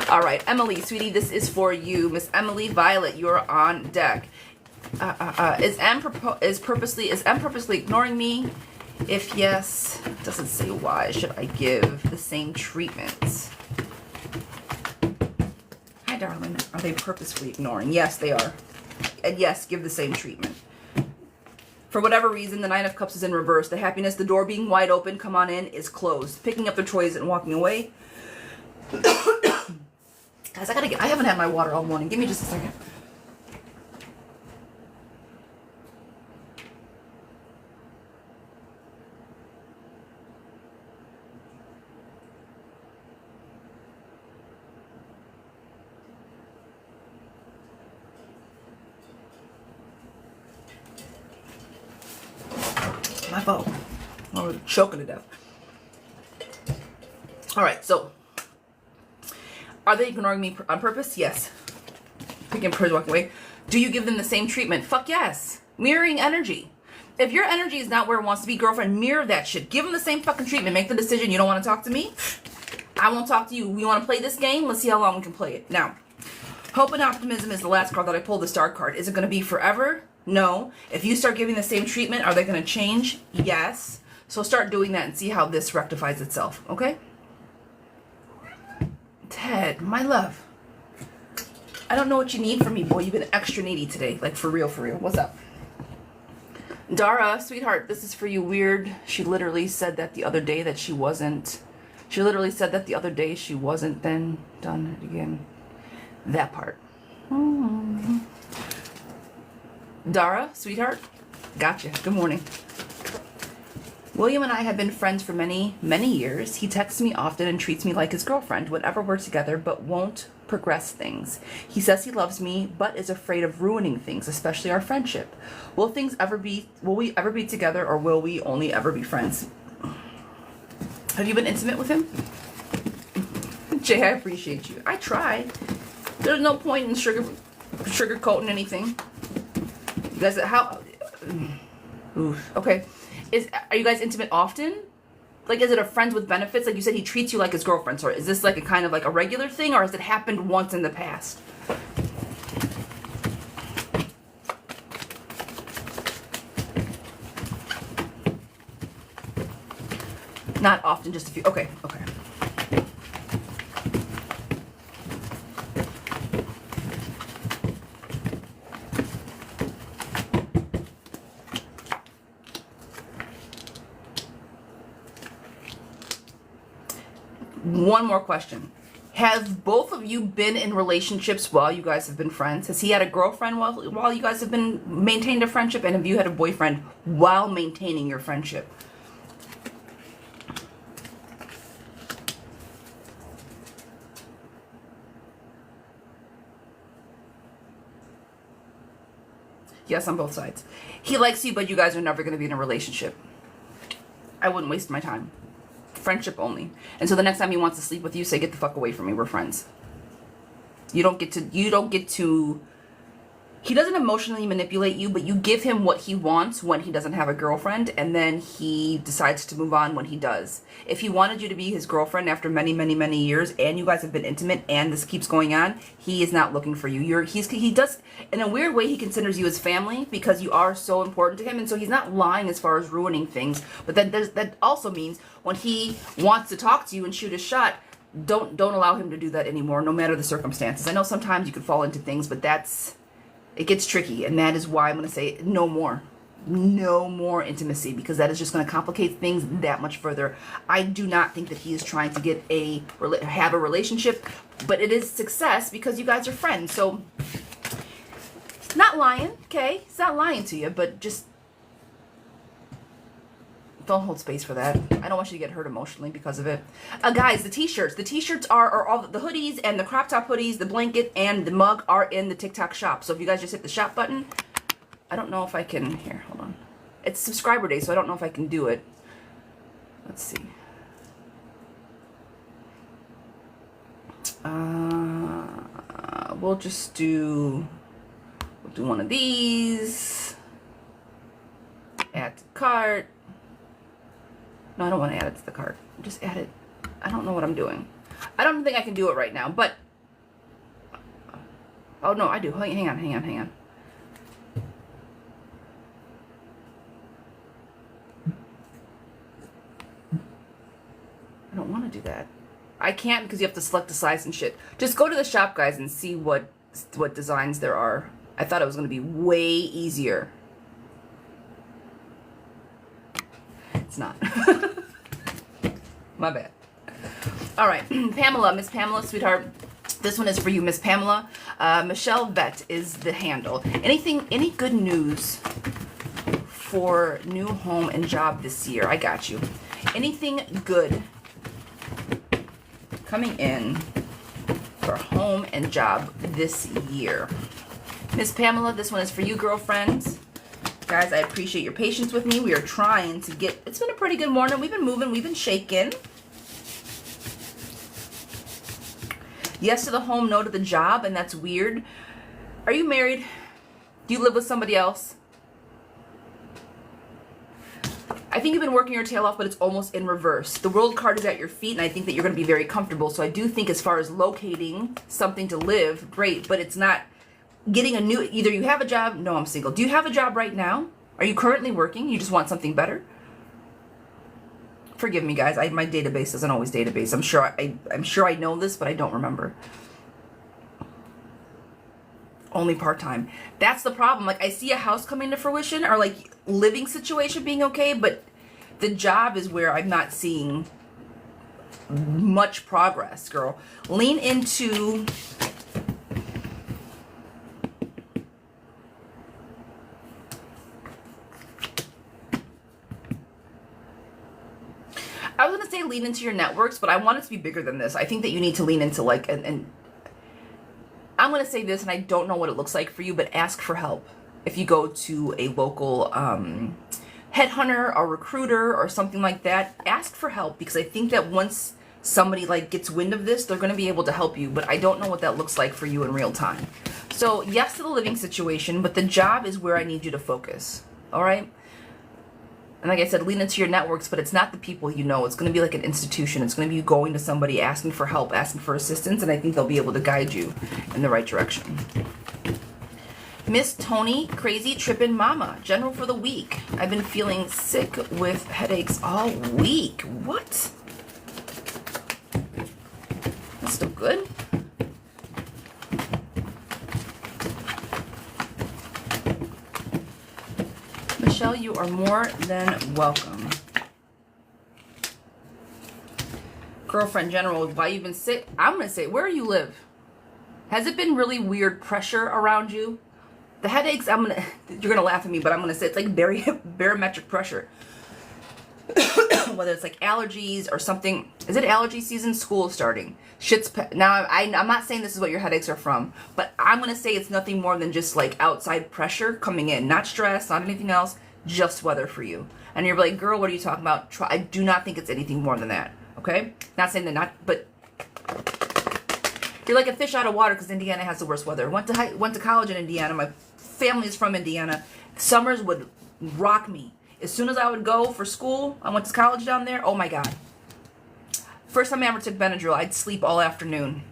All right, Emily, sweetie, this is for you. Miss Emily Violet, you're on deck. Is M purposely ignoring me? If yes, doesn't say why should I give the same treatment. Hi, darling. Are they purposefully ignoring? Yes, they are. And yes, give the same treatment. For whatever reason, the Nine of Cups is in reverse. The happiness, the door being wide open, come on in, is closed. Picking up their toys and walking away. Guys, I haven't had my water all morning. Give me just a second. My fault. I was choking to death. All right, so are they ignoring me on purpose? Yes. Picking up toys, walking away. Do you give them the same treatment? Fuck yes. Mirroring energy. If your energy is not where it wants to be, girlfriend, mirror that shit. Give him the same fucking treatment. Make the decision. You don't want to talk to me? I won't talk to you. We want to play this game? Let's see how long we can play it. Now, hope and optimism is the last card that I pulled, the star card. Is it going to be forever? No. If you start giving the same treatment, are they going to change? Yes. So start doing that and see how this rectifies itself, okay? Ted, my love. I don't know what you need from me, boy. You've been extra needy today. Like, for real, for real. What's up? Dara, sweetheart, this is for you. Weird. She literally said that the other day that she wasn't. She literally said that the other day she wasn't, then done it again. That part. Mm-hmm. Dara, sweetheart, gotcha. Good morning. William and I have been friends for many, many years. He texts me often and treats me like his girlfriend whenever we're together, but won't progress things. He says he loves me, but is afraid of ruining things, especially our friendship. Will we ever be together, or will we only ever be friends? Have you been intimate with him? Jay, I appreciate you. I try. There's no point in sugarcoating anything. You guys, how? Oof. Okay. Are you guys intimate often? Like, is it a friends with benefits? Like you said, he treats you like his girlfriend. So is this like a kind of like a regular thing, or has it happened once in the past? Not often, just a few. Okay, okay. One more question. Have both of you been in relationships while you guys have been friends? Has he had a girlfriend while you guys have been maintained a friendship? And have you had a boyfriend while maintaining your friendship? Yes, on both sides. He likes you, but you guys are never going to be in a relationship. I wouldn't waste my time. Friendship only. And so the next time he wants to sleep with you, say, get the fuck away from me. We're friends. You don't get to, he doesn't emotionally manipulate you, but you give him what he wants when he doesn't have a girlfriend, and then he decides to move on when he does. If he wanted you to be his girlfriend after many, many, many years, and you guys have been intimate, and this keeps going on, he is not looking for you. He does, in a weird way, he considers you his family because you are so important to him, and so he's not lying as far as ruining things. But then that also means when he wants to talk to you and shoot a shot, don't allow him to do that anymore, no matter the circumstances. I know sometimes you could fall into things, but it gets tricky, and that is why I'm going to say no more. No more intimacy, because that is just going to complicate things that much further. I do not think that he is trying to have a relationship, but it is success because you guys are friends. So, he's not lying, okay? He's not lying to you, but just don't hold space for that. I don't want you to get hurt emotionally because of it. Guys, the t-shirts. The t-shirts are all the hoodies and the crop top hoodies, the blanket and the mug are in the TikTok shop. So if you guys just hit the shop button, I don't know if I can, here, hold on. It's subscriber day, so I don't know if I can do it. Let's see. We'll do one of these. Add to cart. No, I don't want to add it to the cart. Just add it. I don't know what I'm doing. I don't think I can do it right now, but... Oh, no, I do. Hang on. I don't want to do that. I can't because you have to select the size and shit. Just go to the shop, guys, and see what designs there are. I thought it was going to be way easier. It's not. My bad. All right, Pamela, Miss Pamela, sweetheart. This one is for you, Miss Pamela. Michelle Vet is the handle. Any good news for new home and job this year? I got you. Anything good coming in for home and job this year? Miss Pamela, this one is for you, girlfriends. Guys, I appreciate your patience with me. We are trying to get... It's been a pretty good morning. We've been moving. We've been shaking. Yes to the home, no to the job, and that's weird. Are you married? Do you live with somebody else? I think you've been working your tail off, but it's almost in reverse. The World card is at your feet, and I think that you're going to be very comfortable. So I do think as far as locating something to live, great, but it's not getting a new, either you have a job, no, I'm single. Do you have a job right now? Are you currently working? You just want something better? Forgive me, guys. My database isn't always database. I'm sure I know this, but I don't remember. Only part-time. That's the problem. Like, I see a house coming to fruition, or like living situation being okay, but the job is where I'm not seeing much progress, girl. Lean into I was gonna say lean into your networks, but I want it to be bigger than this. I think that you need to lean into like and I'm going to say this, and I don't know what it looks like for you, but ask for help. If you go to a local headhunter or recruiter or something like that, ask for help, because I think that once somebody like gets wind of this, they're going to be able to help you, but I don't know what that looks like for you in real time. So yes to the living situation, but the job is where I need you to focus. All right? And like I said, lean into your networks, but it's not the people you know. It's going to be like an institution. It's going to be you going to somebody, asking for help, asking for assistance, and I think they'll be able to guide you in the right direction. Miss Tony, Crazy Trippin' Mama, general for the week. I've been feeling sick with headaches all week. What? That's still good. Michelle, you are more than welcome. Girlfriend general, why you've been sick? I'm going to say, where do you live? Has it been really weird pressure around you? The headaches, you're going to laugh at me, but I'm going to say it's like barometric pressure. Whether it's like allergies or something. Is it allergy season? School starting. Now, I'm not saying this is what your headaches are from, but I'm going to say it's nothing more than just like outside pressure coming in. Not stress, not anything else, just weather for you. And you're like, girl, what are you talking about? I do not think it's anything more than that. Okay? Not saying that but you're like a fish out of water, because Indiana has the worst weather. Went to college in Indiana. My family is from Indiana. Summers would rock me. As soon as I would go for school, I went to college down there. Oh my God. First time I ever took Benadryl, I'd sleep all afternoon.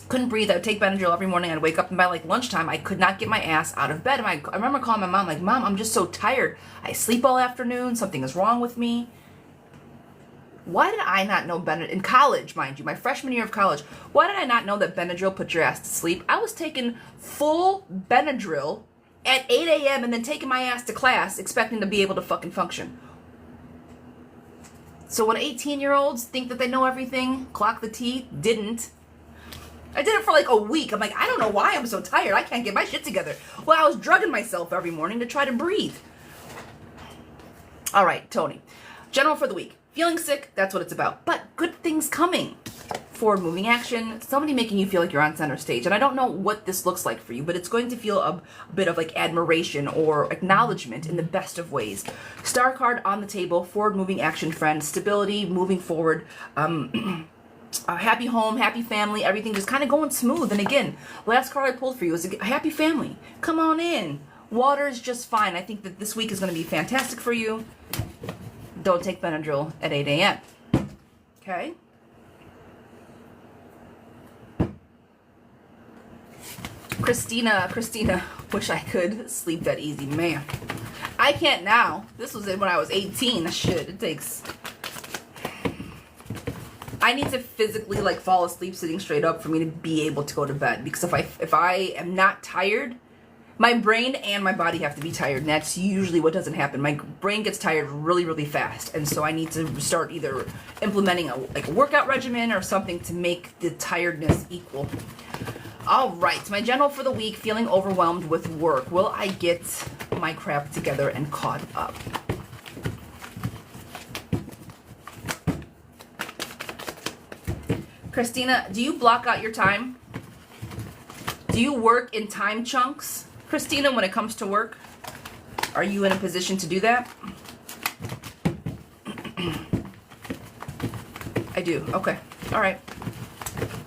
Couldn't breathe. I would take Benadryl every morning. I'd wake up, and by like lunchtime, I could not get my ass out of bed. And I remember calling my mom, like, Mom, I'm just so tired. I sleep all afternoon. Something is wrong with me. Why did I not know Benadryl? In college, mind you, my freshman year of college, why did I not know that Benadryl put your ass to sleep? I was taking full Benadryl at 8 a.m. and then taking my ass to class expecting to be able to fucking function. So when 18-year-olds think that they know everything, clock the T, didn't. I did it for like a week. I'm like, I don't know why I'm so tired. I can't get my shit together. Well, I was drugging myself every morning to try to breathe. All right, Tony. General for the week. Feeling sick, that's what it's about. But good things coming. Forward moving action, somebody making you feel like you're on center stage. And I don't know what this looks like for you, but it's going to feel a bit of like admiration or acknowledgement in the best of ways. Star card on the table, forward moving action, friend, stability, moving forward, a happy home, happy family, everything just kind of going smooth. And again, last card I pulled for you is a happy family. Come on in. Water is just fine. I think that this week is going to be fantastic for you. Don't take Benadryl at 8 a.m. Okay? Christina, wish I could sleep that easy, man. I can't now. This was it when I was 18. Shit, it takes... I need to physically like fall asleep sitting straight up for me to be able to go to bed. Because if I am not tired, my brain and my body have to be tired. And that's usually what doesn't happen. My brain gets tired really, really fast. And so I need to start either implementing a workout regimen or something to make the tiredness equal. All right, my general for the week, feeling overwhelmed with work. Will I get my crap together and caught up? Christina, do you block out your time? Do you work in time chunks? Christina, when it comes to work, are you in a position to do that? I do. Okay. All right.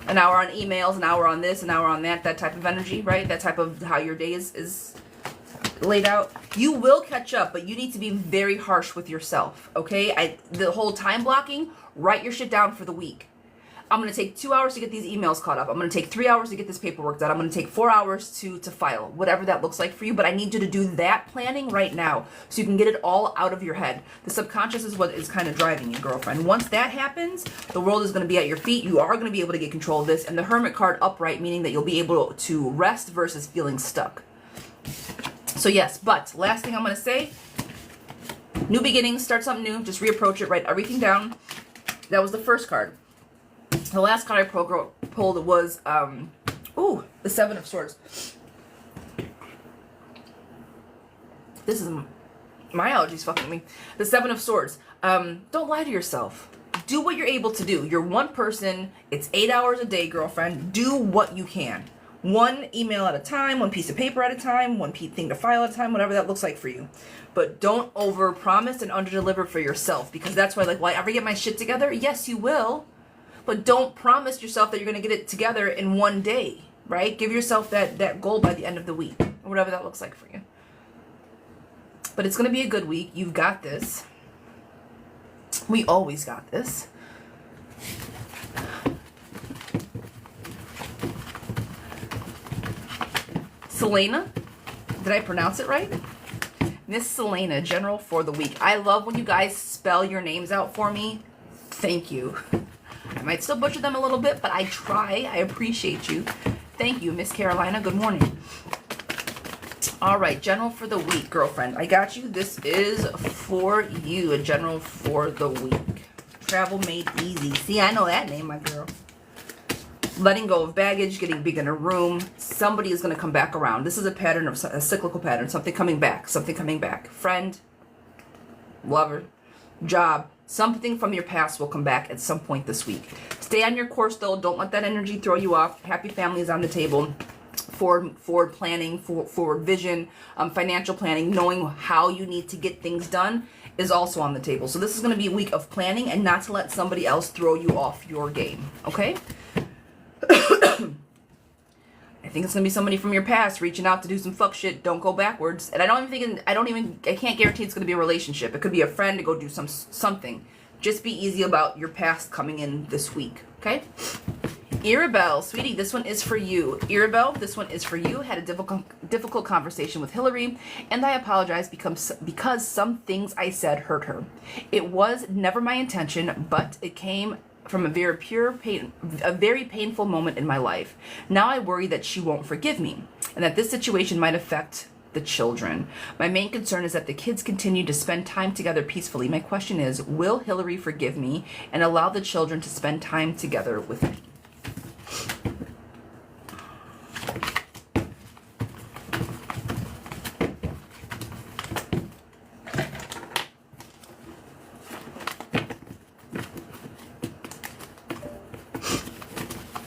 An hour on emails, an hour on this, an hour on that type of energy, right? That type of how your day is laid out. You will catch up, but you need to be very harsh with yourself, okay? The whole time blocking, write your shit down for the week. I'm going to take 2 hours to get these emails caught up. I'm going to take 3 hours to get this paperwork done. I'm going to take 4 hours to file, whatever that looks like for you. But I need you to do that planning right now so you can get it all out of your head. The subconscious is what is kind of driving you, girlfriend. Once that happens, the world is going to be at your feet. You are going to be able to get control of this. And the Hermit card upright, meaning that you'll be able to rest versus feeling stuck. So yes, but last thing I'm going to say, new beginnings, start something new, just reapproach it, write everything down. That was the first card. The last card I pulled was, the Seven of Swords. This is, my allergies fucking me. The Seven of Swords. Don't lie to yourself. Do what you're able to do. You're one person. It's 8 hours a day, girlfriend. Do what you can. One email at a time, one piece of paper at a time, one thing to file at a time, whatever that looks like for you. But don't over-promise and under-deliver for yourself, because that's why, like, will I ever get my shit together? Yes, you will. But don't promise yourself that you're going to get it together in one day, right? Give yourself that goal by the end of the week, or whatever that looks like for you. But it's going to be a good week. You've got this. We always got this. Selena, did I pronounce it right? Miss Selena, general for the week. I love when you guys spell your names out for me. Thank you. I might still butcher them a little bit, but I try. I appreciate you. Thank you, Miss Carolina. Good morning. All right, general for the week, girlfriend. I got you. This is for you, a general for the week. Travel made easy. See, I know that name, my girl. Letting go of baggage, getting big in a room. Somebody is going to come back around. This is a pattern of a cyclical pattern. Something coming back. Something coming back. Friend, lover, job. Something from your past will come back at some point this week. Stay on your course, though. Don't let that energy throw you off. Happy family is on the table. Forward planning, forward vision, financial planning, knowing how you need to get things done is also on the table. So this is going to be a week of planning and not to let somebody else throw you off your game. Okay? I think it's gonna be somebody from your past reaching out to do some fuck shit. Don't go backwards. And I can't guarantee it's gonna be a relationship. It could be a friend to go do something. Just be easy about your past coming in this week, okay? Irabelle, sweetie, this one is for you. Irabelle, this one is for you. Had a difficult conversation with Hillary, and I apologize because some things I said hurt her. It was never my intention, but it came from a very painful moment in my life. Now I worry that she won't forgive me, and that this situation might affect the children. My main concern is that the kids continue to spend time together peacefully. My question is, will Hillary forgive me and allow the children to spend time together with me?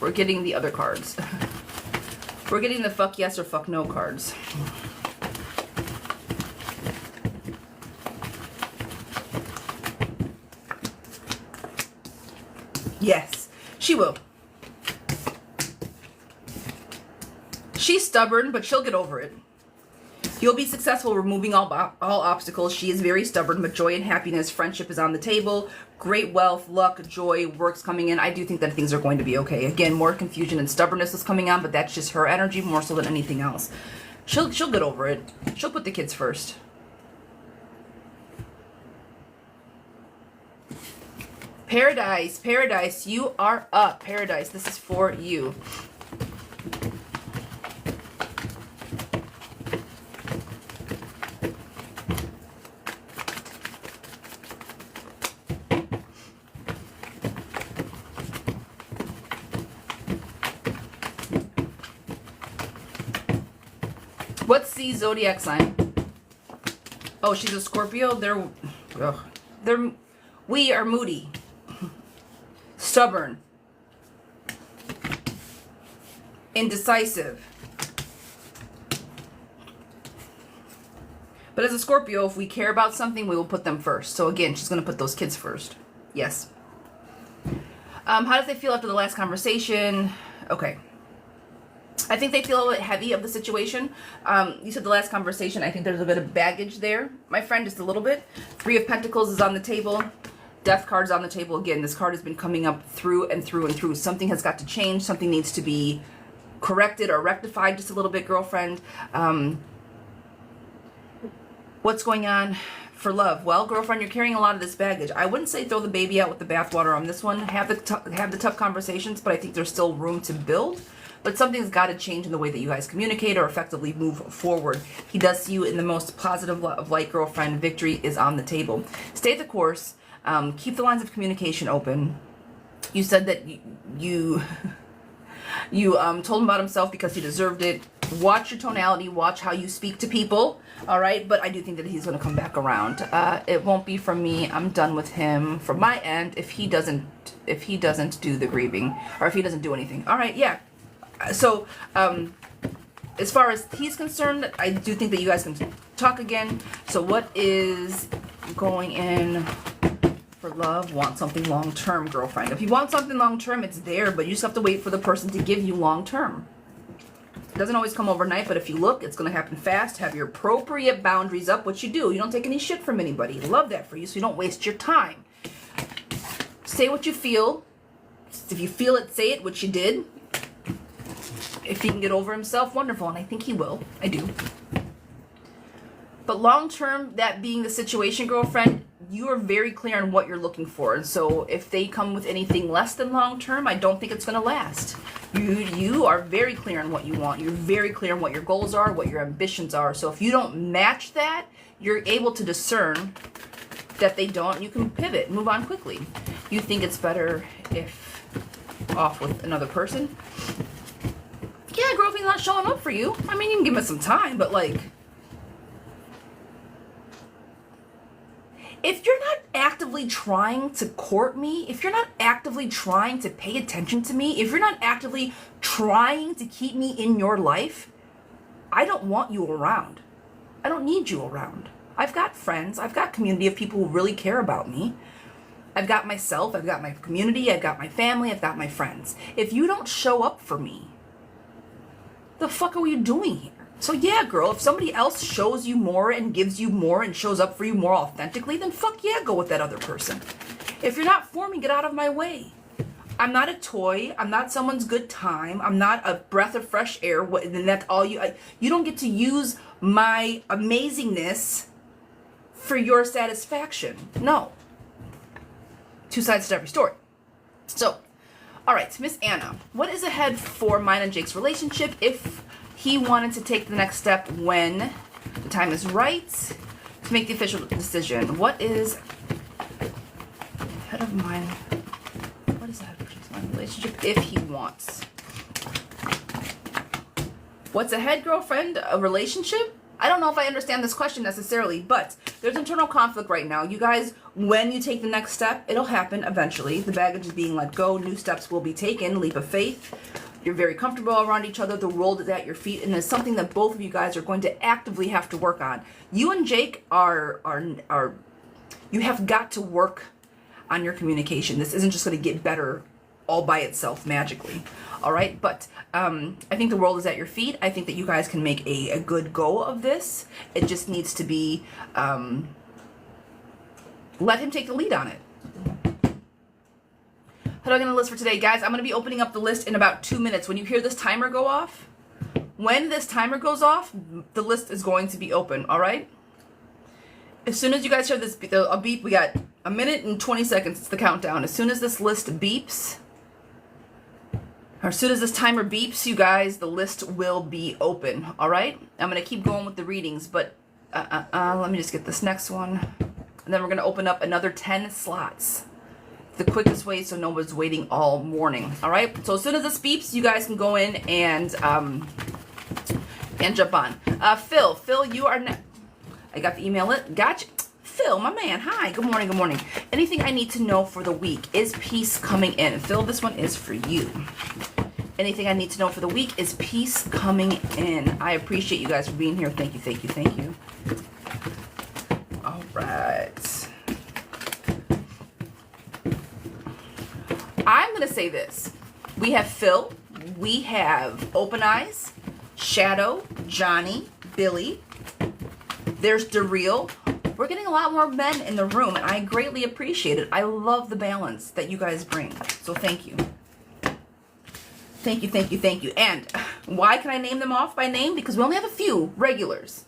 We're getting the other cards. We're getting the fuck yes or fuck no cards. Yes, she will. She's stubborn, but she'll get over it. You'll be successful removing all obstacles. She is very stubborn, but joy and happiness, friendship is on the table. Great wealth, luck, joy, work's coming in. I do think that things are going to be okay. Again, more confusion and stubbornness is coming on, but that's just her energy more so than anything else. She'll get over it. She'll put the kids first. Paradise, Paradise, you are up. Paradise, this is for you. What's the zodiac sign? Oh, she's a Scorpio. We are moody, stubborn, indecisive. But as a Scorpio, if we care about something, we will put them first. So again, she's going to put those kids first. Yes. How does it feel after the last conversation? Okay. I think they feel a little bit heavy of the situation. You said the last conversation, I think there's a bit of baggage there, my friend, just a little bit. Three of Pentacles is on the table. Death card's on the table. Again, this card has been coming up through and through and through. Something has got to change. Something needs to be corrected or rectified just a little bit, girlfriend. What's going on for love? Well, girlfriend, you're carrying a lot of this baggage. I wouldn't say throw the baby out with the bathwater on this one. Have the tough conversations, but I think there's still room to build. But something's got to change in the way that you guys communicate or effectively move forward. He does see you in the most positive of light, girlfriend. Victory is on the table. Stay the course. Keep the lines of communication open. You said that you told him about himself because he deserved it. Watch your tonality. Watch how you speak to people. All right, but I do think that he's going to come back around. It won't be from me. I'm done with him from my end. If he doesn't do the grieving, or if he doesn't do anything. All right, yeah. So, as far as he's concerned, I do think that you guys can talk again. So, what is going in for love? Want something long-term, girlfriend. If you want something long-term, it's there, but you just have to wait for the person to give you long-term. It doesn't always come overnight, but if you look, it's going to happen fast. Have your appropriate boundaries up, which you do. You don't take any shit from anybody. Love that for you, so you don't waste your time. Say what you feel. If you feel it, say it, which you did. If he can get over himself, wonderful, and I think he will. I do. But long-term, that being the situation, girlfriend, you are very clear on what you're looking for. And so if they come with anything less than long-term, I don't think it's going to last. You are very clear on what you want. You're very clear on what your goals are, what your ambitions are. So if you don't match that, you're able to discern that they don't. You can pivot, move on quickly. You think it's better if off with another person. Yeah, girl, if he's not showing up for you, I mean, you can give him some time, but like, if you're not actively trying to court me, if you're not actively trying to pay attention to me, if you're not actively trying to keep me in your life, I don't want you around. I don't need you around. I've got friends. I've got community of people who really care about me. I've got myself. I've got my community. I've got my family. I've got my friends. If you don't show up for me, the fuck are you doing here? So yeah, girl, if somebody else shows you more and gives you more and shows up for you more authentically, then fuck yeah, go with that other person. If you're not for me, get out of my way. I'm not a toy. I'm not someone's good time. I'm not a breath of fresh air. And that's all you don't get to use my amazingness for your satisfaction. No. Two sides to every story. So, all right, Miss Anna, what is ahead for mine and Jake's relationship if he wanted to take the next step when the time is right to make the official decision? What is ahead of mine? What is ahead for Jake's mine relationship if he wants? What's ahead, girlfriend? A relationship? I don't know if I understand this question necessarily, but there's internal conflict right now. You guys, when you take the next step, it'll happen eventually. The baggage is being let go. New steps will be taken. Leap of faith. You're very comfortable around each other. The world is at your feet, and it's something that both of you guys are going to actively have to work on. You and Jake are you have got to work on your communication. This isn't just going to get better all by itself magically. All right, but I think the world is at your feet. I think that you guys can make a good go of this. It just needs to be let him take the lead on it. How do I get a list for today, guys? I'm going to be opening up the list in about 2 minutes. When you hear this timer go off, when this timer goes off, the list is going to be open. All right. As soon as you guys hear this a beep, we got a minute and 20 seconds. It's the countdown. As soon as this list beeps. Or as soon as this timer beeps, you guys, the list will be open, all right? I'm going to keep going with the readings, but let me just get this next one. And then we're going to open up another 10 slots. The quickest way so no one's waiting all morning, all right? So as soon as this beeps, you guys can go in and jump on. Phil, you are next. I got the email. Gotcha. Phil, my man, hi, good morning, good morning. Anything I need to know for the week? Is peace coming in? Phil, this one is for you. Anything I need to know for the week? Is peace coming in? I appreciate you guys for being here. Thank you, thank you, thank you. All right. I'm going to say this. We have Phil, we have Open Eyes, Shadow, Johnny, Billy. There's Daryl. We're getting a lot more men in the room, and I greatly appreciate it. I love the balance that you guys bring. So thank you. Thank you, thank you, thank you. And why can I name them off by name? Because we only have a few regulars.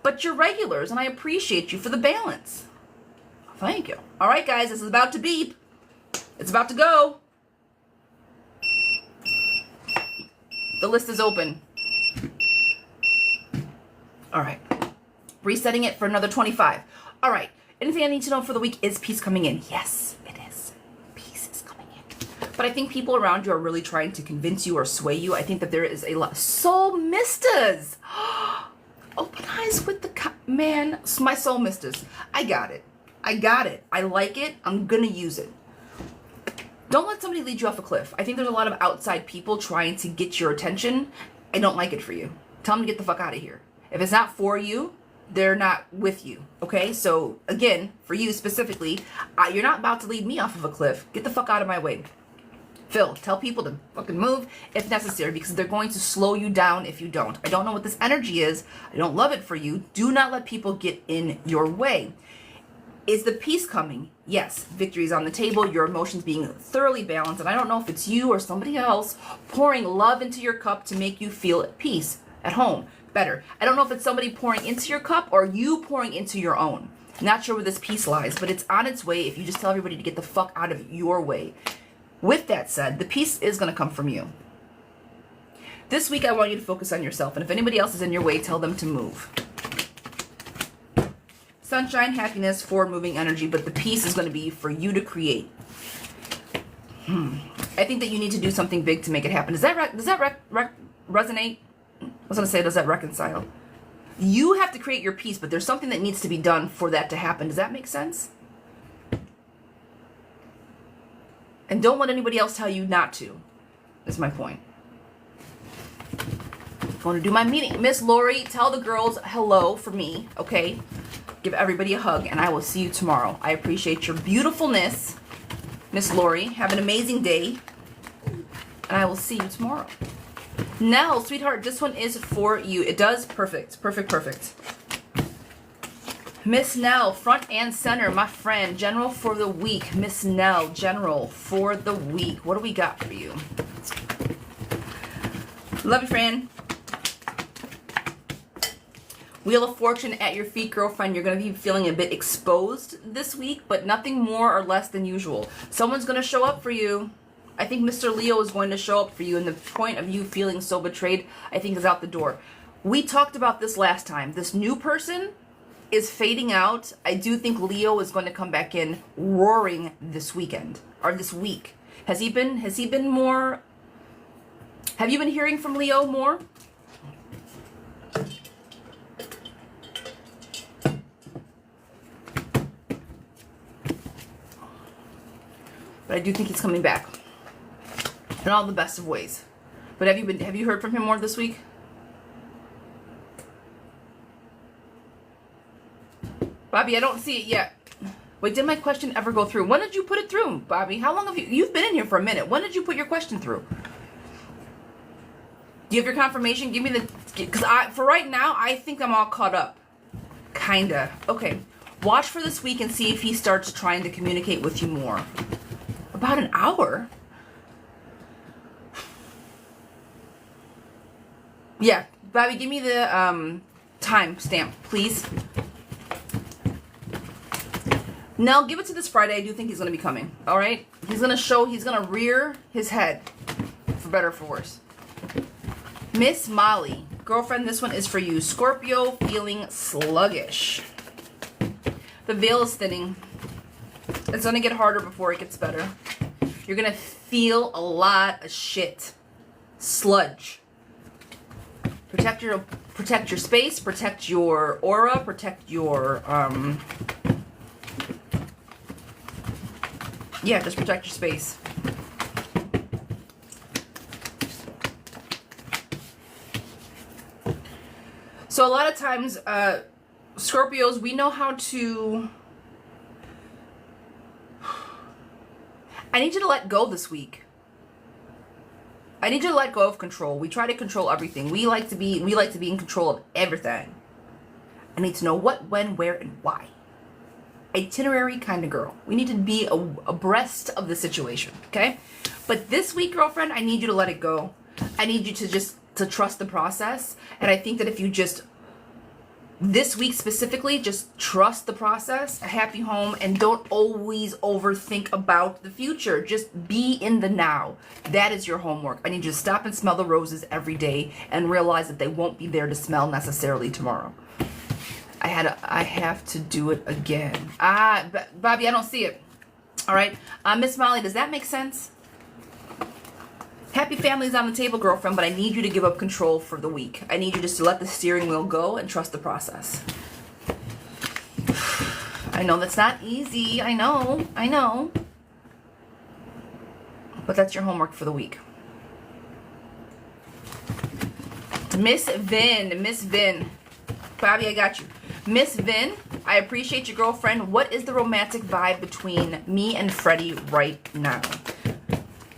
But you're regulars, and I appreciate you for the balance. Thank you. All right, guys, this is about to beep. It's about to go. The list is open. All right. Resetting it for another 25. All right. Anything I need to know for the week? Is peace coming in? Yes, it is. Peace is coming in. But I think people around you are really trying to convince you or sway you. I think that there is a lot. Soul mistas. Open eyes with the... Man, my soul mistas. I got it. I got it. I like it. I'm going to use it. Don't let somebody lead you off a cliff. I think there's a lot of outside people trying to get your attention. I don't like it for you. Tell them to get the fuck out of here. If it's not for you, they're not with you. Okay? So, again, for you specifically, you're not about to lead me off of a cliff. Get the fuck out of my way. Phil, tell people to fucking move if necessary, because they're going to slow you down if you don't. I don't know what this energy is. I don't love it for you. Do not let people get in your way. Is the peace coming? Yes. Victory is on the table. Your emotions being thoroughly balanced. And I don't know if it's you or somebody else pouring love into your cup to make you feel at peace, at home, better. I don't know if it's somebody pouring into your cup or you pouring into your own. Not sure where this peace lies, but it's on its way if you just tell everybody to get the fuck out of your way. With that said, the peace is going to come from you. This week, I want you to focus on yourself. And if anybody else is in your way, tell them to move. Sunshine, happiness, forward-moving energy, but the peace is going to be for you to create. I think that you need to do something big to make it happen. Does that resonate? I was going to say, does that reconcile? You have to create your peace, but there's something that needs to be done for that to happen. Does that make sense? And don't let anybody else tell you not to. That's my point. I'm going to do my meeting. Miss Lori, tell the girls hello for me, okay? Give everybody a hug, and I will see you tomorrow. I appreciate your beautifulness, Miss Lori. Have an amazing day, and I will see you tomorrow. Nell, sweetheart, this one is for you. It does. Perfect. Perfect, perfect. Miss Nell, front and center, my friend. General for the week. Miss Nell, general for the week. What do we got for you? Love you, friend. Wheel of Fortune at your feet, girlfriend. You're going to be feeling a bit exposed this week, but nothing more or less than usual. Someone's going to show up for you. I think Mr. Leo is going to show up for you, and the point of you feeling so betrayed, I think, is out the door. We talked about this last time. This new person is fading out. I do think Leo is going to come back in roaring this weekend, or this week. Has he been more... Have you been hearing from Leo more? But I do think he's coming back in all the best of ways. But have you heard from him more this week? Bobby, I don't see it yet. Wait, did my question ever go through? When did you put it through, Bobby? How long have you've been in here for a minute? When did you put your question through? Do you have your confirmation? Give me the, because for right now, I think I'm all caught up. Kinda. Okay. Watch for this week and see if he starts trying to communicate with you more. About an hour? Yeah, Bobby, give me the time stamp, please. Now, give it to this Friday. I do think he's going to be coming, all right? He's going to rear his head, for better or for worse. Miss Molly, girlfriend, this one is for you. Scorpio, feeling sluggish. The veil is thinning. It's going to get harder before it gets better. You're going to feel a lot of shit. Sludge. Protect your space, protect your aura, protect your, yeah, just protect your space. So a lot of times, Scorpios, we know how to... I need you to let go this week. I need you to let go of control. We try to control everything. We like to be in control of everything. I need to know what, when, where, and why. Itinerary kind of girl. We need to be abreast of the situation, okay? But this week, girlfriend, I need you to let it go. I need you to trust the process. And I think that if you just, this week specifically, just trust the process, a happy home, and don't always overthink about the future. Just be in the now. That is your homework. I need you to stop and smell the roses every day and realize that they won't be there to smell necessarily tomorrow. I have to do it again. Bobby, I don't see it. All right. Miss Molly, does that make sense? Happy family's on the table, girlfriend, but I need you to give up control for the week. I need you just to let the steering wheel go and trust the process. I know that's not easy. I know. But that's your homework for the week. Miss Vin. Bobby, I got you. Miss Vin, I appreciate you, girlfriend. What is the romantic vibe between me and Freddie right now?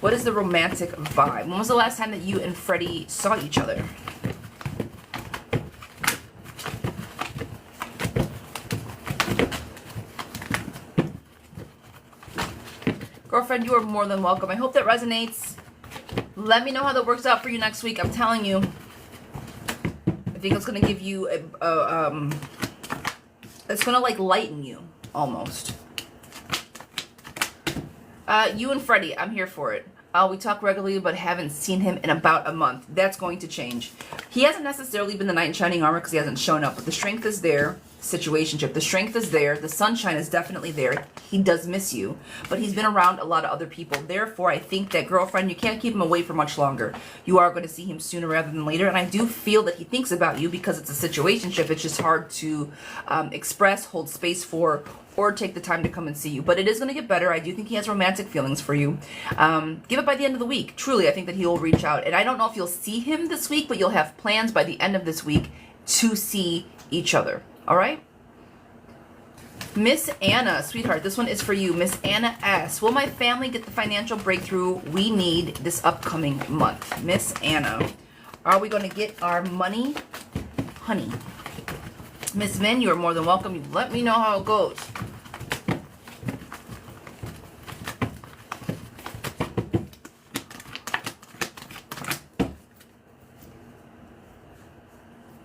What is the romantic vibe? When was the last time that you and Freddie saw each other? Girlfriend, you are more than welcome. I hope that resonates. Let me know how that works out for you next week. I'm telling you. I think it's going to give you it's going to like lighten you almost. You and Freddie, I'm here for it. We talk regularly, but haven't seen him in about a month. That's going to change. He hasn't necessarily been the knight in shining armor because he hasn't shown up, but the strength is there. Situationship. The strength is there. The sunshine is definitely there. He does miss you, but he's been around a lot of other people. Therefore, I think that, girlfriend, you can't keep him away for much longer. You are going to see him sooner rather than later, and I do feel that he thinks about you because it's a situationship. It's just hard to express, hold space for, or take the time to come and see you. But it is going to get better. I do think he has romantic feelings for you. Give it by the end of the week. Truly, I think that he will reach out. And I don't know if you'll see him this week, but you'll have plans by the end of this week to see each other. All right? Miss Anna, sweetheart, this one is for you. Miss Anna S. Will my family get the financial breakthrough we need this upcoming month? Miss Anna, are we going to get our money? Honey. Miss Vin, you are more than welcome. You let me know how it goes.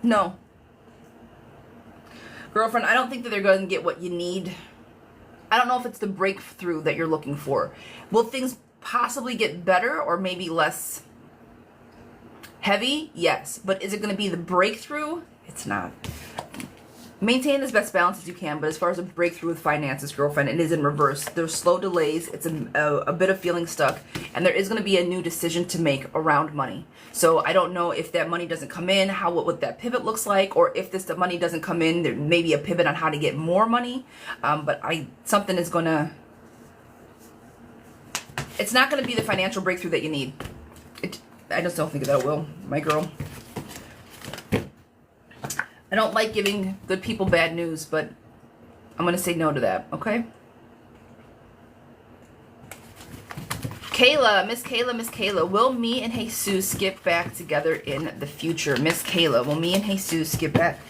No. Girlfriend, I don't think that they're going to get what you need. I don't know if it's the breakthrough that you're looking for. Will things possibly get better or maybe less heavy? Yes. But is it going to be the breakthrough? It's not. Maintain as best balance as you can, but as far as a breakthrough with finances, girlfriend, it is in reverse. There's slow delays. It's a bit of feeling stuck, and there is going to be a new decision to make around money. So I don't know if that money doesn't come in, what that pivot looks like, or if the money doesn't come in, there may be a pivot on how to get more money. But something is going to. It's not going to be the financial breakthrough that you need. I just don't think that it will, my girl. I don't like giving good people bad news, but I'm going to say no to that, okay? Miss Kayla, will me and Jesus get back together in the future? Miss Kayla, will me and Jesus get back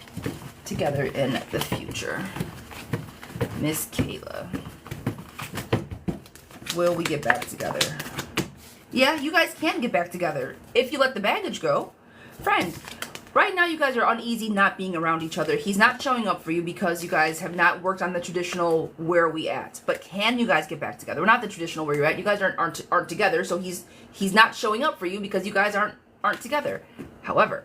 together in the future? Miss Kayla, will we get back together? Yeah, you guys can get back together if you let the baggage go. Friend, right now you guys are uneasy not being around each other. He's not showing up for you because you guys have not worked on the traditional where are we at. But can you guys get back together? We're not the traditional where you're at. You guys aren't together, so he's not showing up for you because you guys aren't together. However,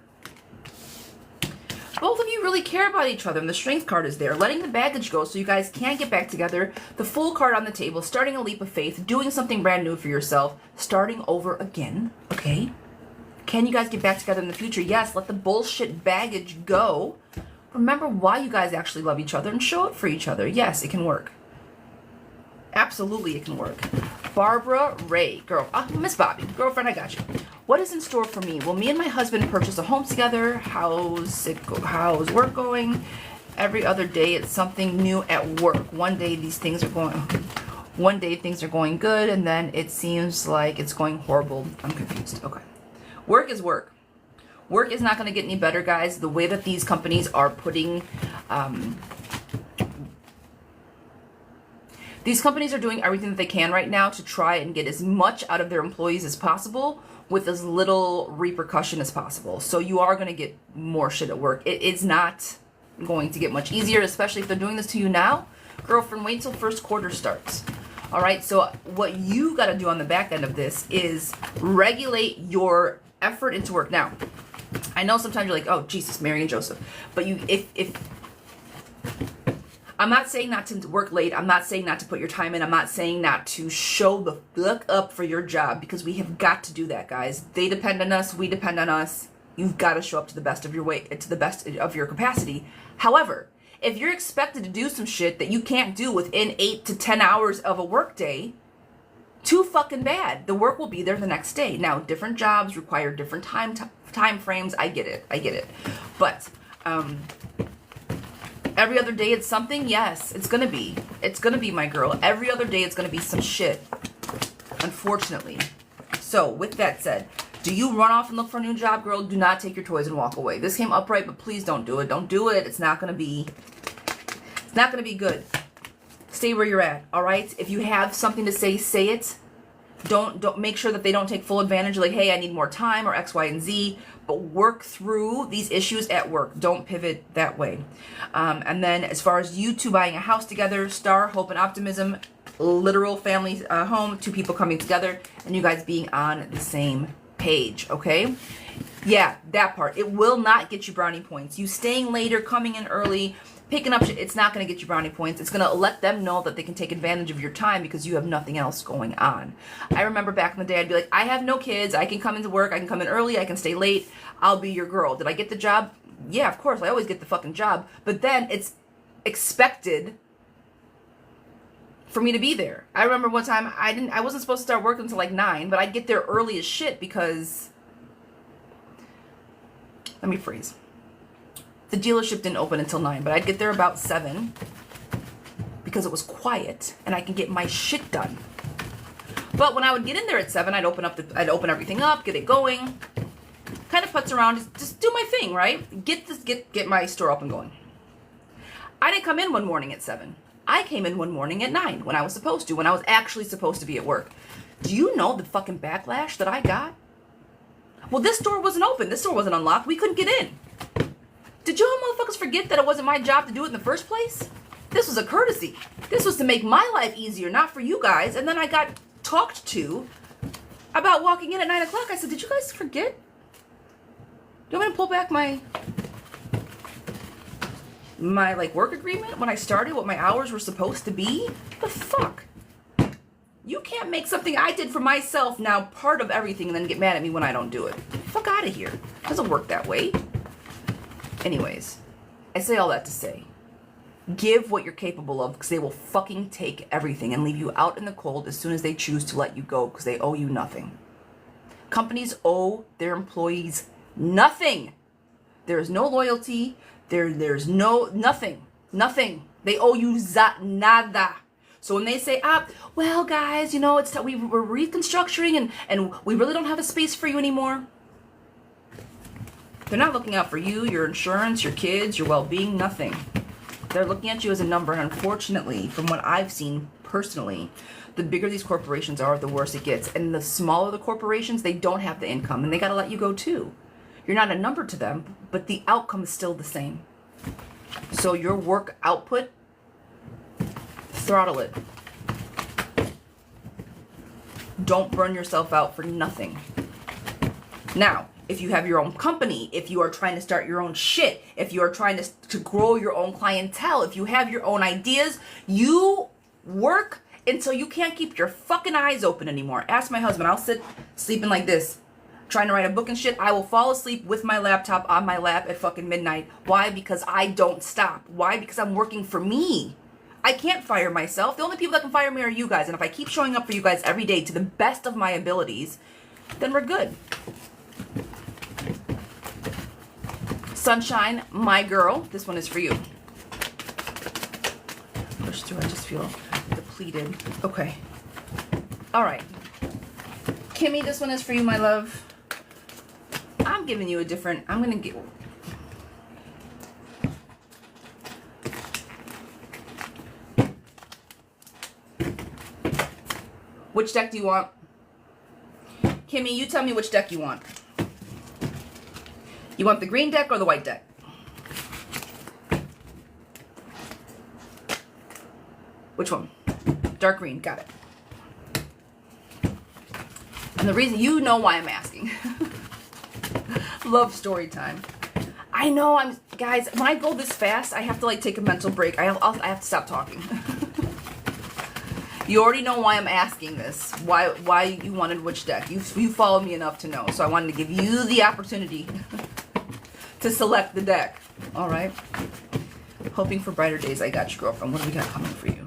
both of you really care about each other, and the strength card is there. Letting the baggage go so you guys can get back together. The Fool card on the table, starting a leap of faith, doing something brand new for yourself, starting over again, okay? Can you guys get back together in the future? Yes, let the bullshit baggage go. Remember why you guys actually love each other and show up for each other. Yes, it can work. Absolutely, it can work. Barbara Ray, Miss Bobby, girlfriend, I got you. What is in store for me? Will me and my husband purchase a home together? How's work going? Every other day, it's something new at work. One day things are going good, and then it seems like it's going horrible. I'm confused. Okay. Work is work. Work is not going to get any better, guys. The way that these companies are putting... these companies are doing everything that they can right now to try and get as much out of their employees as possible with as little repercussion as possible. So you are going to get more shit at work. It is not going to get much easier, especially if they're doing this to you now. Girlfriend, wait till first quarter starts. All right, so what you got to do on the back end of this is regulate your effort into work. Now, I know sometimes you're like, oh, Jesus, Mary and Joseph. But if I'm not saying not to work late. I'm not saying not to put your time in. I'm not saying not to show the fuck up for your job, because we have got to do that, guys. They depend on us. We depend on us. You've got to show up to the best of your way, to the best of your capacity. However, if you're expected to do some shit that you can't do within 8 to 10 hours of a work day, too fucking bad. The work will be there the next day. Now, different jobs require different time frames. I get it. But every other day it's something. Yes, it's gonna be. It's gonna be, my girl. Every other day it's gonna be some shit, unfortunately. So with that said, do you run off and look for a new job, girl? Do not take your toys and walk away. This came upright, but please don't do it. Don't do it. It's not gonna be good. Stay where you're at, all right? If you have something to say, say it. Don't make sure that they don't take full advantage, like, hey, I need more time, or X, Y, and Z. But work through these issues at work. Don't pivot that way. And then as far as you two buying a house together, star, hope, and optimism, literal family home, two people coming together, and you guys being on the same page, okay? Yeah, that part. It will not get you brownie points. You staying later, coming in early, picking up shit, it's not going to get you brownie points. It's going to let them know that they can take advantage of your time because you have nothing else going on. I remember back in the day, I'd be like, I have no kids. I can come into work. I can come in early. I can stay late. I'll be your girl. Did I get the job? Yeah, of course. I always get the fucking job. But then it's expected for me to be there. I remember one time I wasn't supposed to start working until like 9, but I'd get there early as shit because, let me freeze. The dealership didn't open until 9, but I'd get there about 7 because it was quiet and I can get my shit done. But when I would get in there at 7, I'd open everything up, get it going, kind of putz around, just do my thing, right? Get my store up and going. I didn't come in one morning at 7. I came in one morning at 9 when I was supposed to, when I was actually supposed to be at work. Do you know the fucking backlash that I got? Well, this door wasn't open. This door wasn't unlocked. We couldn't get in. Did y'all motherfuckers forget that it wasn't my job to do it in the first place? This was a courtesy. This was to make my life easier, not for you guys. And then I got talked to about walking in at 9 o'clock. I said, did you guys forget? Do you want me to pull back my like work agreement when I started, what my hours were supposed to be? The fuck? You can't make something I did for myself now part of everything and then get mad at me when I don't do it. Fuck out of here. It doesn't work that way. Anyways, I say all that to say, give what you're capable of, because they will fucking take everything and leave you out in the cold as soon as they choose to let you go, because they owe you nothing. Companies owe their employees nothing. There is no loyalty. There's nothing. They owe you nada. So when they say, well, guys, you know, we're reconstructing and we really don't have a space for you anymore. They're not looking out for you, your insurance, your kids, your well-being, nothing. They're looking at you as a number, and unfortunately, from what I've seen personally, the bigger these corporations are, the worse it gets. And the smaller the corporations, they don't have the income, and they got to let you go too. You're not a number to them, but the outcome is still the same. So your work output, throttle it. Don't burn yourself out for nothing. Now, if you have your own company, if you are trying to start your own shit, if you are trying to grow your own clientele, if you have your own ideas, you work until you can't keep your fucking eyes open anymore. Ask my husband. I'll sit sleeping like this, trying to write a book and shit. I will fall asleep with my laptop on my lap at fucking midnight. Why? Because I don't stop. Why? Because I'm working for me. I can't fire myself. The only people that can fire me are you guys. And if I keep showing up for you guys every day to the best of my abilities, then we're good. Sunshine, my girl, this one is for you. Push through, I just feel depleted. Okay. All right. Kimmy, this one is for you, my love. I'm giving you a different, I'm going to give... Which deck do you want? Kimmy, you tell me which deck you want. You want the green deck or the white deck? Which one? Dark green, got it. And the reason, you know why I'm asking. Love story time. I know guys, when I go this fast, I have to like take a mental break. I have to stop talking. You already know why I'm asking this. Why you wanted which deck. You followed me enough to know. So I wanted to give you the opportunity to select the deck. All right. Hoping for brighter days. I got you, girlfriend. What do we got coming for you?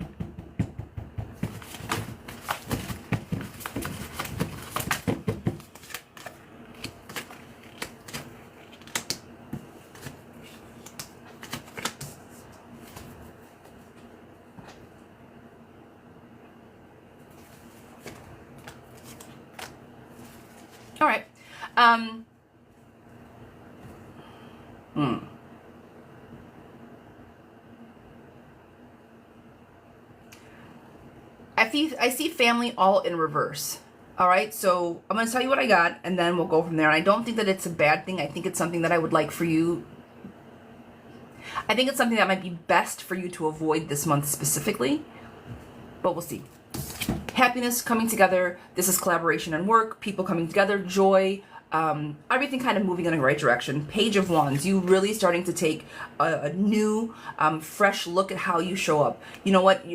All right. I see family all in reverse. All right. So I'm going to tell you what I got, and then we'll go from there. And I don't think that it's a bad thing. I think it's something that I would like for you. I think it's something that might be best for you to avoid this month specifically, but we'll see. Happiness coming together. This is collaboration and work, people coming together, joy, everything kind of moving in the right direction. Page of Wands, you really starting to take a new, fresh look at how you show up. You know what?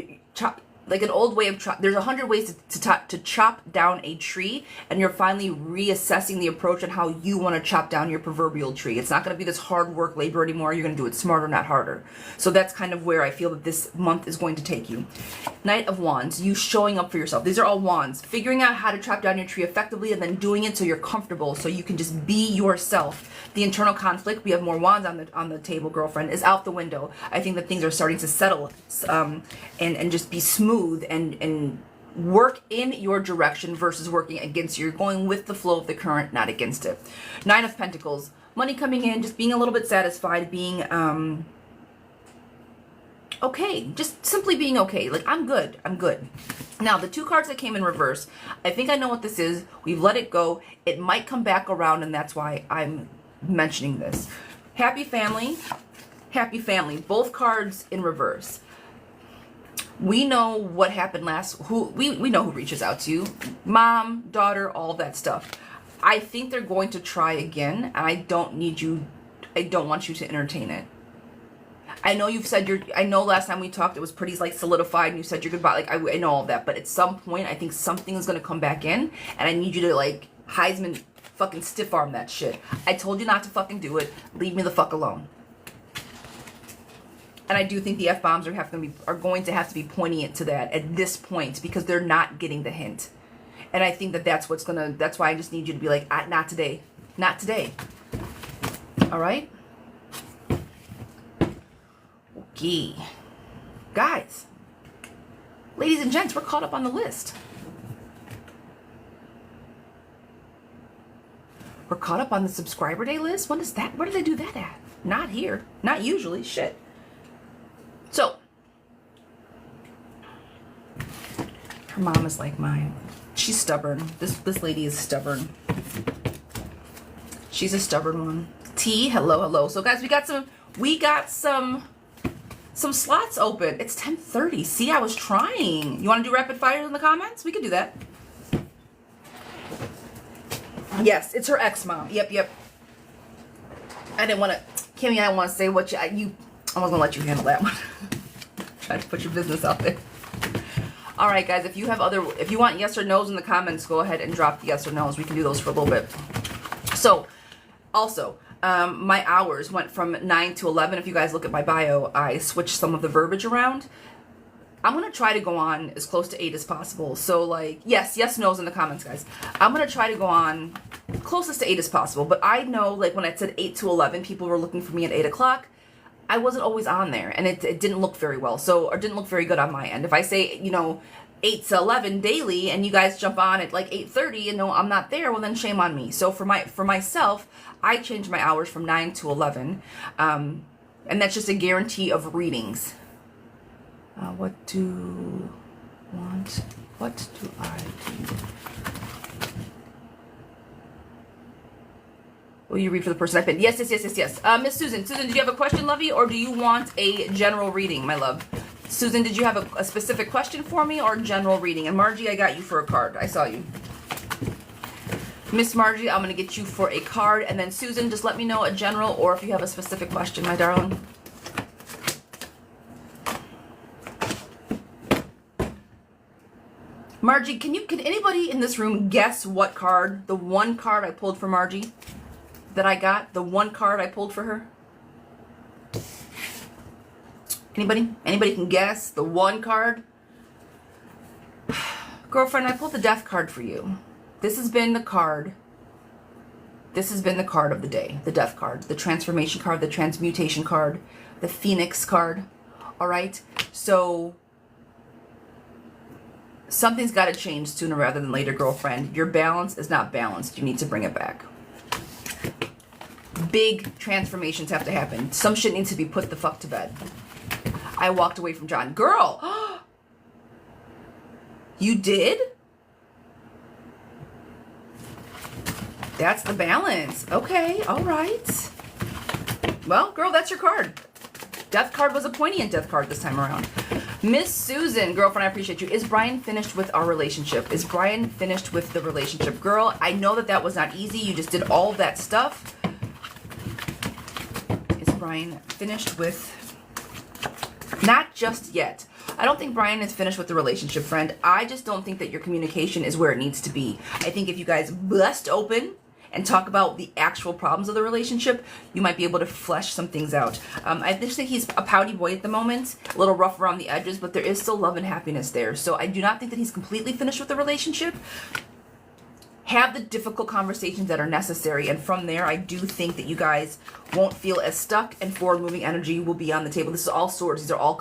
Like an old way of there's 100 ways to chop down a tree, and you're finally reassessing the approach on how you want to chop down your proverbial tree. It's not going to be this hard work labor anymore. You're going to do it smarter, not harder. So that's kind of where I feel that this month is going to take you. Knight of Wands, you showing up for yourself. These are all wands. Figuring out how to chop down your tree effectively, and then doing it so you're comfortable, so you can just be yourself. The internal conflict, we have more wands on the table, girlfriend, is out the window. I think that things are starting to settle and just be smooth and work in your direction versus working against you. You're going with the flow of the current, not against it. Nine of Pentacles, money coming in, just being a little bit satisfied, being okay, just simply being okay. Like, I'm good. Now, the two cards that came in reverse, I think I know what this is. We've let it go. It might come back around, and that's why I'm mentioning this. Happy family, both cards in reverse. We know what happened we know who reaches out to you. Mom, daughter, all that stuff. I think they're going to try again, and I don't want you to entertain it. I know you've said I know last time we talked, it was pretty like solidified, and you said your goodbye. Like, I know all that, but at some point, I think something is going to come back in, and I need you to like Heisman fucking stiff arm that shit. I told you not to fucking do it. Leave me the fuck alone. And I do think the F-bombs are going to have to be pointing it to that at this point, because they're not getting the hint. And I think that's why I just need you to be like, not today. Not today. All right? Okay. Guys, ladies and gents, we're caught up on the list. We're caught up on the subscriber day list? When is that? Where do they do that at? Not here. Not usually. Shit. So, her mom is like mine. She's stubborn. This lady is stubborn. She's a stubborn one. T, hello. So guys, we got some slots open. It's 10:30. See, I was trying. You want to do rapid fire in the comments? We could do that. Yes, it's her ex-mom. Yep. I didn't want to, Kimmy, I didn't want to say what I was going to let you handle that one. Trying to put your business out there. All right, guys, if you want yes or no's in the comments, go ahead and drop the yes or no's. We can do those for a little bit. So, also, my hours went from 9 to 11. If you guys look at my bio, I switched some of the verbiage around. I'm going to try to go on as close to 8 as possible. So, like, yes, no's in the comments, guys. I'm going to try to go on closest to 8 as possible. But I know, like, when I said 8 to 11, people were looking for me at 8 o'clock. I wasn't always on there, and it didn't look very well. Or didn't look very good on my end. If I say, 8 to 11 daily and you guys jump on at like 8:30 and no, I'm not there, well then shame on me. So for myself, I changed my hours from 9 to 11. And that's just a guarantee of readings. What do I do? Will you read for the person I pinned? Yes. Miss Susan. Susan, did you have a question, lovey, or do you want a general reading, my love? Susan, did you have a specific question for me or general reading? And Margie, I got you for a card. I saw you. Miss Margie, I'm going to get you for a card. And then Susan, just let me know a general or if you have a specific question, my darling. Margie, can anybody in this room guess what card, the one card I pulled for Margie that I got, the one card I pulled for her? Anybody? Anybody can guess the one card? Girlfriend, I pulled the death card for you. This has been the card. This has been the card of the day. The death card, the transformation card, the transmutation card, the phoenix card. All right? So something's got to change sooner rather than later, girlfriend. Your balance is not balanced. You need to bring it back. Big transformations have to happen. Some shit needs to be put the fuck to bed. I walked away from John. Girl! You did? That's the balance. Okay, all right. Well, girl, that's your card. Death card was a poignant death card this time around. Miss Susan, girlfriend, I appreciate you. Is Brian finished with our relationship? Is Brian finished with the relationship? Girl, I know that was not easy. You just did all that stuff. Is Brian finished with... Not just yet. I don't think Brian is finished with the relationship, friend. I just don't think that your communication is where it needs to be. I think if you guys bust open and talk about the actual problems of the relationship, you might be able to flesh some things out. I just think he's a pouty boy at the moment, a little rough around the edges, but there is still love and happiness there. So I do not think that he's completely finished with the relationship. Have the difficult conversations that are necessary, and from there, I do think that you guys won't feel as stuck, and forward-moving energy will be on the table. This is all swords. These are all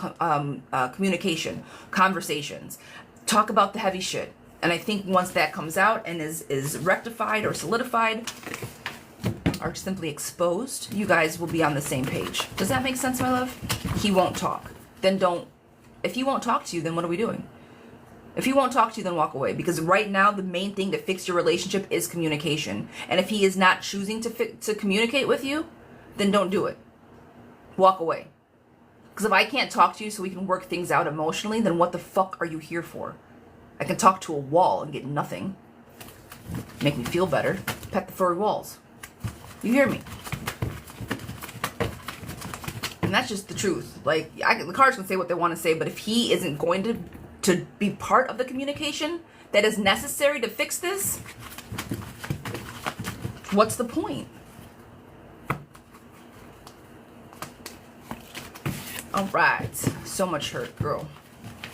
communication, conversations. Talk about the heavy shit. And I think once that comes out and is rectified or solidified or simply exposed, you guys will be on the same page. Does that make sense, my love? He won't talk. Then don't. If he won't talk to you, then what are we doing? If he won't talk to you, then walk away. Because right now, the main thing to fix your relationship is communication. And if he is not choosing to communicate with you, then don't do it. Walk away. Because if I can't talk to you so we can work things out emotionally, then what the fuck are you here for? I can talk to a wall and get nothing. Make me feel better. Pet the furry walls. You hear me? And that's just the truth. Like, the cards can say what they want to say, but if he isn't going to be part of the communication that is necessary to fix this, what's the point? All right. So much hurt, girl.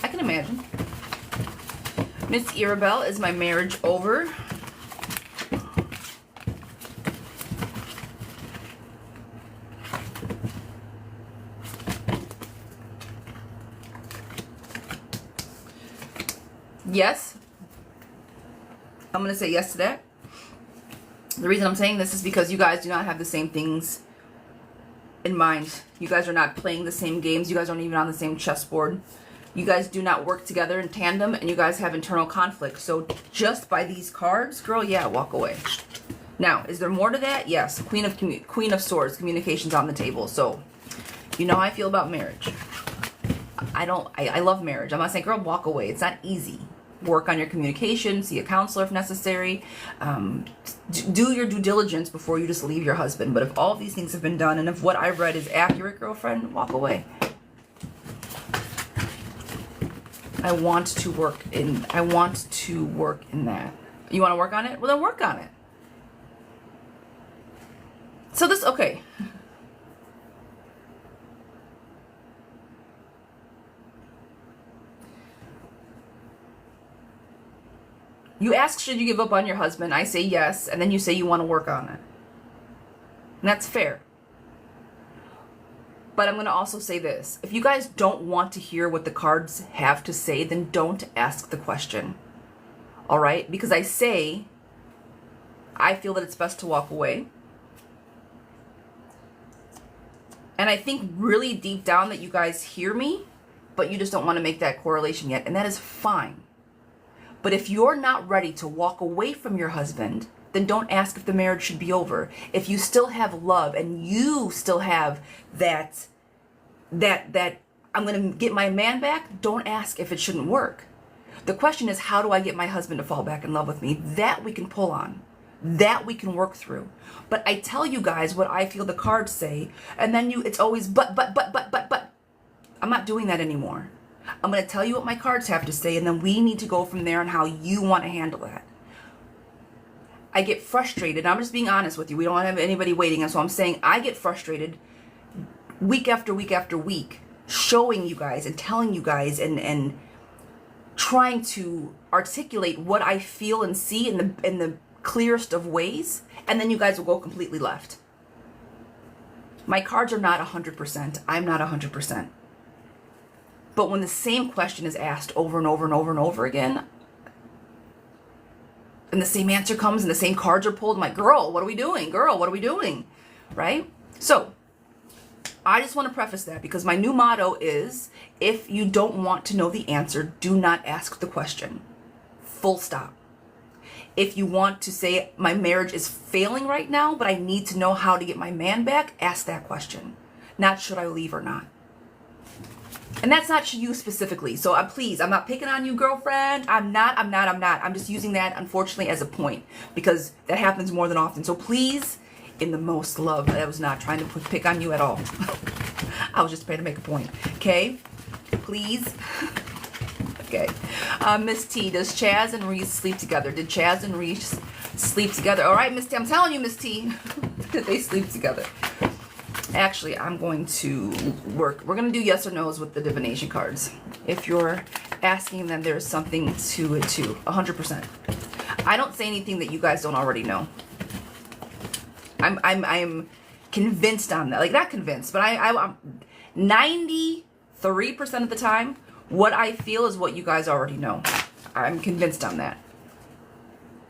I can imagine. Miss Irabelle, is my marriage over? Yes. I'm going to say yes to that. The reason I'm saying this is because you guys do not have the same things in mind. You guys are not playing the same games. You guys aren't even on the same chessboard. You guys do not work together in tandem, and you guys have internal conflict. So just by these cards, girl, yeah, walk away. Now, is there more to that? Yes. Queen of Swords, communication's on the table. So, you know how I feel about marriage. I love marriage. I'm not saying, girl, walk away. It's not easy. Work on your communication, see a counselor if necessary. Do your due diligence before you just leave your husband. But if all of these things have been done, and if what I read is accurate, girlfriend, walk away. I want to work in that. You want to work on it? Well, then work on it. So this, okay. You ask, should you give up on your husband? I say yes, and then you say you want to work on it. And that's fair. But I'm going to also say this. If you guys don't want to hear what the cards have to say, then don't ask the question. All right? Because I feel that it's best to walk away. And I think really deep down that you guys hear me, but you just don't want to make that correlation yet. And that is fine. But if you're not ready to walk away from your husband, then don't ask if the marriage should be over. If you still have love and you still have that I'm going to get my man back, don't ask if it shouldn't work. The question is, how do I get my husband to fall back in love with me? That we can pull on. That we can work through. But I tell you guys what I feel the cards say, and then it's always but. I'm not doing that anymore. I'm going to tell you what my cards have to say, and then we need to go from there on how you want to handle that. I get frustrated. I'm just being honest with you. We don't have anybody waiting. And so I'm saying I get frustrated week after week after week, showing you guys and telling you guys and trying to articulate what I feel and see in the clearest of ways. And then you guys will go completely left. My cards are not 100%. I'm not 100%. But when the same question is asked over and over and over and over again, and the same answer comes and the same cards are pulled, I'm like, girl, what are we doing? Girl, what are we doing? Right? So I just want to preface that because my new motto is, if you don't want to know the answer, do not ask the question. Full stop. If you want to say my marriage is failing right now, but I need to know how to get my man back, ask that question. Not should I leave or not. And that's not you specifically. So please, I'm not picking on you, girlfriend. I'm not. I'm just using that, unfortunately, as a point because that happens more than often. So please, in the most love, I was not trying to pick on you at all. I was just trying to make a point. Okay? Please. Okay. Miss T, does Chaz and Reese sleep together? Did Chaz and Reese sleep together? All right, Miss T, I'm telling you, Miss T, that they sleep together. Actually, I'm going to we're going to do yes or no's with the divination cards. If you're asking them, there's something to it too. 100%. I don't say anything that you guys don't already know. I'm convinced on that. Like, not convinced, but I'm 93% of the time, what I feel is what you guys already know. I'm convinced on that.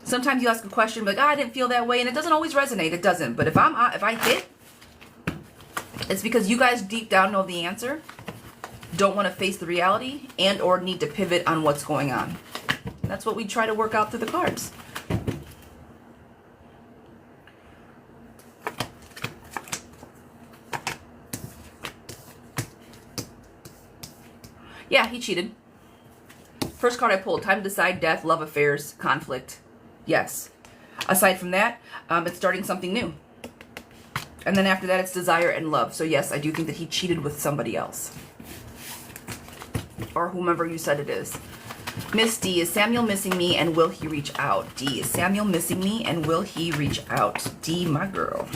Sometimes you ask a question, like, I didn't feel that way, and it doesn't always resonate. It doesn't. But if I hit, it's because you guys deep down know the answer, don't want to face the reality, and or need to pivot on what's going on. That's what we try to work out through the cards. Yeah, he cheated. First card I pulled, time to decide, death, love affairs, conflict. Yes. Aside from that, it's starting something new. And then after that, it's desire and love. So yes, I do think that he cheated with somebody else. Or whomever you said it is. Miss D, is Samuel missing me and will he reach out? D, is Samuel missing me and will he reach out? D, my girl.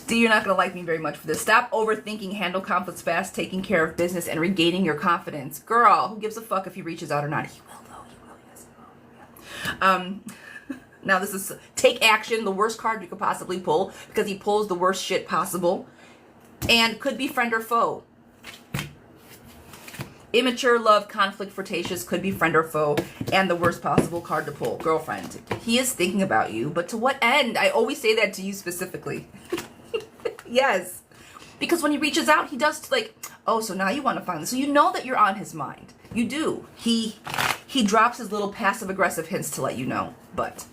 D, you're not going to like me very much for this. Stop overthinking, handle conflicts fast, taking care of business, and regaining your confidence. Girl, who gives a fuck if he reaches out or not? He will, though. He will. Yes, he will. Yeah. Now, this is take action, the worst card you could possibly pull, because he pulls the worst shit possible. And could be friend or foe. Immature, love, conflict, flirtatious, could be friend or foe, and the worst possible card to pull, girlfriend. He is thinking about you, but to what end? I always say that to you specifically. Yes. Because when he reaches out, he does like, oh, so now you want to find this. So you know that you're on his mind. You do. He drops his little passive-aggressive hints to let you know. But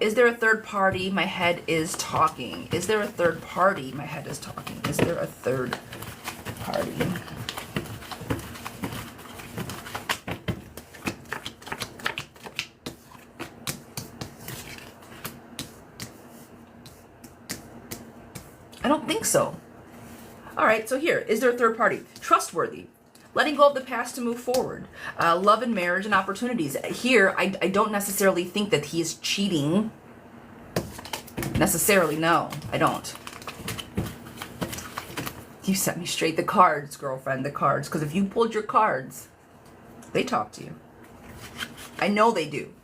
is there a third party? My head is talking. Is there a third party? My head is talking. Is there a third party? I don't think so. All right, so here, is there a third party? Trustworthy. Letting go of the past to move forward. Love and marriage and opportunities. Here, I don't necessarily think that he is cheating. Necessarily, no, I don't. You set me straight. The cards, girlfriend, the cards. Because if you pulled your cards, they talk to you. I know they do.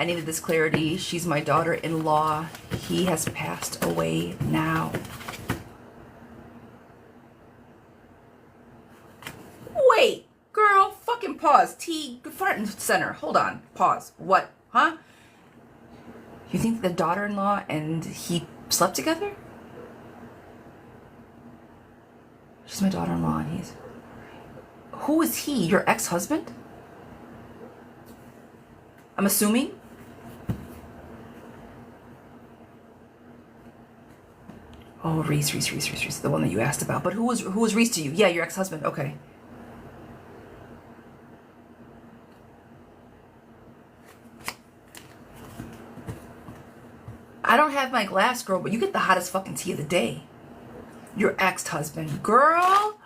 I needed this clarity. She's my daughter-in-law. He has passed away now. Wait, girl, fucking pause. T, front and center. Hold on. Pause. What? Huh? You think the daughter-in-law and he slept together? She's my daughter-in-law and he's... Who is he? Your ex-husband? I'm assuming? Oh, Reese, the one that you asked about. But who was Reese to you? Yeah, your ex-husband. Okay. I don't have my glass, girl, but you get the hottest fucking tea of the day. Your ex-husband. Girl!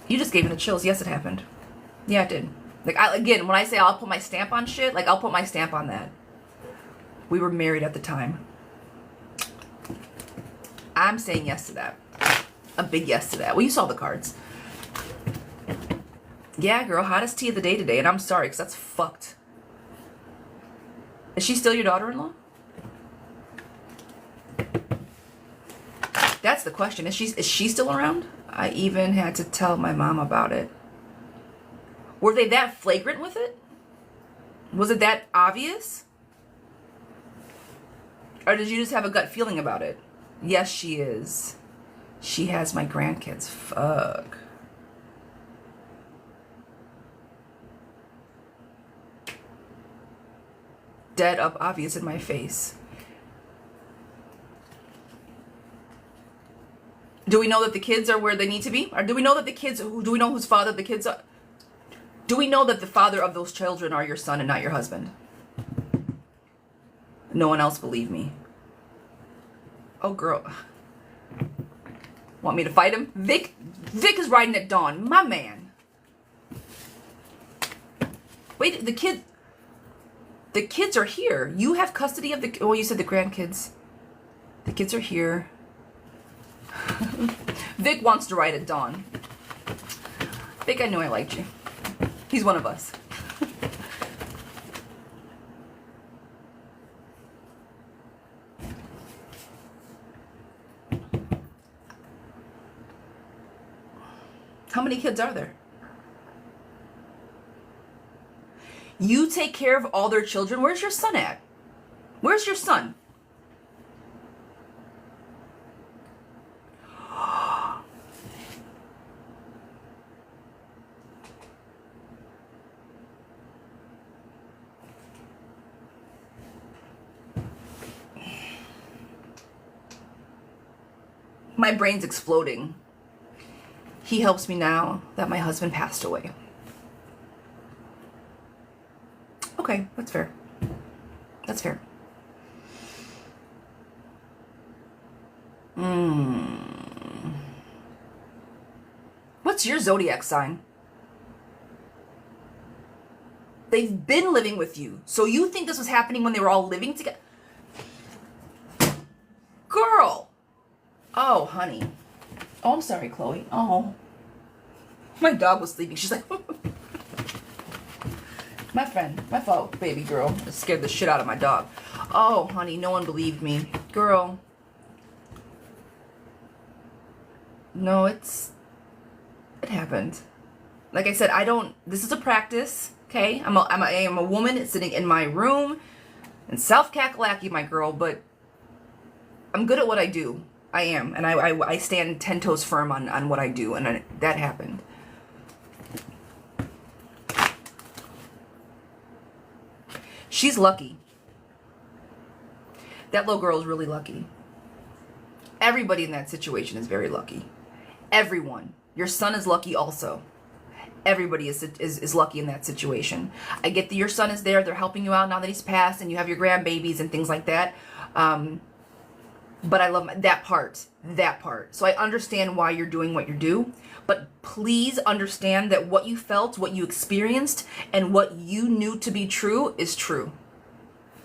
You just gave me the chills. Yes, it happened. Yeah, it did. Like, again, when I say I'll put my stamp on shit, like, I'll put my stamp on that. We were married at the time. I'm saying yes to that. A big yes to that. Well, you saw the cards. Yeah, girl, hottest tea of the day today, and I'm sorry, because that's fucked. Is she still your daughter-in-law? That's the question. Is she still around? I even had to tell my mom about it. Were they that flagrant with it? Was it that obvious? Or did you just have a gut feeling about it? Yes, she is. She has my grandkids. Fuck. Dead up obvious in my face. Do we know that the kids are where they need to be? Or do we know that the kids, do we know whose father the kids are? Do we know that the father of those children are your son and not your husband? No one else believed me. Oh, girl. Want me to fight him? Vic is riding at dawn. My man. Wait, the kids are here. You have custody of the, oh, you said the grandkids. The kids are here. Vic wants to ride at dawn. Vic, I knew I liked you. He's one of us. How many kids are there? You take care of all their children. Where's your son at? Where's your son? My brain's exploding. He helps me now that my husband passed away. Okay, that's fair. That's fair. What's your zodiac sign? They've been living with you. So you think this was happening when they were all living together? Girl! Oh, honey. Oh, I'm sorry, Chloe. Oh. My dog was sleeping. She's like... My friend. My fault, baby girl. It scared the shit out of my dog. Oh, honey, no one believed me. Girl. No, it happened. Like I said, this is a practice, okay? I am a woman sitting in my room in South Kakalaki, my girl, but I'm good at what I do. I am, and I stand 10 toes firm on what I do, and that happened. She's lucky. That little girl is really lucky. Everybody in that situation is very lucky. Everyone. Your son is lucky also. Everybody is lucky in that situation. I get that your son is there. They're helping you out now that he's passed, and you have your grandbabies and things like that. But I love that part. So I understand why you're doing what you do. But please understand that what you felt, what you experienced, and what you knew to be true is true.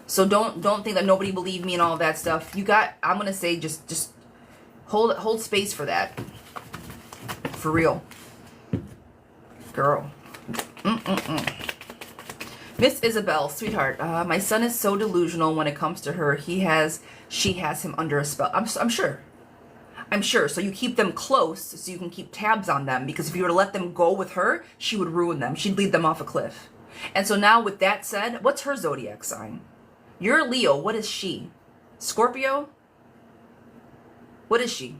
So don't think that nobody believed me and all of that stuff. I'm gonna say just hold space for that. For real. Girl. Miss Isabel, sweetheart, my son is so delusional when it comes to her. She has him under a spell. I'm sure. I'm sure. So you keep them close so you can keep tabs on them, because if you were to let them go with her, she would ruin them. She'd lead them off a cliff. And so now with that said, what's her zodiac sign? You're a Leo. What is she? Scorpio? What is she?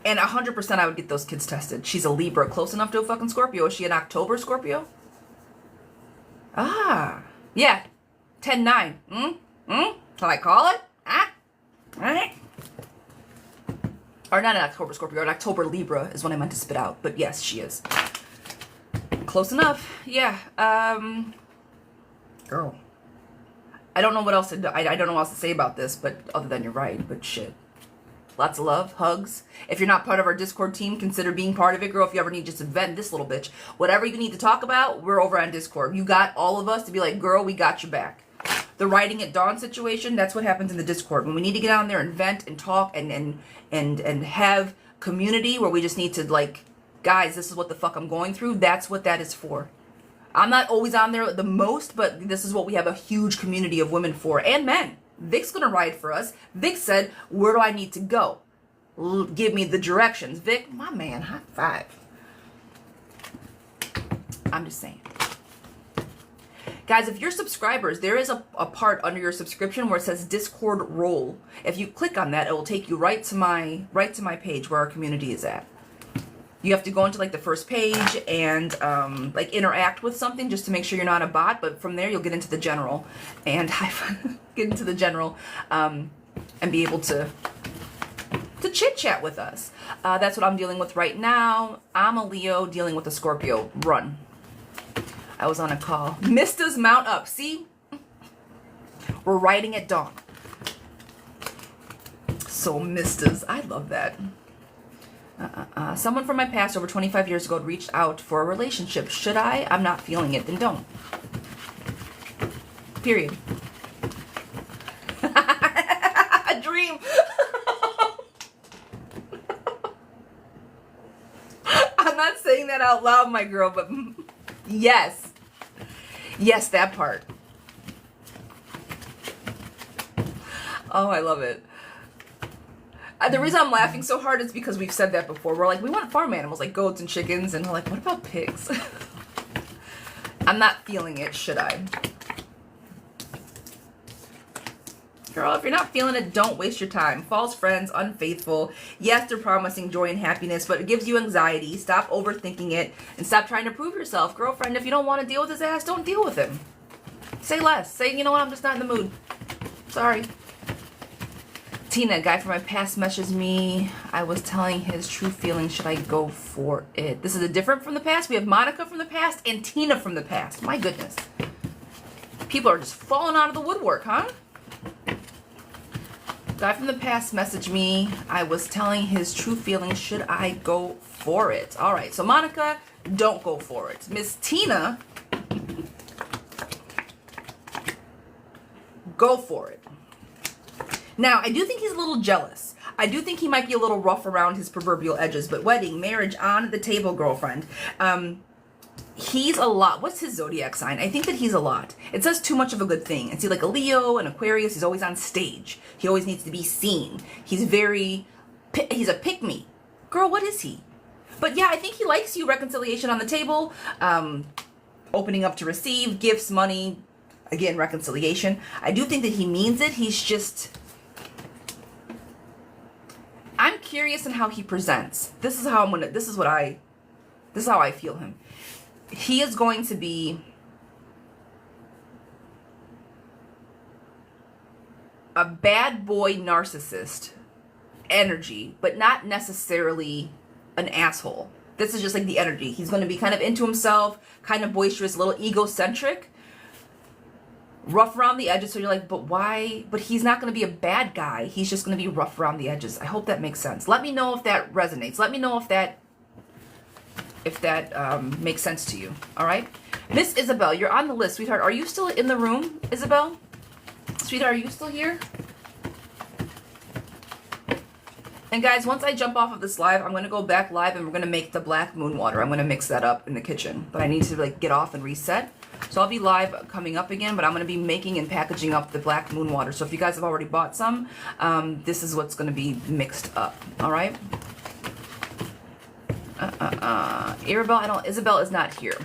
And 100% I would get those kids tested. She's a Libra. Close enough to a fucking Scorpio. Is she an October Scorpio? Ah. Yeah. 10-9. Can I call it? Ah. All right. Or not an October Scorpio. An October Libra is what I meant to spit out. But yes, she is. Close enough. Yeah. Girl. I don't know what else to, I don't know what else to say about this, but other than you're right. But shit. Lots of love, hugs. If you're not part of our Discord team, consider being part of it, girl. If you ever need just to vent this little bitch, whatever you need to talk about, we're over on Discord. You got all of us to be like, girl, we got your back. The writing at dawn situation, that's what happens in the Discord. When we need to get on there and vent and talk and have community where we just need to like, guys, this is what the fuck I'm going through. That's what that is for. I'm not always on there the most, but this is what we have a huge community of women for, and men. Vic's gonna ride for us. Vic said, where do I need to go? Give me the directions. Vic, my man, high five. I'm just saying. Guys, if you're subscribers, there is a part under your subscription where it says Discord role. If you click on that, it will take you right to my page where our community is at. You have to go into like the first page and like interact with something just to make sure you're not a bot. But from there, you'll get into the general and get into the general and be able to chit chat with us. That's what I'm dealing with right now. I'm a Leo dealing with a Scorpio. Run. I was on a call. Mista's mount up. See? We're riding at dawn. So Mista's. I love that. Someone from my past over 25 years ago reached out for a relationship. Should I? I'm not feeling it. Then don't. Period. A dream. I'm not saying that out loud, my girl, but yes. Yes, that part. Oh, I love it. The reason I'm laughing so hard is because we've said that before. We're like, we want farm animals like goats and chickens. And we're like, what about pigs? I'm not feeling it, should I? Girl, if you're not feeling it, don't waste your time. False friends, unfaithful. Yes, they're promising joy and happiness, but it gives you anxiety. Stop overthinking it and stop trying to prove yourself. Girlfriend, if you don't want to deal with his ass, don't deal with him. Say less. Say, you know what, I'm just not in the mood. Sorry. Tina, a guy from my past messaged me. I was telling his true feelings. Should I go for it? This is a different from the past. We have Monica from the past and Tina from the past. My goodness. People are just falling out of the woodwork, huh? Guy from the past messaged me. I was telling his true feelings. Should I go for it? All right. So Monica, don't go for it. Miss Tina, go for it. Now, I do think he's a little jealous. I do think he might be a little rough around his proverbial edges, but wedding, marriage, on the table, girlfriend. He's a lot. What's his zodiac sign? I think that he's a lot. It says too much of a good thing. And see, like a Leo, an Aquarius, he's always on stage. He always needs to be seen. He's a pick-me. Girl, what is he? But yeah, I think he likes you. Reconciliation on the table. Opening up to receive, gifts, money. Again, reconciliation. I do think that he means it. He's just... I'm curious in how he presents. This is how I feel him. He is going to be a bad boy narcissist energy, but not necessarily an asshole. This is just like the energy. He's going to be kind of into himself, kind of boisterous, a little egocentric. Rough around the edges, so you're like, but why? But he's not going to be a bad guy. He's just going to be rough around the edges. I hope that makes sense. Let me know if that resonates. Let me know if that makes sense to you. All right? Miss Isabel, you're on the list, sweetheart. Are you still in the room, Isabel? Sweetheart, are you still here? And guys, once I jump off of this live, I'm going to go back live and we're going to make the black moon water. I'm going to mix that up in the kitchen. But I need to like get off and reset. So I'll be live coming up again, but I'm going to be making and packaging up the black moon water. So if you guys have already bought some, this is what's going to be mixed up. All right? Isabel is not here.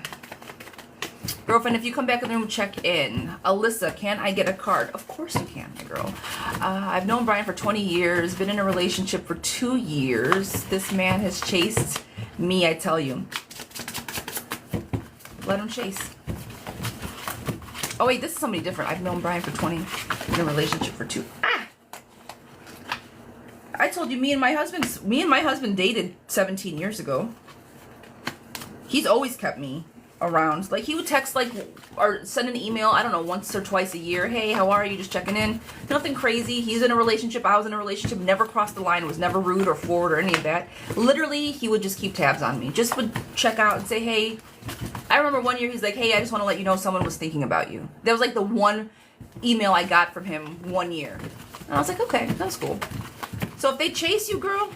Girlfriend, if you come back in the room, check in. Alyssa, can I get a card? Of course you can, my girl. I've known Brian for 20 years, been in a relationship for 2 years. This man has chased me, I tell you. Let him chase. Oh wait, this is somebody different. I've known Brian for 20, in a relationship for 2. I told you me and my husband dated 17 years ago. He's always kept me around. Like, he would text, like, or send an email, I don't know, once or twice a year. Hey, how are you? Just checking in. Nothing crazy. He's in a relationship. I was in a relationship. Never crossed the line. Was never rude or forward or any of that. Literally, he would just keep tabs on me. Just would check out and say, hey. I remember one year he's like, hey, I just want to let you know someone was thinking about you. That was, like, the one email I got from him one year. And I was like, okay, that's cool. So if they chase you, girl,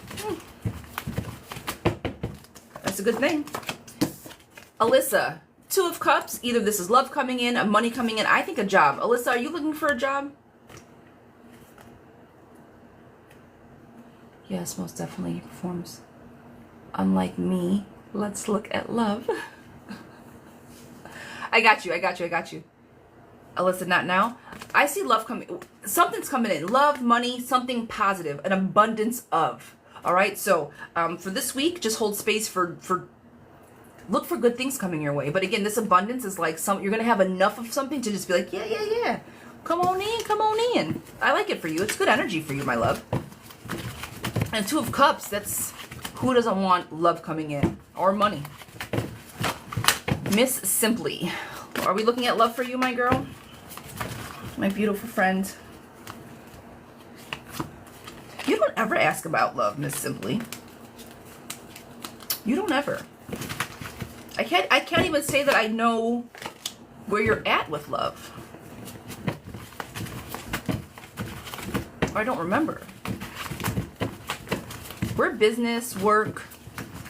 that's a good thing. Alyssa, 2 of Cups. Either this is love coming in, a money coming in. I think a job. Alyssa, are you looking for a job? Yes, most definitely. He performs. Unlike me. Let's look at love. I got you. Alyssa, not now. I see love coming. Something's coming in. Love, money, something positive. An abundance of. All right? So, for this week, just hold space for look for good things coming your way. But again, this abundance is like you're going to have enough of something to just be like, yeah. Come on in. I like it for you. It's good energy for you, my love. And 2 of Cups, that's who doesn't want love coming in or money? Miss Simply. Are we looking at love for you, my girl? My beautiful friend. You don't ever ask about love, Miss Simply. You don't ever. I can't even say that I know where you're at with love. Or I don't remember. We're business, work,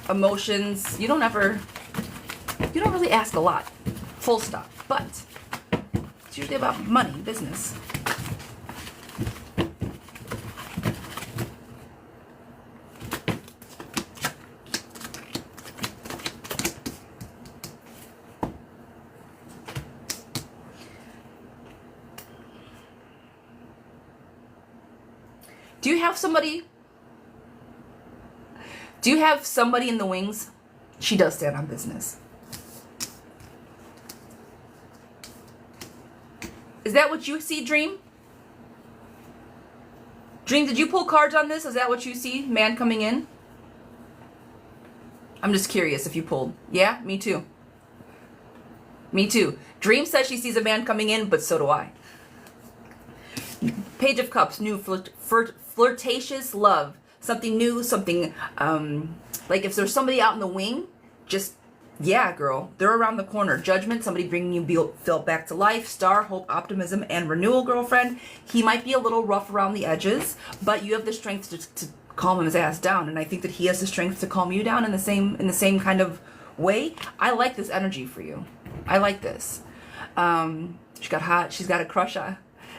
emotions. You don't really ask a lot. Full stop. But it's usually about money, business. Do you have somebody in the wings? She does stand on business. Is that what you see, Dream? Dream, did you pull cards on this? Is that what you see? Man coming in? I'm just curious if you pulled. Yeah, me too. Me too. Dream says she sees a man coming in, but so do I. Page of Cups, new flirtatious love. Something new, something, like if there's somebody out in the wing, just, yeah, girl, they're around the corner. Judgment, somebody bringing you feel back to life. Star, hope, optimism, and renewal, girlfriend. He might be a little rough around the edges, but you have the strength to calm his ass down, and I think that he has the strength to calm you down in the same kind of way. I like this energy for you. I like this. She got hot. She's got a crush on.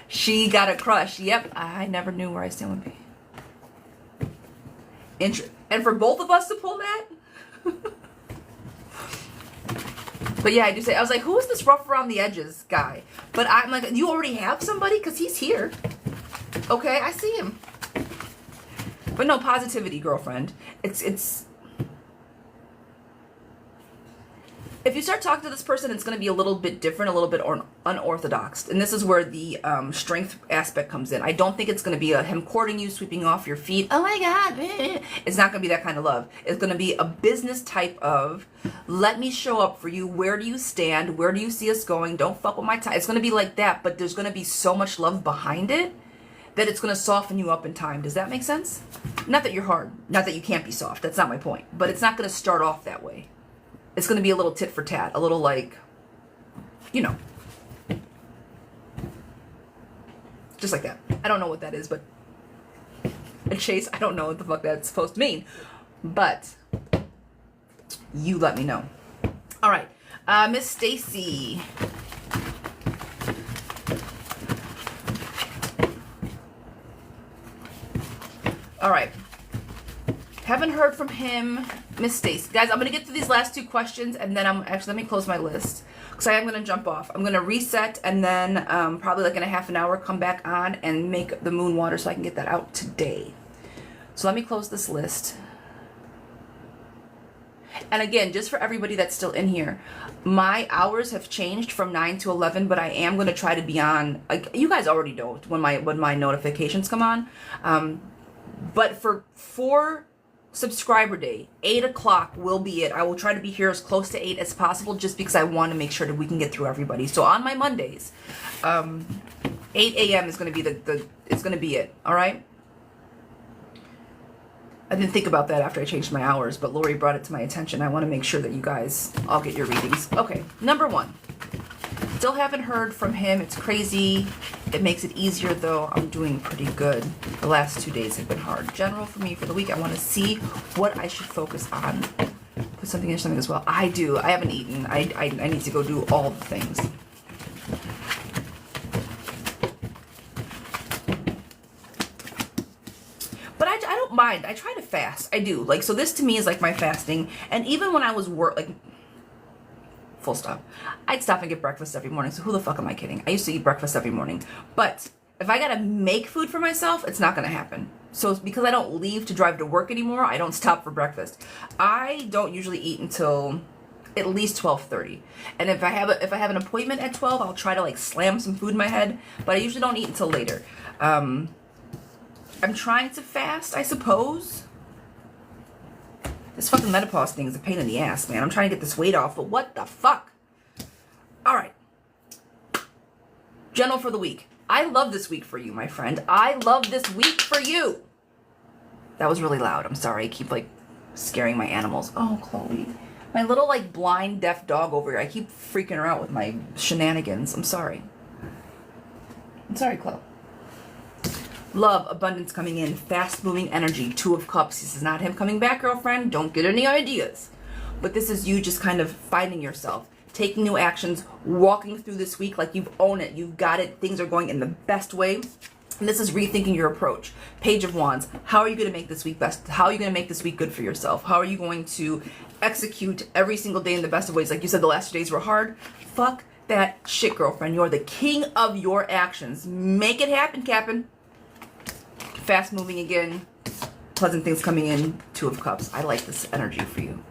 She got a crush. Yep. I never knew where I stand would be. And for both of us to pull that? But yeah, I do say, I was like, who is this rough around the edges guy? But I'm like, you already have somebody? Because he's here. Okay, I see him. But no, positivity, girlfriend. It's if you start talking to this person, it's going to be a little bit different, a little bit unorthodox. And this is where the strength aspect comes in. I don't think it's going to be him courting you, sweeping off your feet. Oh my God. It's not going to be that kind of love. It's going to be a business type of, let me show up for you. Where do you stand? Where do you see us going? Don't fuck with my time. It's going to be like that, but there's going to be so much love behind it that it's going to soften you up in time. Does that make sense? Not that you're hard. Not that you can't be soft. That's not my point. But it's not going to start off that way. It's going to be a little tit for tat, a little like, you know, just like that. I don't know what that is, but and chase. I don't know what the fuck that's supposed to mean, but you let me know. All right, Miss Stacy. All right. Haven't heard from him, Miss Stacy. Guys, I'm going to get to these last 2 questions, and then let me close my list, because I am going to jump off. I'm going to reset, and then probably like in a half an hour, come back on and make the moon water so I can get that out today. So let me close this list. And again, just for everybody that's still in here, my hours have changed from 9 to 11, but I am going to try to be on, like, you guys already know when my notifications come on. But for subscriber day, 8 o'clock will be it. I will try to be here as close to 8 as possible, just because I want to make sure that we can get through everybody. So on my Mondays, 8 a.m. is going to be it's going to be it. All right. I didn't think about that after I changed my hours, but Lori brought it to my attention. I want to make sure that you guys all get your readings. Okay, number 1. Still haven't heard from him. It's crazy. It makes it easier, though. I'm doing pretty good. The last 2 days have been hard. General for me for the week. I want to see what I should focus on. Put something in something as well. I do. I haven't eaten. I need to go do all the things. But I don't mind. I try to fast. I do. Like, so this to me is like my fasting. And even when I was full stop, I'd stop and get breakfast every morning. So who the fuck am I kidding? I used to eat breakfast every morning. But if I gotta make food for myself, it's not gonna happen. So because I don't leave to drive to work anymore, I don't stop for breakfast. I don't usually eat until at least 12:30. And if I have an appointment at 12, I'll try to like slam some food in my head. But I usually don't eat until later. I'm trying to fast, I suppose. This fucking menopause thing is a pain in the ass, man. I'm trying to get this weight off, but what the fuck? All right. General for the week. I love this week for you, my friend. I love this week for you. That was really loud. I'm sorry. I keep, like, scaring my animals. Oh, Chloe. My little, like, blind, deaf dog over here. I keep freaking her out with my shenanigans. I'm sorry. I'm sorry, Chloe. Love, abundance coming in, fast-moving energy, 2 of Cups. This is not him coming back, girlfriend. Don't get any ideas. But this is you just kind of finding yourself, taking new actions, walking through this week like you've owned it. You've got it. Things are going in the best way. And this is rethinking your approach. Page of Wands. How are you going to make this week best? How are you going to make this week good for yourself? How are you going to execute every single day in the best of ways? Like you said, the last 2 days were hard. Fuck that shit, girlfriend. You're the king of your actions. Make it happen, Cap'n. Fast moving again, pleasant things coming in, 2 of Cups. I like this energy for you.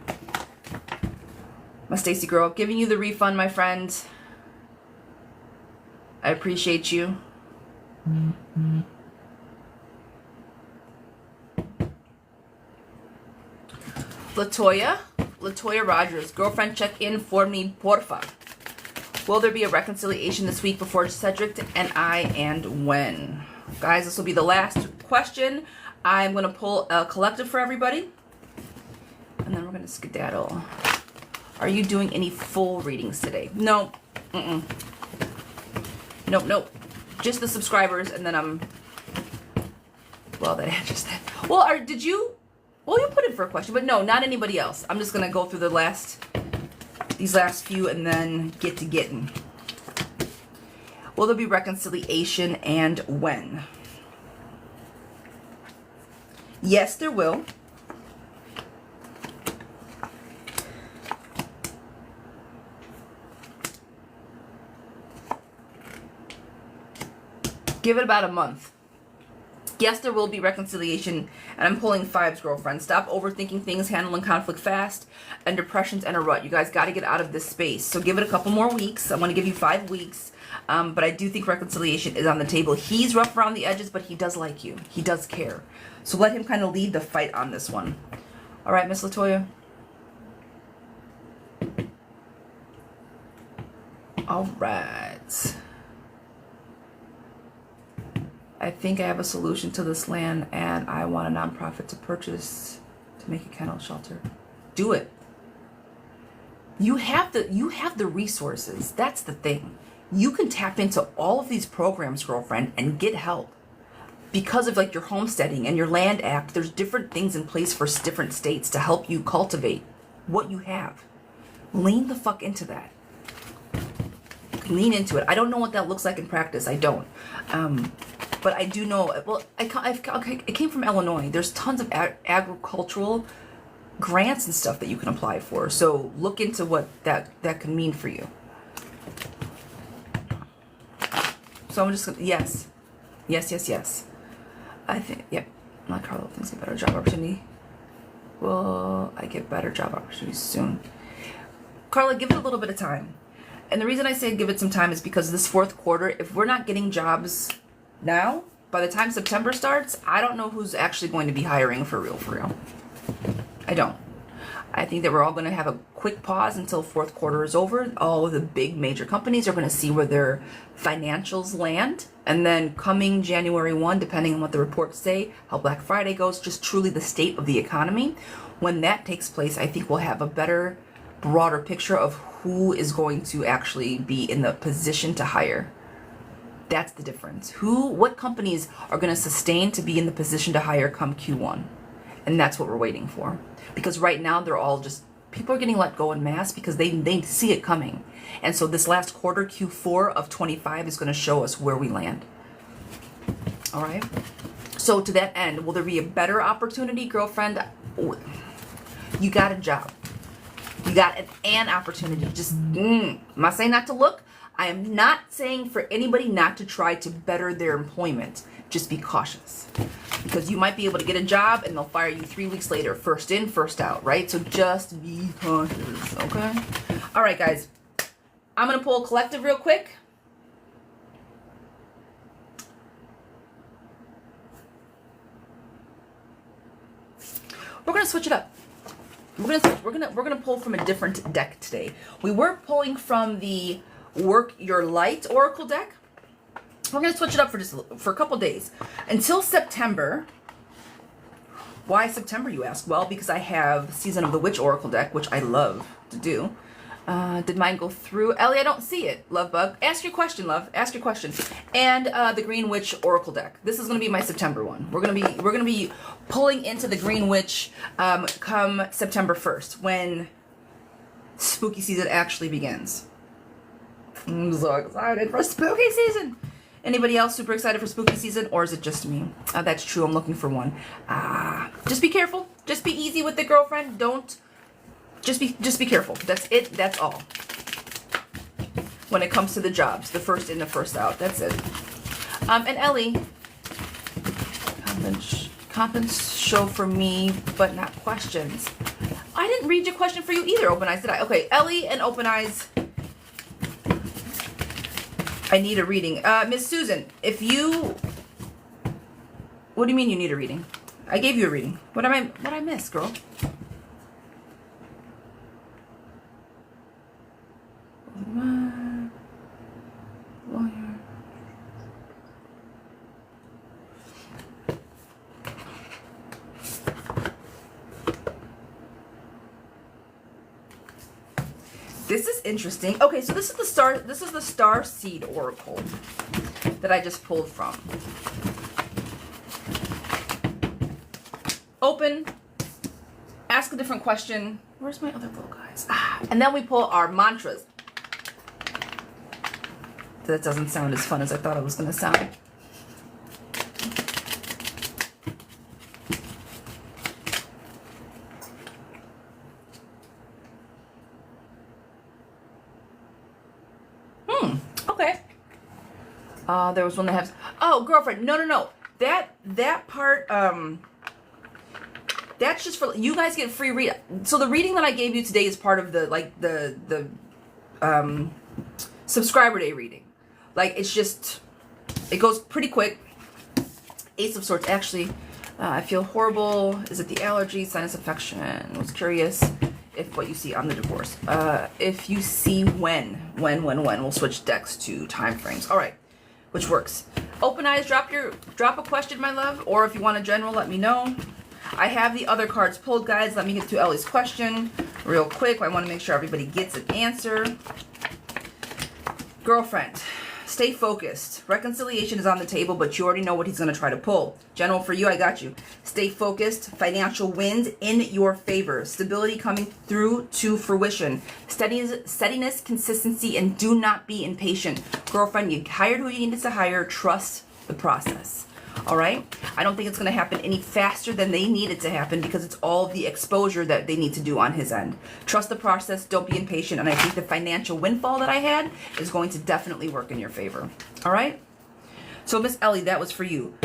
My Stacy girl, giving you the refund, my friend. I appreciate you. Latoya Rogers, girlfriend, check in for me, porfa. Will there be a reconciliation this week before Cedric and I, and when? Guys, this will be the last question. I'm going to pull a collective for everybody. And then we're going to skedaddle. Are you doing any full readings today? No. Nope. Just the subscribers, and then I'm... Well, that answers that. Well, did you... Well, you put in for a question, but no, not anybody else. I'm just going to go through these last few and then get to getting. Will there be reconciliation, and when? Yes, there will. Give it about a month. Yes, there will be reconciliation, and I'm pulling 5s, girlfriend. Stop overthinking things, handling conflict fast, and depression's in a rut. You guys got to get out of this space. So give it a couple more weeks. I'm going to give you 5 weeks. But I do think reconciliation is on the table. He's rough around the edges, but he does like you. He does care. So let him kind of lead the fight on this one. All right, Miss Latoya. All right. I think I have a solution to this land, and I want a nonprofit to purchase to make a kennel shelter. Do it. You have the resources. That's the thing. You can tap into all of these programs, girlfriend, and get help. because of like your homesteading and your land act, there's different things in place for different states to help you cultivate what you have. Lean the fuck into that. Lean into it. I don't know what that looks like in practice. I don't. But I do know, well, it came from Illinois. There's tons of agricultural grants and stuff that you can apply for. So look into what that can mean for you. So I'm just gonna, yes. I think, yep. Not Carlo thinks a better job opportunity. Will I get better job opportunities soon? Carla, give it a little bit of time. And the reason I say give it some time is because this fourth quarter, if we're not getting jobs now, by the time September starts, I don't know who's actually going to be hiring for real. I don't. I think that we're all going to have a quick pause until fourth quarter is over. All of the big major companies are going to see where their financials land. And then coming January 1, depending on what the reports say, how Black Friday goes, just truly the state of the economy. When that takes place, I think we'll have a better, broader picture of who is going to actually be in the position to hire. That's the difference. What companies are going to sustain to be in the position to hire come Q1? And that's what we're waiting for. Because right now they're all just, people are getting let go en masse because they see it coming. And so this last quarter, Q4 of 25, is going to show us where we land. All right? So to that end, will there be a better opportunity, girlfriend? You got a job. You got an opportunity. Just, I'm not saying not to look. I am not saying for anybody not to try to better their employment. Just be cautious. Because you might be able to get a job and they'll fire you 3 weeks later. First in, first out, right? So just be cautious, okay? All right, guys. I'm going to pull a collective real quick. We're going to switch it up. We're gonna pull from a different deck today. We were pulling from the Work Your Light Oracle deck. We're gonna switch it up for a couple days until September. Why September, you ask? Well, because I have Season of the Witch Oracle deck, which I love to do. Did mine go through? Ellie, I don't see it. Love Bug. Ask your question, love. Ask your question. And the Green Witch Oracle deck. This is going to be my September one. We're gonna be pulling into the Green Witch come September 1st, when spooky season actually begins. I'm so excited for spooky season. Anybody else super excited for spooky season, or is it just me? That's true. I'm looking for one. Just be careful. Just be easy with the girlfriend. Don't. Just be careful. That's it. That's all. When it comes to the jobs, the first in, the first out. That's it. And Ellie, comments show for me, but not questions. I didn't read your question for you either, Open Eyes, did I? Okay, Ellie and Open Eyes. I need a reading. Miss Susan, if you... What do you mean you need a reading? I gave you a reading. What I miss, girl? This is interesting. Okay, so this is the Star Seed Oracle that I just pulled from. Open, ask a different question. Where's my other little guys? And then we pull our mantras. That doesn't sound as fun as I thought it was going to sound. Okay. There was one that has... Oh, girlfriend. No. That part... That's just for... You guys get free read. So the reading that I gave you today is part of the subscriber day reading. Like, it's just... It goes pretty quick. Ace of Swords. Actually, I feel horrible. Is it the allergy, sinus infection? I was curious if what you see on the divorce. If you see when. We'll switch decks to time frames. All right. Which works. Open Eyes, drop a question, my love. Or if you want a general, let me know. I have the other cards pulled, guys. Let me get to Ellie's question real quick. I want to make sure everybody gets an answer. Girlfriend. Stay focused. Reconciliation is on the table, but you already know what he's going to try to pull. General, for you, I got you. Stay focused. Financial wins in your favor. Stability coming through to fruition. Steadiness, consistency, and do not be impatient. Girlfriend, you hired who you needed to hire. Trust the process. All right? I don't think it's going to happen any faster than they need it to happen because it's all the exposure that they need to do on his end. Trust the process. Don't be impatient. And I think the financial windfall that I had is going to definitely work in your favor. All right? So, Miss Ellie, that was for you.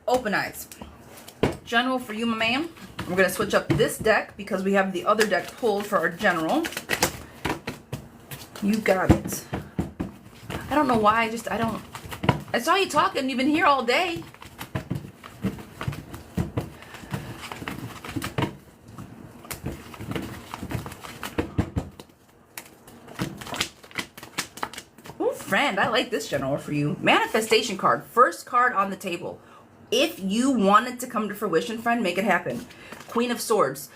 Open eyes. General, for you, my man. We're going to switch up this deck because we have the other deck pulled for our general. You got it. I don't know why. I saw you talking. You've been here all day. Ooh, friend, I like this general for you. Manifestation card. First card on the table. If you want it to come to fruition, friend, make it happen. Queen of Swords.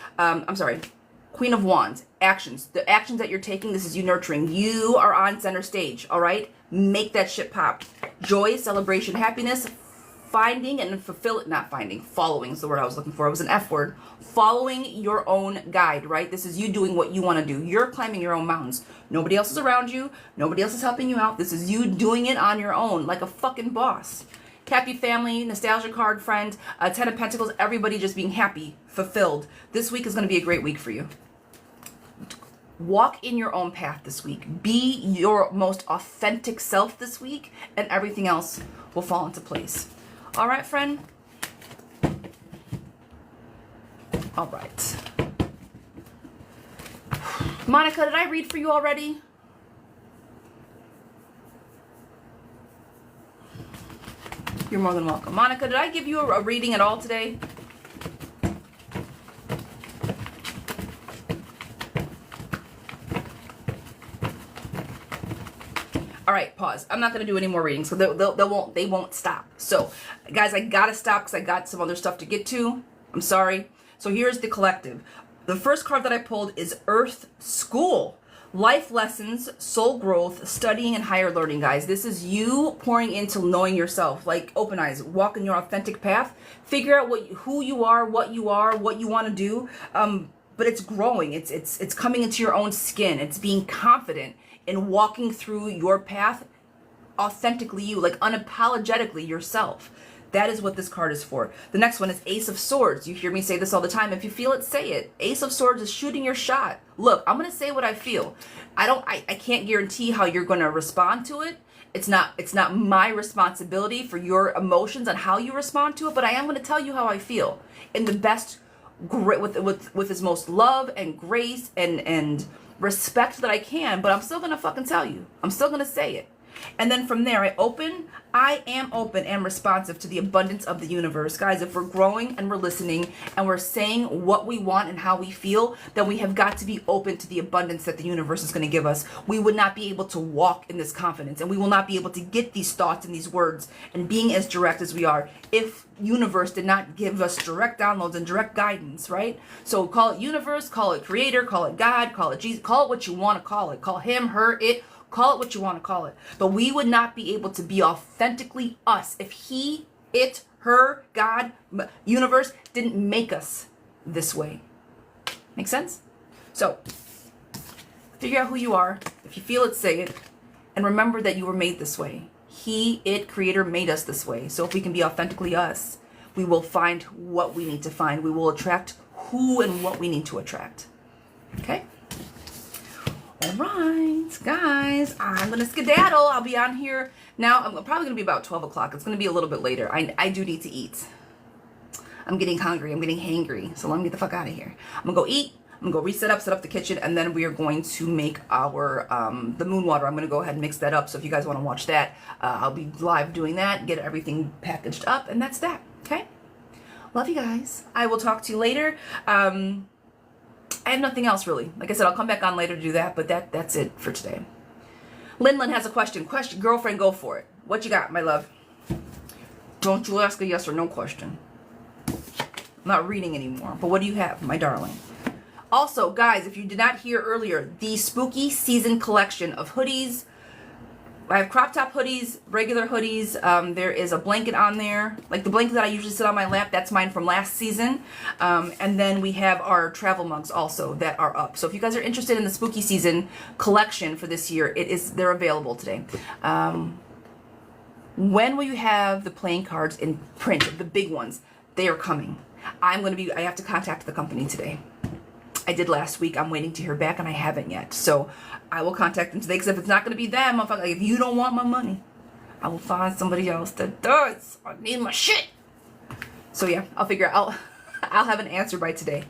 Queen of Wands. Actions. The actions that you're taking, this is you nurturing. You are on center stage, all right? Make that shit pop. Joy, celebration, happiness, finding and following is the word I was looking for. It was an F word. Following your own guide, right? This is you doing what you want to do. You're climbing your own mountains. Nobody else is around you. Nobody else is helping you out. This is you doing it on your own, like a fucking boss. Happy family, nostalgia card, friend, 10 of Pentacles, everybody just being happy, fulfilled. This week is going to be a great week for you. Walk in your own path this week. Be your most authentic self this week, and everything else will fall into place. All right, friend? All right. Monica, did I read for you already? You're more than welcome. Monica, did I give you a reading at all today? All right, pause. I'm not going to do any more readings, so they won't stop. So, guys, I got to stop because I got some other stuff to get to. I'm sorry. So here's the collective. The first card that I pulled is Earth School. Life lessons, soul growth, studying, and higher learning, guys. This is you pouring into knowing yourself. Like, open eyes, walk in your authentic path. Figure out who you are, what you want to do. But it's growing. It's coming into your own skin. It's being confident in walking through your path authentically you, like unapologetically yourself. That is what this card is for. The next one is Ace of Swords. You hear me say this all the time. If you feel it, say it. Ace of Swords is shooting your shot. Look, I'm going to say what I feel. I can't guarantee how you're going to respond to it. It's not my responsibility for your emotions and how you respond to it, but I am going to tell you how I feel in the best, with as most love and grace and respect that I can, but I'm still going to fucking tell you. I'm still going to say it. And then from there, I am open and responsive to the abundance of the universe. Guys, if we're growing and we're listening and we're saying what we want and how we feel, then we have got to be open to the abundance that the universe is going to give us. We would not be able to walk in this confidence, and we will not be able to get these thoughts and these words and being as direct as we are if universe did not give us direct downloads and direct guidance, right? So call it universe, call it creator, call it God, call it Jesus, call it what you want to call it. Call him, her, it. Call it what you want to call it. But we would not be able to be authentically us if he, it, her, God, universe didn't make us this way. Make sense? So, figure out who you are. If you feel it, say it. And remember that you were made this way. He, it, creator made us this way. So if we can be authentically us, we will find what we need to find. We will attract who and what we need to attract. Okay? All right, guys, I'm going to skedaddle. I'll be on here now. I'm probably going to be about 12 o'clock. It's going to be a little bit later. I do need to eat. I'm getting hungry. I'm getting hangry. So let me get the fuck out of here. I'm going to go eat. I'm going to go set up the kitchen, and then we are going to make our, the moon water. I'm going to go ahead and mix that up. So if you guys want to watch that, I'll be live doing that, get everything packaged up, and that's that. Okay? Love you guys. I will talk to you later. I have nothing else really. Like I said, I'll come back on later to do that, but that's it for today. Lynn has a question. Girlfriend, go for it. What you got, my love? Don't you ask a yes or no question. I'm not reading anymore, but what do you have, my darling? Also, guys, if you did not hear earlier, the spooky season collection of hoodies, I have crop top hoodies, regular hoodies. There is a blanket on there, like the blanket that I usually sit on my lap. That's mine from last season. And then we have our travel mugs also that are up. So if you guys are interested in the spooky season collection for this year, they're available today. When will you have the playing cards in print, the big ones? They are coming. I have to contact the company today. I did last week. I'm waiting to hear back, and I haven't yet. So I will contact them today, because if it's not going to be them, if you don't want my money, I will find somebody else that does. I need my shit. So yeah, I'll figure out. I'll have an answer by today.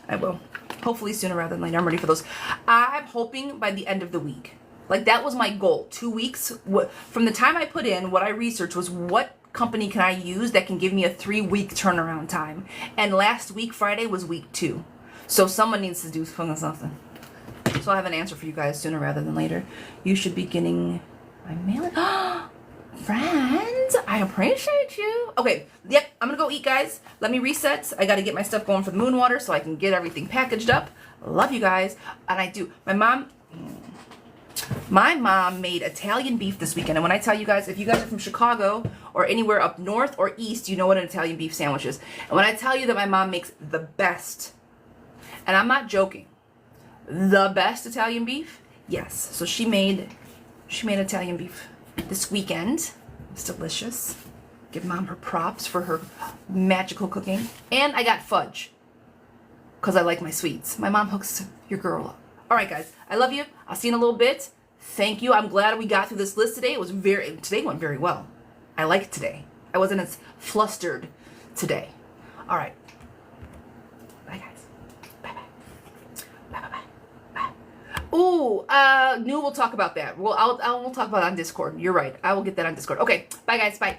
I will. Hopefully sooner rather than later. I'm ready for those. I'm hoping by the end of the week. Like, that was my goal. 2 weeks. From the time I put in, what I researched was what company can I use that can give me a 3-week turnaround time. And last week, Friday, was week 2. So someone needs to do something. So I'll have an answer for you guys sooner rather than later. You should be getting my mailing. Friends, I appreciate you. Okay, yep, I'm gonna go eat, guys. Let me reset. I gotta get my stuff going for the moon water so I can get everything packaged up. Love you guys. And I do. My mom made Italian beef this weekend. And when I tell you guys, if you guys are from Chicago or anywhere up north or east, you know what an Italian beef sandwich is. And when I tell you that my mom makes the best, and I'm not joking, the best Italian beef, yes. So she made Italian beef this weekend. It's delicious. Give mom her props for her magical cooking. And I got fudge, because I like my sweets. My mom hooks your girl up. All right, guys, I love you. I'll see you in a little bit. Thank you. I'm glad we got through this list today. Today went very well. I liked today. I wasn't as flustered today. All right. Bye, guys. Bye-bye. Bye. Ooh, we'll talk about that. We'll talk about it on Discord. You're right. I will get that on Discord. Okay. Bye, guys. Bye.